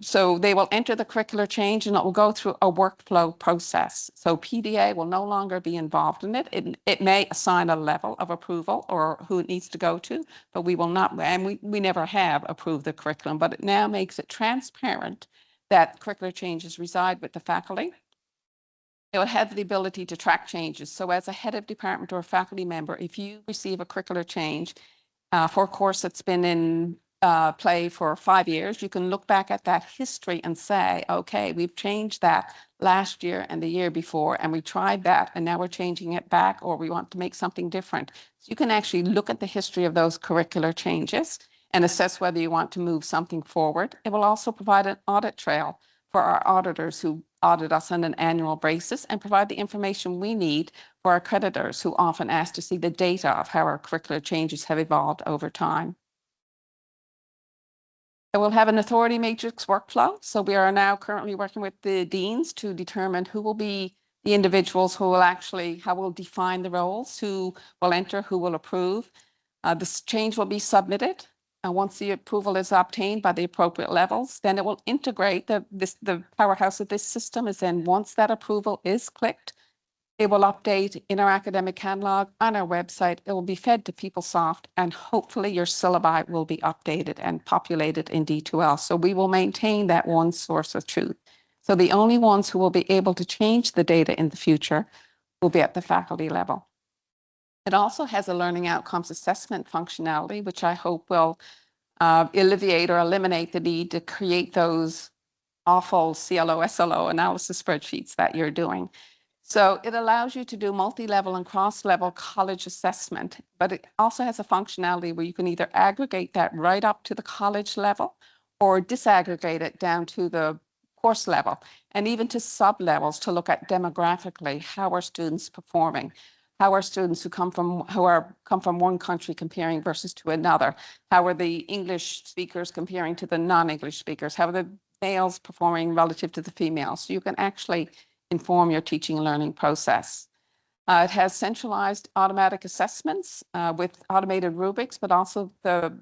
B: So they will enter the curricular change and it will go through a workflow process. So PDA will no longer be involved in it. It may assign a level of approval or who it needs to go to, but we will not, and we never have approved the curriculum, but it now makes it transparent that curricular changes reside with the faculty. It will have the ability to track changes. So as a head of department or a faculty member, if you receive a curricular change for a course that's been in play for 5 years, you can look back at that history and say, okay, we've changed that last year and the year before, and we tried that, and now we're changing it back, or we want to make something different. So you can actually look at the history of those curricular changes and assess whether you want to move something forward. It will also provide an audit trail for our auditors who audit us on an annual basis and provide the information we need for our creditors who often ask to see the data of how our curricular changes have evolved over time. It will have an authority matrix workflow. So we are now currently working with the deans to determine who will be the individuals who will actually, how we'll define the roles, who will enter, who will approve. This change will be submitted. Once the approval is obtained by the appropriate levels, then it will integrate the powerhouse of this system is then once that approval is clicked, it will update in our academic catalog on our website. It will be fed to PeopleSoft, and hopefully your syllabi will be updated and populated in D2L. So we will maintain that one source of truth. So the only ones who will be able to change the data in the future will be at the faculty level. It also has a learning outcomes assessment functionality, which I hope will alleviate or eliminate the need to create those awful CLO, SLO analysis spreadsheets that you're doing. So it allows you to do multi-level and cross-level college assessment, but it also has a functionality where you can either aggregate that right up to the college level or disaggregate it down to the course level and even to sub-levels to look at demographically how are students performing. How are students who come from one country comparing versus to another? How are the English speakers comparing to the non-English speakers? How are the males performing relative to the females? So you can actually inform your teaching and learning process. It has centralized automatic assessments with automated rubrics, but also the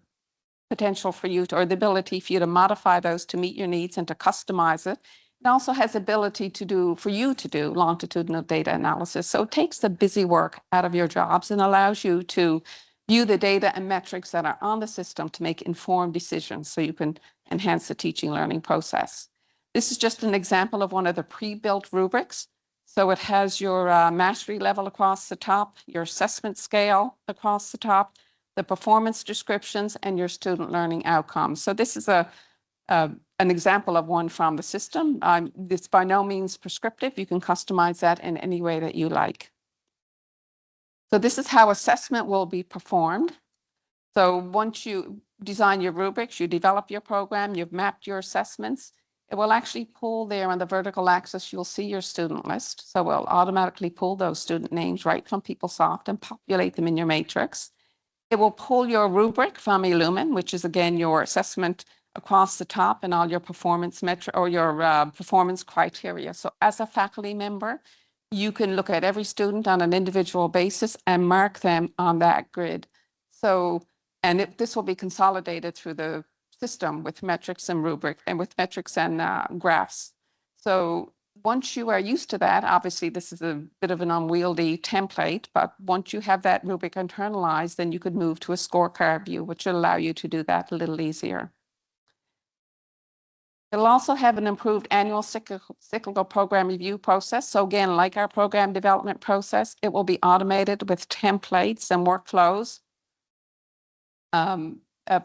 B: potential for you to, or the ability for you to modify those to meet your needs and to customize it. It also has ability to do, for you to do longitudinal data analysis. So it takes the busy work out of your jobs and allows you to view the data and metrics that are on the system to make informed decisions so you can enhance the teaching learning process. This is just an example of one of the pre-built rubrics. So it has your mastery level across the top, your assessment scale across the top, the performance descriptions, and your student learning outcomes. So this is an example of one from the system. It's by no means prescriptive. You can customize that in any way that you like. So this is how assessment will be performed. So once you design your rubrics, you develop your program, you've mapped your assessments, it will actually pull there on the vertical axis, you'll see your student list. So we'll automatically pull those student names right from PeopleSoft and populate them in your matrix. It will pull your rubric from Illumin, which is again your assessment across the top and all your performance metric or your performance criteria. So as a faculty member, you can look at every student on an individual basis and mark them on that grid. So, and this will be consolidated through the system with metrics and rubric and with metrics and graphs. So once you are used to that, obviously this is a bit of an unwieldy template, but once you have that rubric internalized, then you could move to a scorecard view, which will allow you to do that a little easier. It'll also have an improved annual cyclical program review process. So again, like our program development process, it will be automated with templates and workflows.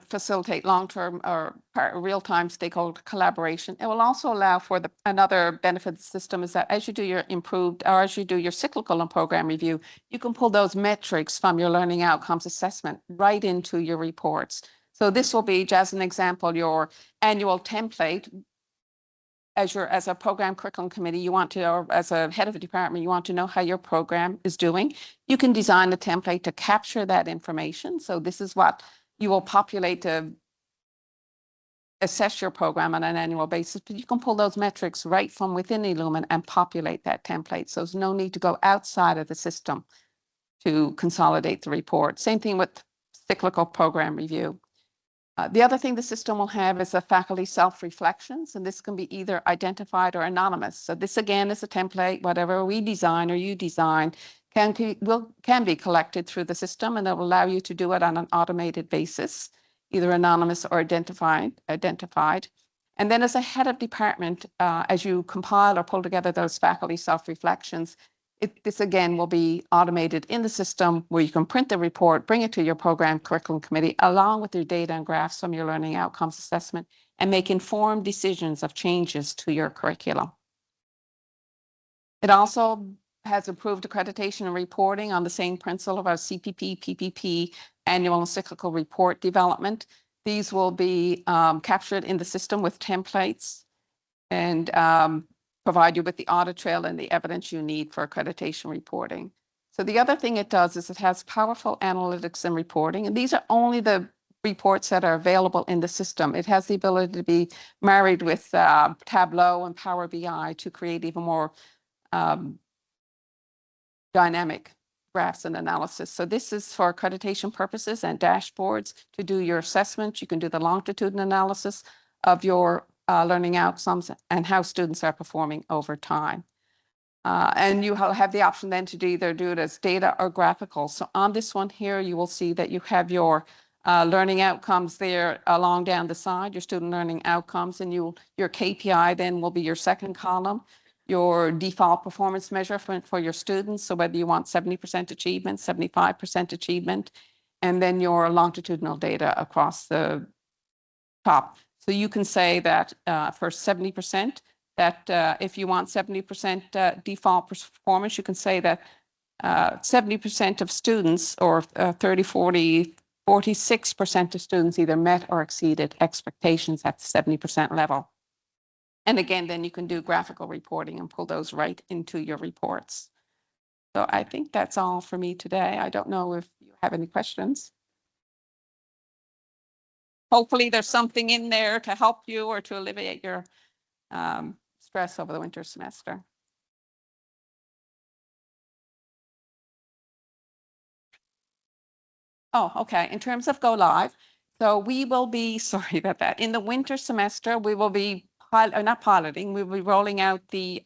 B: facilitate long-term or real-time stakeholder collaboration. It will also allow for another benefit of the system is that as you do your improved or as you do your cyclical and program review, you can pull those metrics from your learning outcomes assessment right into your reports. So this will be, just an example, your annual template. As a program curriculum committee, you want to, or as a head of a department, you want to know how your program is doing. You can design a template to capture that information. So this is what you will populate to assess your program on an annual basis, but you can pull those metrics right from within Illumin and populate that template. So there's no need to go outside of the system to consolidate the report. Same thing with cyclical program review. The other thing the system will have is a faculty self-reflections, and this can be either identified or anonymous. So this again is a template, whatever we design or you design can be collected through the system, and it will allow you to do it on an automated basis, either anonymous or identified. And then as a head of department, as you compile or pull together those faculty self-reflections, this again will be automated in the system where you can print the report, bring it to your program curriculum committee, along with your data and graphs from your learning outcomes assessment, and make informed decisions of changes to your curriculum. It also has improved accreditation and reporting on the same principle of our CPP, PPP, annual and cyclical report development. These will be captured in the system with templates and provide you with the audit trail and the evidence you need for accreditation reporting. So the other thing it does is it has powerful analytics and reporting, and these are only the reports that are available in the system. It has the ability to be married with Tableau and Power BI to create even more dynamic graphs and analysis. So this is for accreditation purposes and dashboards to do your assessment. You can do the longitudinal analysis of your learning outcomes and how students are performing over time. And you have the option then to either do it as data or graphical. So on this one here, you will see that you have your learning outcomes there along down the side, your student learning outcomes, and your KPI then will be your second column, your default performance measure for your students. So whether you want 70% achievement, 75% achievement, and then your longitudinal data across the top. So you can say that for 70%, that if you want 70% default performance, you can say that 70% of students or 30, 40, 46% of students either met or exceeded expectations at the 70% level. And again, then you can do graphical reporting and pull those right into your reports. So I think that's all for me today. I don't know if you have any questions. Hopefully there's something in there to help you or to alleviate your stress over the winter semester. Oh, okay. In terms of go live, so we will be, sorry about that. In the winter semester, we will be not piloting, we will be rolling out the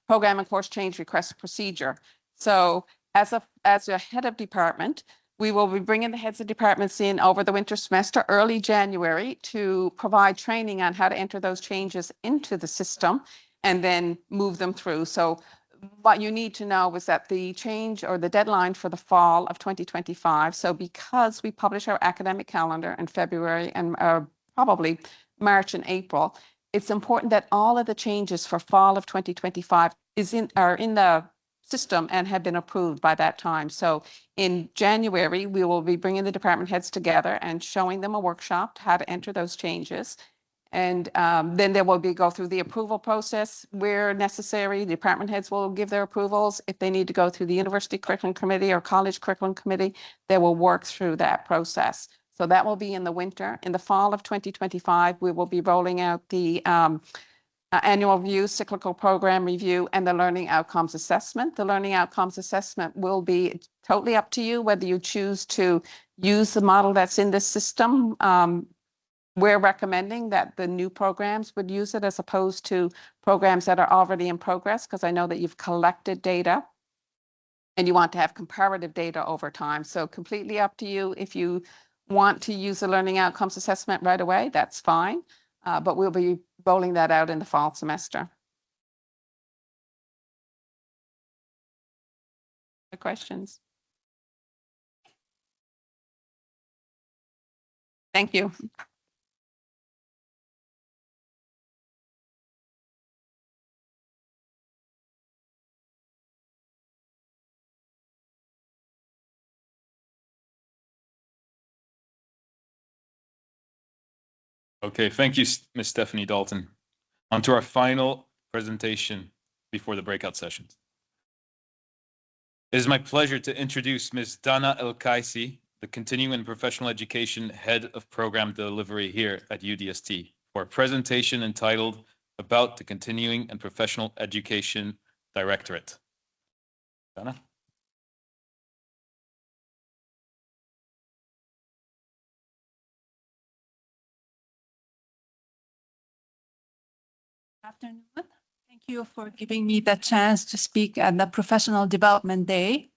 B: program and course change request procedure. So as a head of department, we will be bringing the heads of departments in over the winter semester, early January, to provide training on how to enter those changes into the system and then move them through. So what you need to know is that the change or the deadline for the fall of 2025, so because we publish our academic calendar in February and probably March and April, it's important that all of the changes for fall of 2025 are in the system and have been approved by that time. So in January, we will be bringing the department heads together and showing them a workshop how to enter those changes. And then there will be go through the approval process where necessary. The department heads will give their approvals. If they need to go through the university curriculum committee or college curriculum committee, they will work through that process. So that will be in the winter. In the fall of 2025, we will be rolling out the annual review, cyclical program review, and the learning outcomes assessment. The learning outcomes assessment will be totally up to you whether you choose to use the model that's in the system. We're recommending that the new programs would use it as opposed to programs that are already in progress, because I know that you've collected data and you want to have comparative data over time. So completely up to you. If you want to use the learning outcomes assessment right away, that's fine. But we'll be rolling that out in the fall semester. Questions? Thank Thank you.
A: Okay, thank you, Ms. Stephanie Dalton. On to our final presentation before the breakout sessions. It is my pleasure to introduce Ms. Dana El-Kaisi, the Continuing and Professional Education Head of Program Delivery here at UDST, for a presentation entitled About the Continuing and Professional Education Directorate. Dana?
C: Afternoon. Thank you for giving me the chance to speak at the Professional Development Day.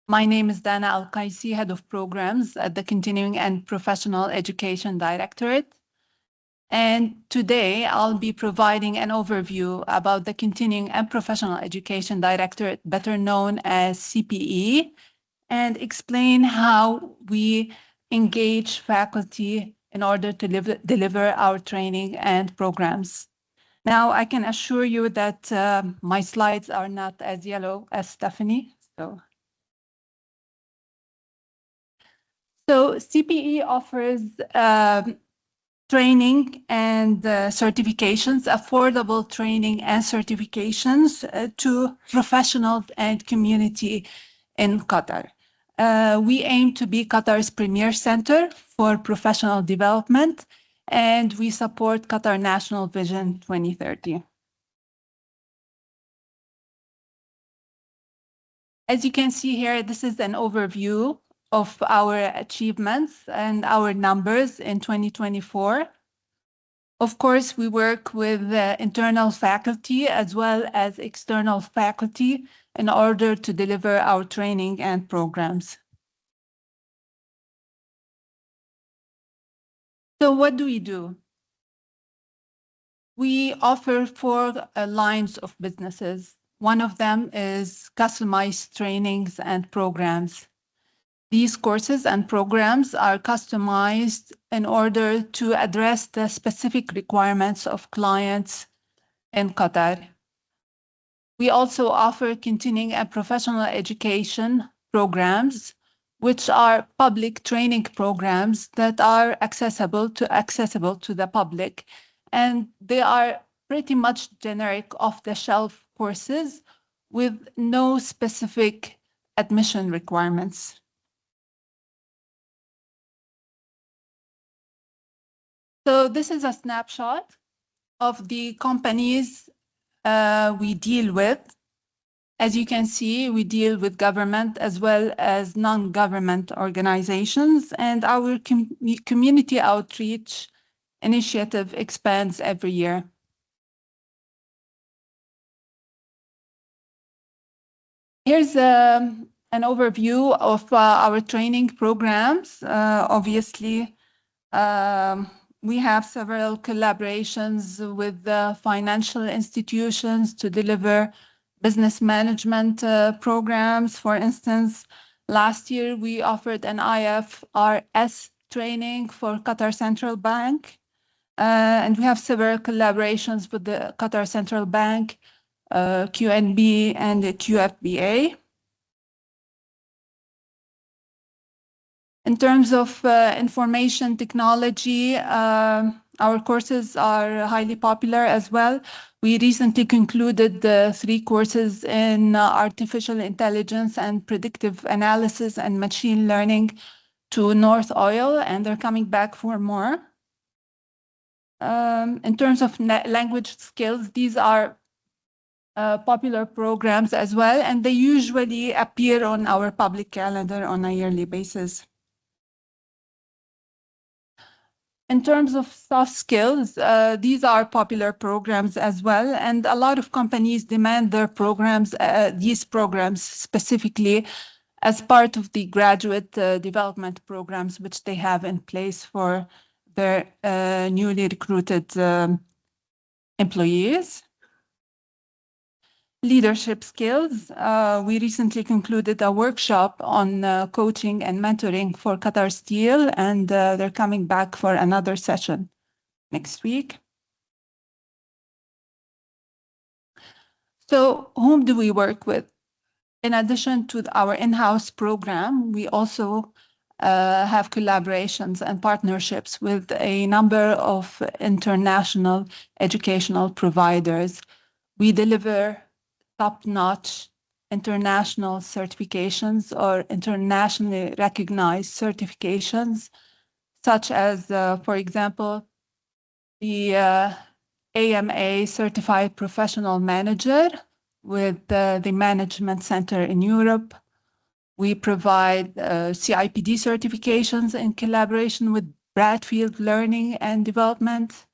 C: My name is Dana El-Kaisi, Head of Programs at the Continuing and Professional Education Directorate. And today I'll be providing an overview about the Continuing and Professional Education Directorate, better known as CPE, and explain how we engage faculty in order to deliver our training and programs. Now, I can assure you that my slides are not as yellow as Stephanie. So CPE offers training and certifications, affordable training and certifications to professionals and community in Qatar. We aim to be Qatar's premier center for professional development, and we support Qatar National Vision 2030. As you can see here, this is an overview of our achievements and our numbers in 2024. Of course, we work with internal faculty as well as external faculty in order to deliver our training and programs. So what do we do? We offer 4 lines of businesses. One of them is customized trainings and programs. These courses and programs are customized in order to address the specific requirements of clients in Qatar. We also offer continuing and professional education programs, which are public training programs that are accessible to the public. And they are pretty much generic off-the-shelf courses with no specific admission requirements. So this is a snapshot of the companies we deal with. As you can see, we deal with government as well as non-government organizations, and our community outreach initiative expands every year. Here's an overview of our training programs. Obviously, we have several collaborations with financial institutions to deliver business management programs. For instance, last year we offered an IFRS training for Qatar Central Bank. And we have several collaborations with the Qatar Central Bank, QNB, and the QFBA. In terms of information technology, our courses are highly popular as well. We recently concluded 3 courses in artificial intelligence and predictive analysis and machine learning to North Oil, and they're coming back for more. In terms of language skills, these are popular programs as well, and they usually appear on our public calendar on a yearly basis. In terms of soft skills, these are popular programs as well, and a lot of companies demand their programs, these programs specifically, as part of the graduate development programs which they have in place for their newly recruited employees. Leadership skills. We recently concluded a workshop on coaching and mentoring for Qatar Steel, and they're coming back for another session next week. So whom do we work with? In addition to our in-house program, we also have collaborations and partnerships with a number of international educational providers. We deliver top-notch international certifications or internationally recognized certifications, such as, for example, the AMA Certified Professional Manager with the Management Center in Europe. We provide CIPD certifications in collaboration with Bradfield Learning and Development.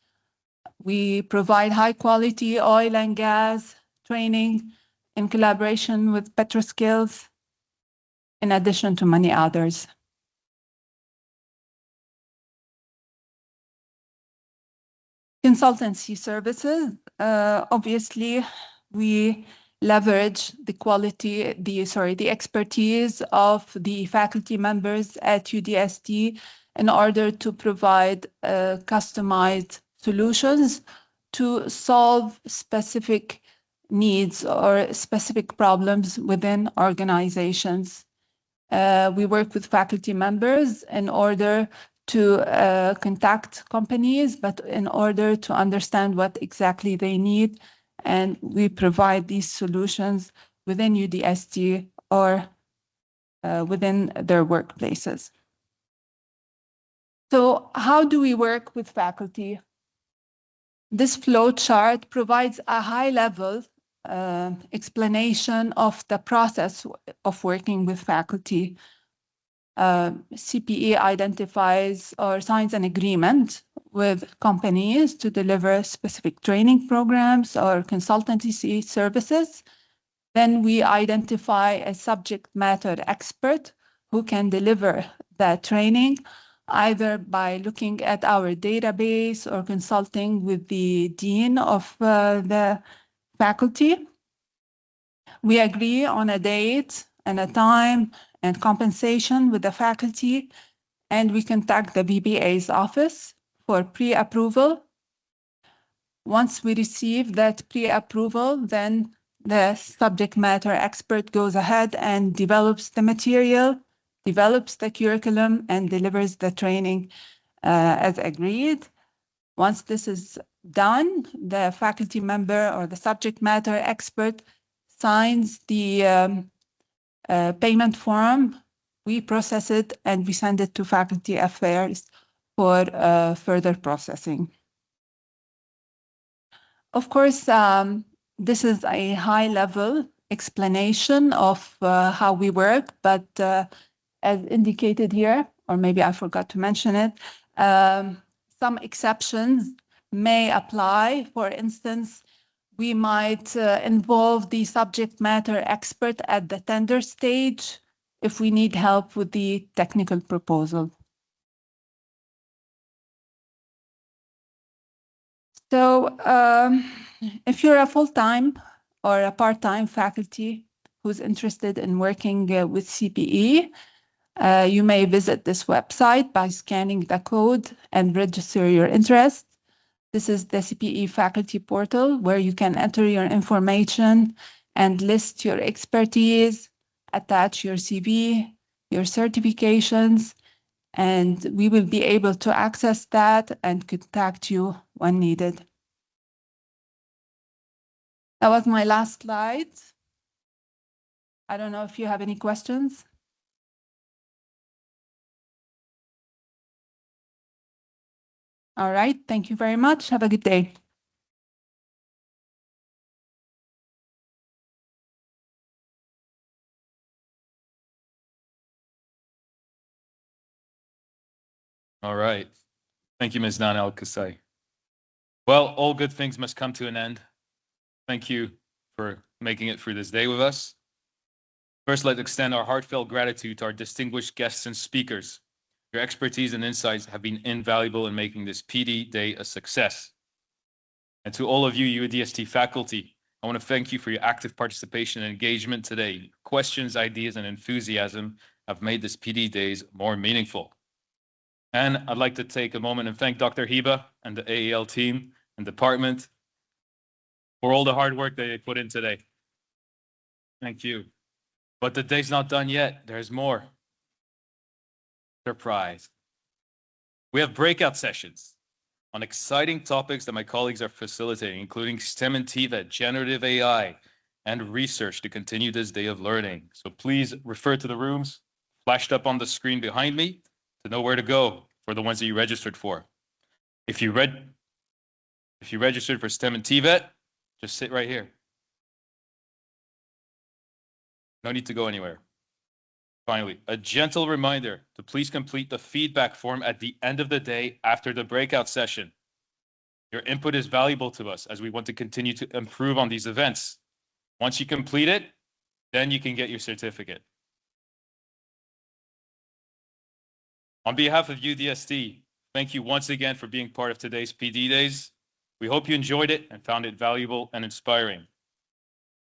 C: We provide high-quality oil and gas training in collaboration with PetroSkills, in addition to many others. Consultancy services, obviously, we leverage the expertise of the faculty members at UDST in order to provide customized solutions to solve specific needs or specific problems within organizations. We work with faculty members in order to contact companies, but in order to understand what exactly they need, and we provide these solutions within UDST or within their workplaces. So how do we work with faculty? This flow chart provides a high-level explanation of the process of working with faculty. CPE identifies or signs an agreement with companies to deliver specific training programs or consultancy services. Then we identify a subject matter expert who can deliver that training, either by looking at our database or consulting with the dean of the faculty. We agree on a date and a time and compensation with the faculty, and we contact the VBA's office for pre-approval. Once we receive that pre-approval, then the subject matter expert goes ahead and develops the material, develops the curriculum, and delivers the training as agreed. Once this is done, the faculty member or the subject matter expert signs the payment form. We process it and we send it to Faculty Affairs for further processing. Of course, this is a high-level explanation of how we work, but as indicated here, or maybe I forgot to mention it, some exceptions may apply. For instance, we might involve the subject matter expert at the tender stage if we need help with the technical proposal. So if you're a full-time or a part-time faculty who's interested in working with CPE, you may visit this website by scanning the code and register your interest. This is the CPE faculty portal where you can enter your information and list your expertise, attach your CV, your certifications, and we will be able to access that and contact you when needed. That was my last slide. I don't know if you have any questions. All right, thank you very much. Have a good day.
A: All right. Thank you, Ms. Nana Al-Qusay. Well, all good things must come to an end. Thank you for making it through this day with us. First, let's extend our heartfelt gratitude to our distinguished guests and speakers. Your expertise and insights have been invaluable in making this PD Day a success. And to all of you UDST faculty, I I want to thank you for your active participation and engagement today. Questions, ideas, and enthusiasm have made this PD Days more meaningful. And I'd like to take a moment and thank Dr. Hiba and the AEL team and department for all the hard work that they put in today. Thank you. But the day's not done yet. There's more. Surprise. We have breakout sessions on exciting topics that my colleagues are facilitating, including STEM and TVET, generative AI, and research to continue this day of learning. So please refer to the rooms flashed up on the screen behind me to know where to go for the ones that you registered for. If you registered for STEM and TVET, just sit right here. No need to go anywhere. Finally, a gentle reminder to please complete the feedback form at the end of the day after the breakout session. Your input is valuable to us as we want to continue to improve on these events. Once you complete it, then you can get your certificate. On behalf of UDST, thank you once again for being part of today's PD Days. We hope you enjoyed it and found it valuable and inspiring.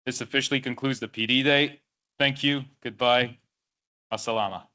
A: This officially concludes the PD Day. Thank you. Goodbye. As-salama.